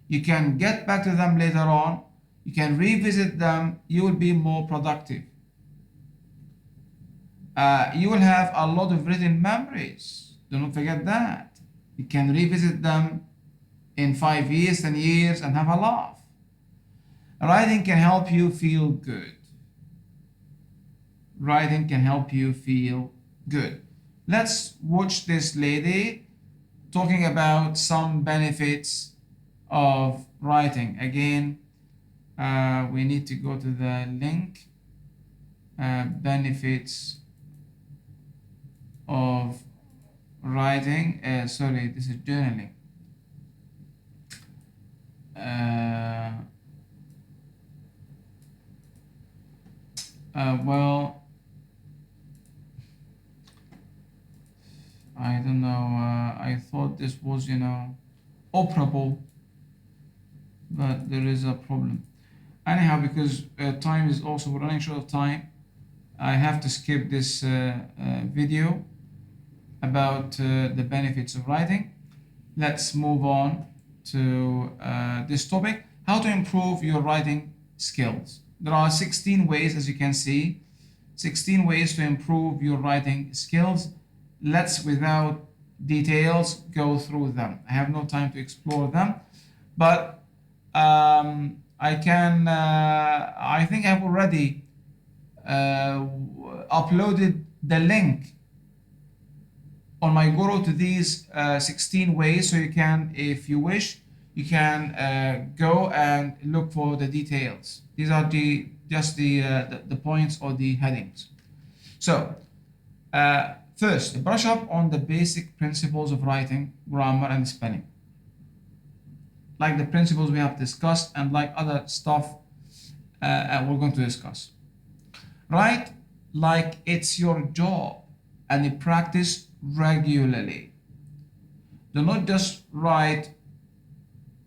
You can get back to them later on. You can revisit them. You will be more productive. You will have a lot of written memories. Do not forget that. You can revisit them in 5 years, 10 years, and have a laugh. Writing can help you feel good. Writing can help you feel good. Let's watch this lady talking about some benefits of writing. Again, we need to go to the link. Benefits of writing. Sorry, this is journaling. Well, I don't know. I thought this was, operable, but there is a problem. Anyhow, because time is also, we're running short of time, I have to skip this video about the benefits of writing. Let's move on to this topic, how to improve your writing skills. There are 16 ways, as you can see, 16 ways to improve your writing skills. Let's, without details, go through them. I have no time to explore them, but I think I've already uploaded the link on my Guru to these 16 ways, so you can, if you wish, you can go and look for the details. These are just the points or the headings. So first, brush up on the basic principles of writing, grammar, and spelling, like the principles we have discussed and like other stuff we're going to discuss. Write like it's your job and practice regularly. Do not just write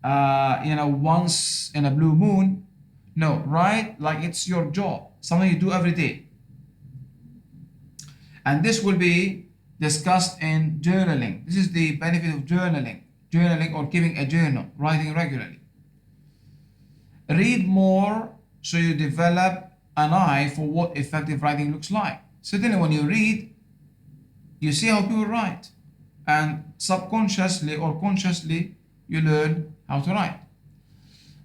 once in a blue moon. No, write like it's your job, something you do every day. And this will be discussed in journaling. This is the benefit of journaling or keeping a journal, writing regularly. Read more so you develop an eye for what effective writing looks like. Certainly when you read, you see how people write, and subconsciously or consciously you learn how to write.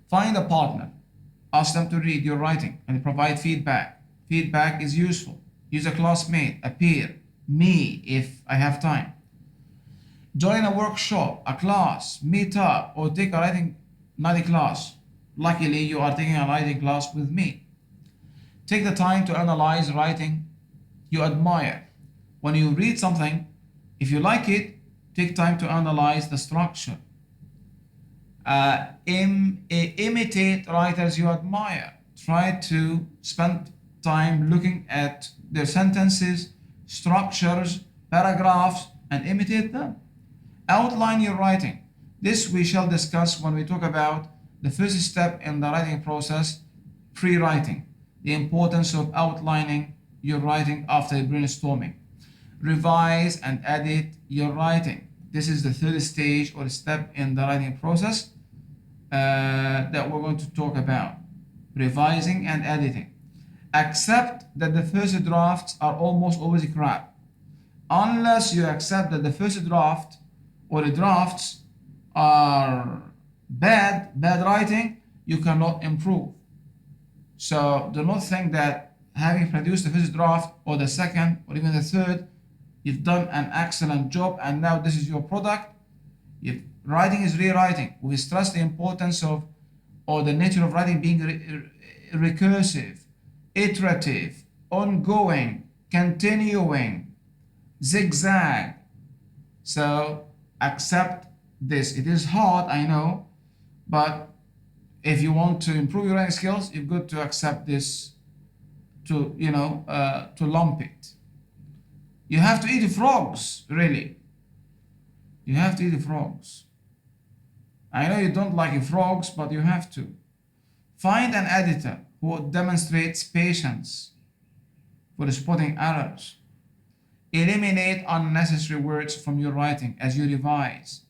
Find a partner, ask them to read your writing and provide feedback. Feedback is useful. Use a classmate, a peer, me if I have time. Join a workshop, a class, meet up, or take a writing class. Luckily, you are taking a writing class with me. Take the time to analyze writing you admire. When you read something, if you like it, take time to analyze the structure. Imitate writers you admire. Try to spend time looking at their sentences, structures, paragraphs, and imitate them. Outline your writing. This we shall discuss when we talk about the first step in the writing process, pre-writing. The importance of outlining your writing after brainstorming. Revise and edit your writing. This is the third stage or step in the writing process that we're going to talk about. Revising and editing. Accept that the first drafts are almost always crap. Unless you accept that the first draft or the drafts are bad writing, you cannot improve. So do not think that having produced the first draft or the second or even the third, you've done an excellent job and now this is your product. If writing is rewriting, we stress the importance of or the nature of writing being recursive, iterative, ongoing, continuing, zigzag. So accept this. It is hard, I know, but if you want to improve your writing skills, you've got to accept this, to lump it. You have to eat frogs, really. You have to eat frogs. I know you don't like frogs, but you have to. Find an editor who demonstrates patience for spotting errors. Eliminate unnecessary words from your writing as you revise.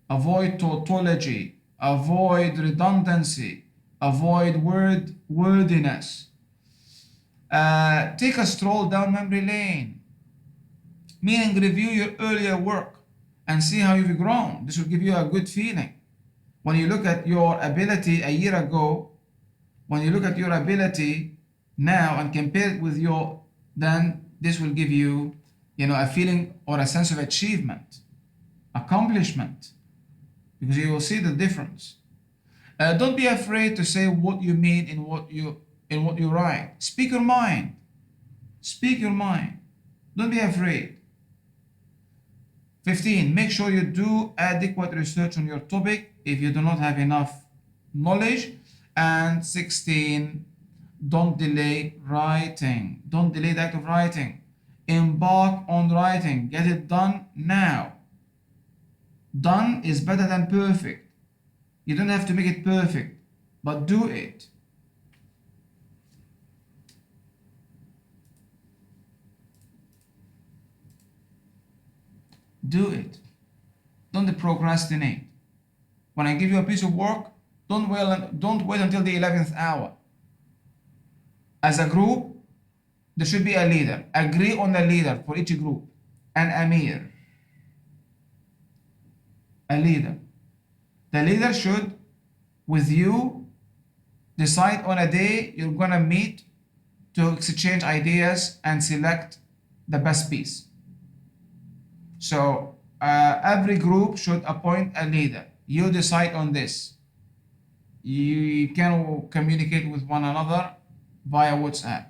Avoid tautology. Avoid redundancy. Avoid wordiness. Take a stroll down memory lane, meaning review your earlier work and see how you've grown. This will give you a good feeling. When you look at your ability a year ago, when you look at your ability now and compare it with your then, this will give you, a feeling or a sense of achievement, accomplishment, because you will see the difference. Don't be afraid to say what you mean in what you write. Speak your mind. Speak your mind. Don't be afraid. 15. Make sure you do adequate research on your topic if you do not have enough knowledge. And 16. Don't delay writing. Don't delay the act of writing. Embark on writing. Get it done now. Done is better than perfect. You don't have to make it perfect, but do it. Do it. Don't procrastinate. When I give you a piece of work, don't wait until the 11th hour. As a group, there should be a leader. Agree on a leader for each group. An Amir. A leader. The leader should, with you, decide on a day you're gonna meet to exchange ideas and select the best piece. So every group should appoint a leader. You decide on this. You can communicate with one another via WhatsApp.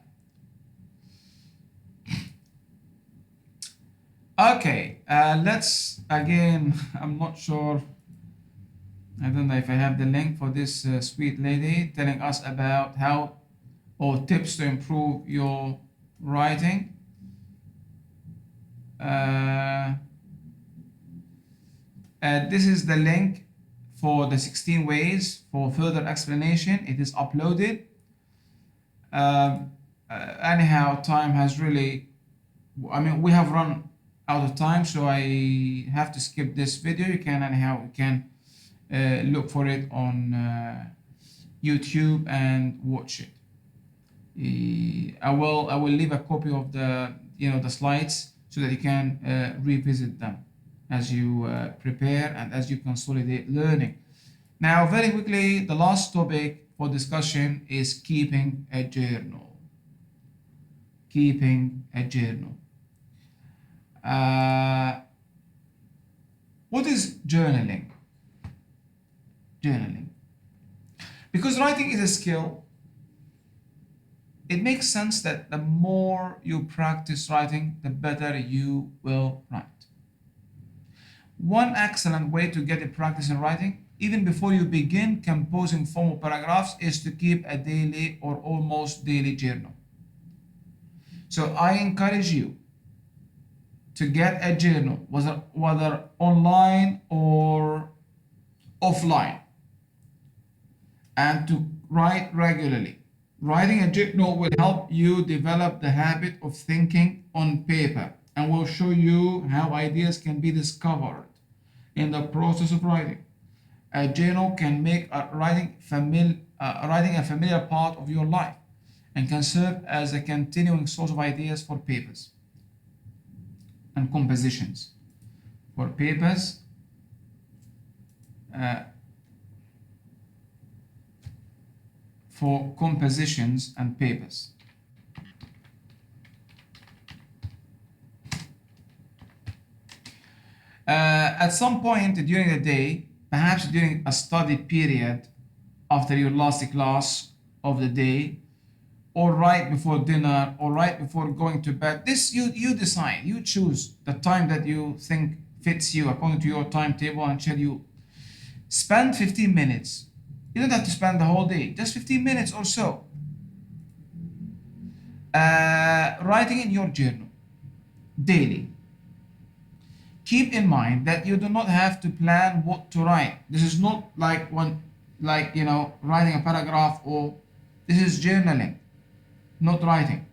Okay, let's again, I'm not sure, I don't know if I have the link for this sweet lady telling us about how or tips to improve your writing. This is the link for the 16 ways for further explanation. It is uploaded. Anyhow, time has really, we have run out of time, so I have to skip this video. You can look for it on YouTube and watch it. I will leave a copy of the the slides so that you can revisit them as you prepare and as you consolidate learning. Now, very quickly, the last topic for discussion is keeping a journal. Keeping a journal. What is journaling? Journaling. Because writing is a skill, it makes sense that the more you practice writing, the better you will write. One excellent way to get a practice in writing, even before you begin composing formal paragraphs, is to keep a daily or almost daily journal. So I encourage you to get a journal, whether online or offline, and to write regularly. Writing a journal will help you develop the habit of thinking on paper and will show you how ideas can be discovered in the process of writing. A journal can make writing a familiar part of your life and can serve as a continuing source of ideas for papers and compositions. For papers, for compositions and papers. At some point during the day, perhaps during a study period after your last class of the day, or right before dinner, or right before going to bed, this you decide, you choose the time that you think fits you according to your timetable and schedule. Spend 15 minutes. You don't have to spend the whole day, just 15 minutes or so. Writing in your journal daily. Keep in mind that you do not have to plan what to write. This is not like writing a paragraph, or this is journaling, not writing.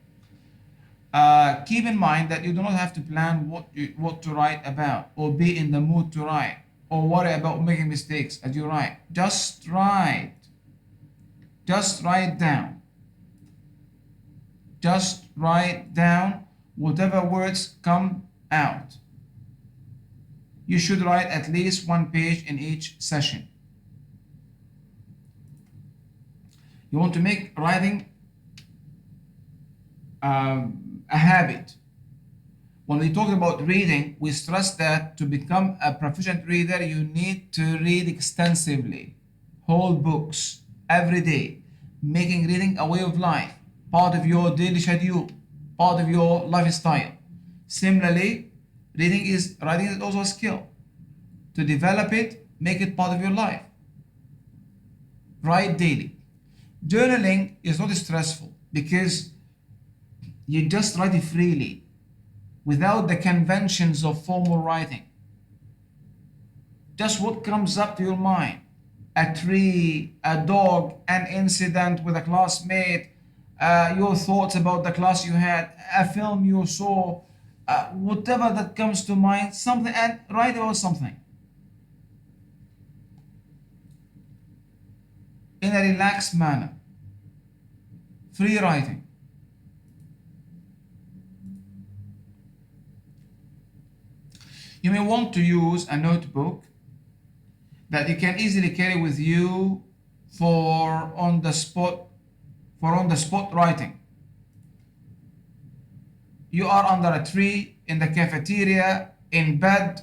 Keep in mind that you do not have to plan what to write about, or be in the mood to write, or worry about making mistakes as you write. Just write. Just write down. Just write down whatever words come out. You should write at least 1 page in each session. You want to make writing a habit. When we talk about reading, we stress that to become a proficient reader, you need to read extensively, whole books, every day, making reading a way of life, part of your daily schedule, part of your lifestyle. Similarly, writing is also a skill. To develop it, make it part of your life. Write daily. Journaling is not stressful because you just write it freely, without the conventions of formal writing. Just what comes up to your mind. A tree, a dog, an incident with a classmate, your thoughts about the class you had, a film you saw, whatever that comes to mind, something, and write about something. In a relaxed manner. Free writing. You may want to use a notebook that you can easily carry with you for on the spot writing. You are under a tree, in the cafeteria, in bed,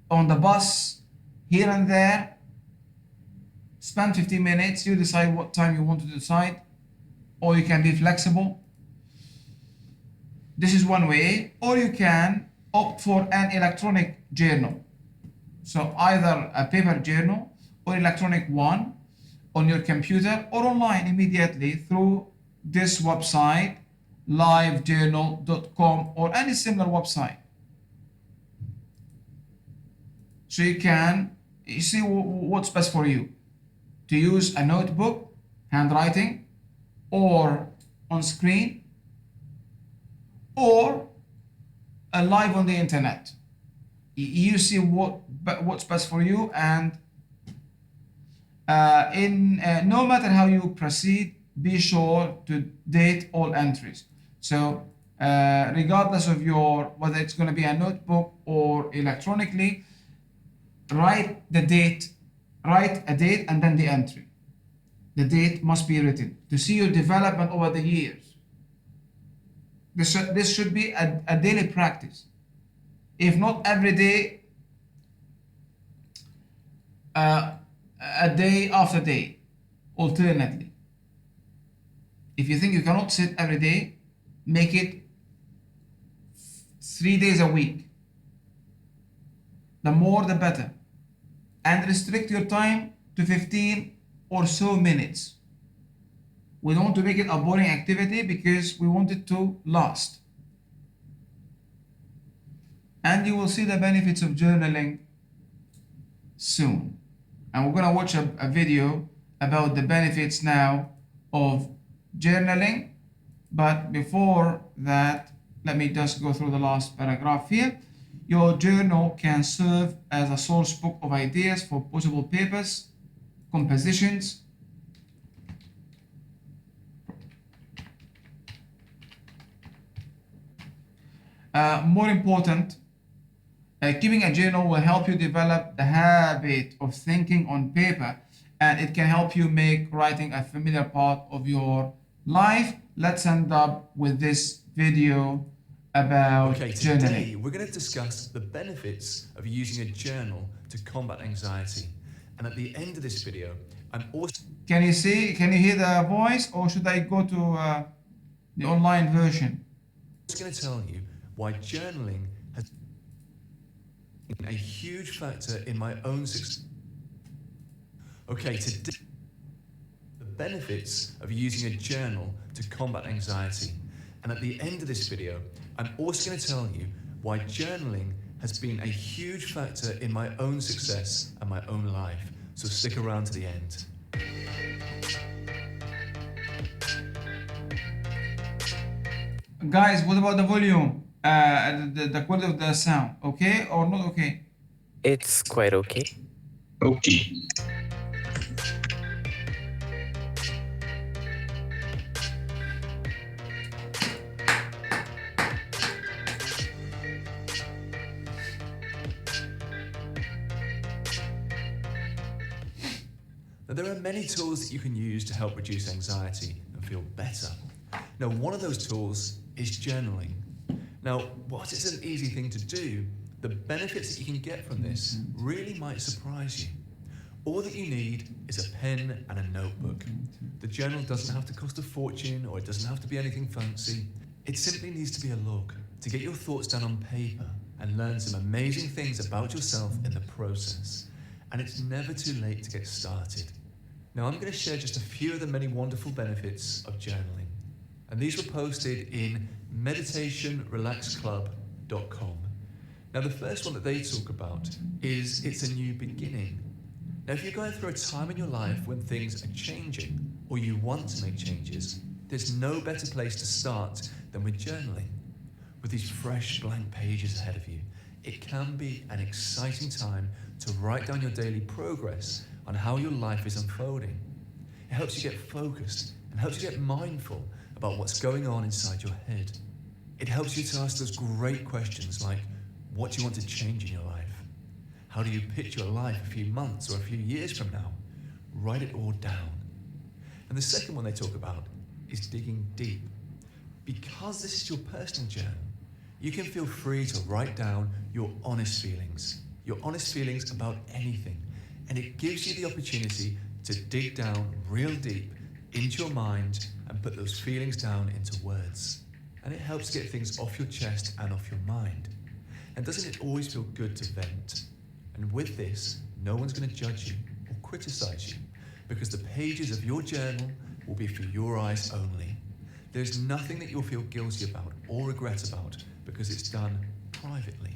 on the bus, here and there. Spend 15 minutes, you decide what time you want to decide, or you can be flexible. This is one way, or you can opt for an electronic journal. So either a paper journal or electronic one on your computer or online immediately through this website, livejournal.com, or any similar website. So you see what's best for you. To use a notebook, handwriting, or on screen, or live on the internet. You see what's best for you, and no matter how you proceed, be sure to date all entries. So regardless of whether it's going to be a notebook or electronically, write a date and then the entry. The date must be written to see your development over the years. This should be a daily practice. If not every day, a day after day, alternately. If you think you cannot sit every day, make it 3 days a week. The more the better. And restrict your time to 15 or so minutes. We don't want to make it a boring activity because we want it to last. And you will see the benefits of journaling soon. And we're going to watch a video about the benefits now of journaling. But before that, let me just go through the last paragraph here. Your journal can serve as a source book of ideas for possible papers, compositions, more important, keeping a journal will help you develop the habit of thinking on paper, and it can help you make writing a familiar part of your life. Let's end up with this video about today journaling. we're going to discuss the benefits of using a journal to combat anxiety. And at the end of this video, I'm also... Can you hear the voice, or should I go to the online version? I'm going to tell you why journaling has been a huge factor in my own success. Okay, today, the benefits of using a journal to combat anxiety. And at the end of this video, I'm also going to tell you why journaling has been a huge factor in my own success and my own life. So stick around to the end. Guys, what about the volume? The quality of the sound, okay or not okay? It's quite okay. Okay. Now, there are many tools that you can use to help reduce anxiety and feel better. Now, one of those tools is journaling. Now, whilst it's an easy thing to do, the benefits that you can get from this really might surprise you. All that you need is a pen and a notebook. The journal doesn't have to cost a fortune, or it doesn't have to be anything fancy. It simply needs to be a log to get your thoughts down on paper and learn some amazing things about yourself in the process. And it's never too late to get started. Now, I'm going to share just a few of the many wonderful benefits of journaling. And these were posted in meditationrelaxclub.com. Now, the first one that they talk about is it's a new beginning. Now, if you're going through a time in your life when things are changing, or you want to make changes, there's no better place to start than with journaling. With these fresh blank pages ahead of you, it can be an exciting time to write down your daily progress on how your life is unfolding. It helps you get focused and helps you get mindful about what's going on inside your head. It helps you to ask those great questions like, what do you want to change in your life? How do you picture your life a few months or a few years from now? Write it all down. And the second one they talk about is digging deep. Because this is your personal journal, you can feel free to write down your honest feelings about anything. And it gives you the opportunity to dig down real deep into your mind and put those feelings down into words. And it helps get things off your chest and off your mind. And doesn't it always feel good to vent? And with this, no one's going to judge you or criticize you, because the pages of your journal will be for your eyes only. There's nothing that you'll feel guilty about or regret about, because it's done privately.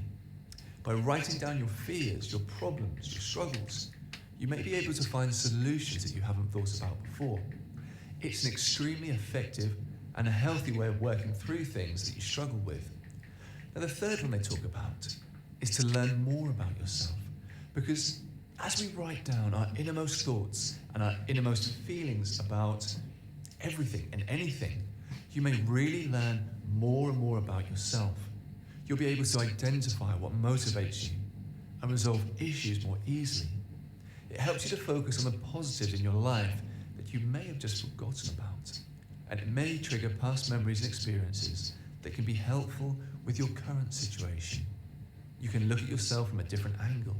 By writing down your fears, your problems, your struggles, you may be able to find solutions that you haven't thought about before. It's an extremely effective and a healthy way of working through things that you struggle with. Now, the third one they talk about is to learn more about yourself, because as we write down our innermost thoughts and our innermost feelings about everything and anything, you may really learn more and more about yourself. You'll be able to identify what motivates you and resolve issues more easily. It helps you to focus on the positives in your life that you may have just forgotten about. And it may trigger past memories and experiences that can be helpful with your current situation. You can look at yourself from a different angle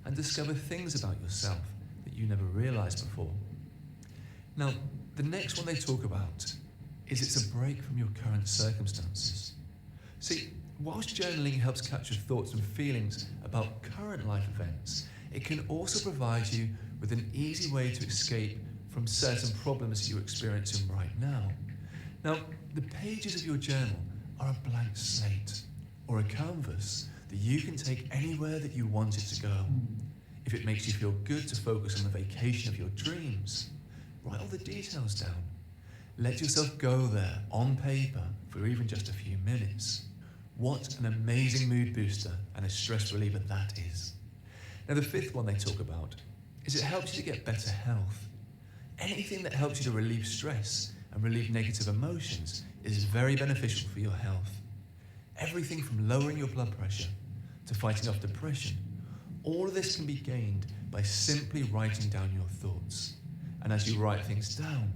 and discover things about yourself that you never realized before. Now, the next one they talk about is it's a break from your current circumstances. See, whilst journaling helps capture thoughts and feelings about current life events, it can also provide you with an easy way to escape from certain problems you're experiencing right now. Now, the pages of your journal are a blank slate or a canvas that you can take anywhere that you want it to go. If it makes you feel good to focus on the vacation of your dreams, write all the details down. Let yourself go there on paper for even just a few minutes. What an amazing mood booster and a stress reliever that is. Now, the fifth one they talk about is it helps you to get better health. Anything that helps you to relieve stress and relieve negative emotions is very beneficial for your health. Everything from lowering your blood pressure to fighting off depression, all of this can be gained by simply writing down your thoughts. And as you write things down,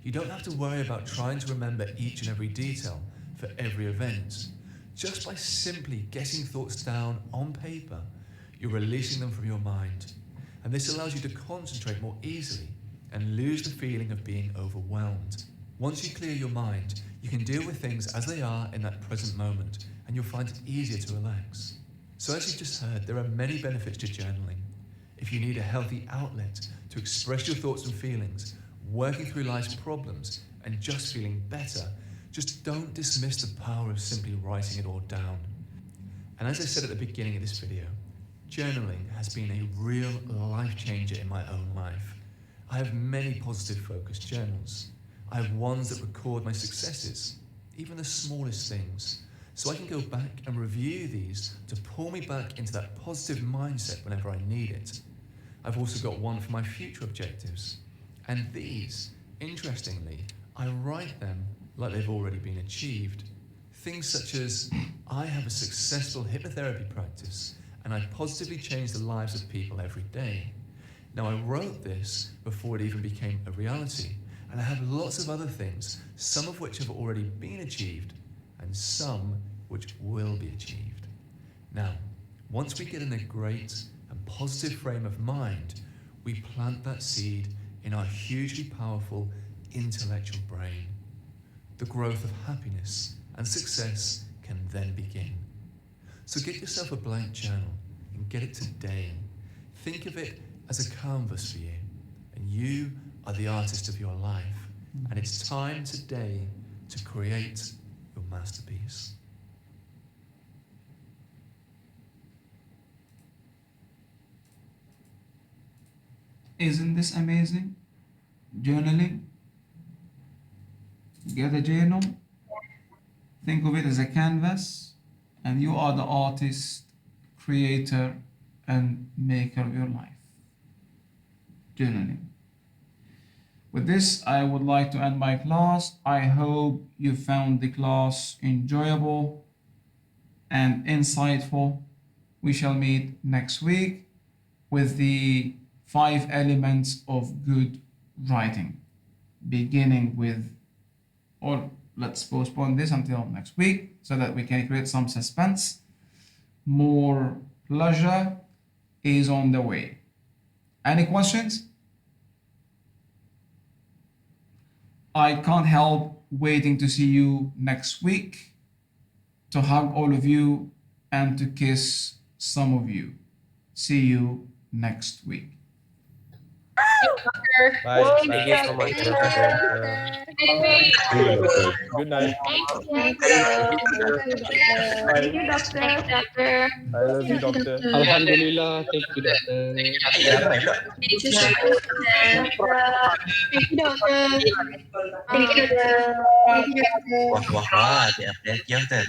you don't have to worry about trying to remember each and every detail for every event. Just by simply getting thoughts down on paper, you're releasing them from your mind. And this allows you to concentrate more easily and lose the feeling of being overwhelmed. Once you clear your mind, you can deal with things as they are in that present moment, and you'll find it easier to relax. So as you've just heard, there are many benefits to journaling. If you need a healthy outlet to express your thoughts and feelings, working through life's problems, and just feeling better, just don't dismiss the power of simply writing it all down. And as I said at the beginning of this video, journaling has been a real life changer in my own life. I have many positive focused journals. I have ones that record my successes, even the smallest things, so I can go back and review these to pull me back into that positive mindset whenever I need it. I've also got one for my future objectives, and these, interestingly, I write them like they've already been achieved. Things such as, I have a successful hypnotherapy practice and I positively change the lives of people every day. Now, I wrote this before it even became a reality, and I have lots of other things, some of which have already been achieved, and some which will be achieved. Now, once we get in a great and positive frame of mind, we plant that seed in our hugely powerful intellectual brain. The growth of happiness and success can then begin. So get yourself a blank journal and get it today. Think of it as a canvas for you, and you are the artist of your life, and it's time today to create your masterpiece. Isn't this amazing? Journaling. Get a journal. Think of it as a canvas, and you are the artist, creator, and maker of your life. Journaling. With this, I would like to end my class. I hope you found the class enjoyable and insightful. We shall meet next week with the 5 elements of good writing, beginning with, or let's postpone this until next week so that we can create some suspense. More pleasure is on the way. Any questions? I can't help waiting to see you next week, to hug all of you and to kiss some of you. See you next week. Bye. Thank you so much, Dr. Good night. Thank Bye. you, doctor. Thanks, doctor. I love you, doctor. Alhamdulillah, thank you, dokter. Thank you so much. Thank you, doctor. Thank you, dokter. Wah, wah, wah, hati-hati ya, dokter.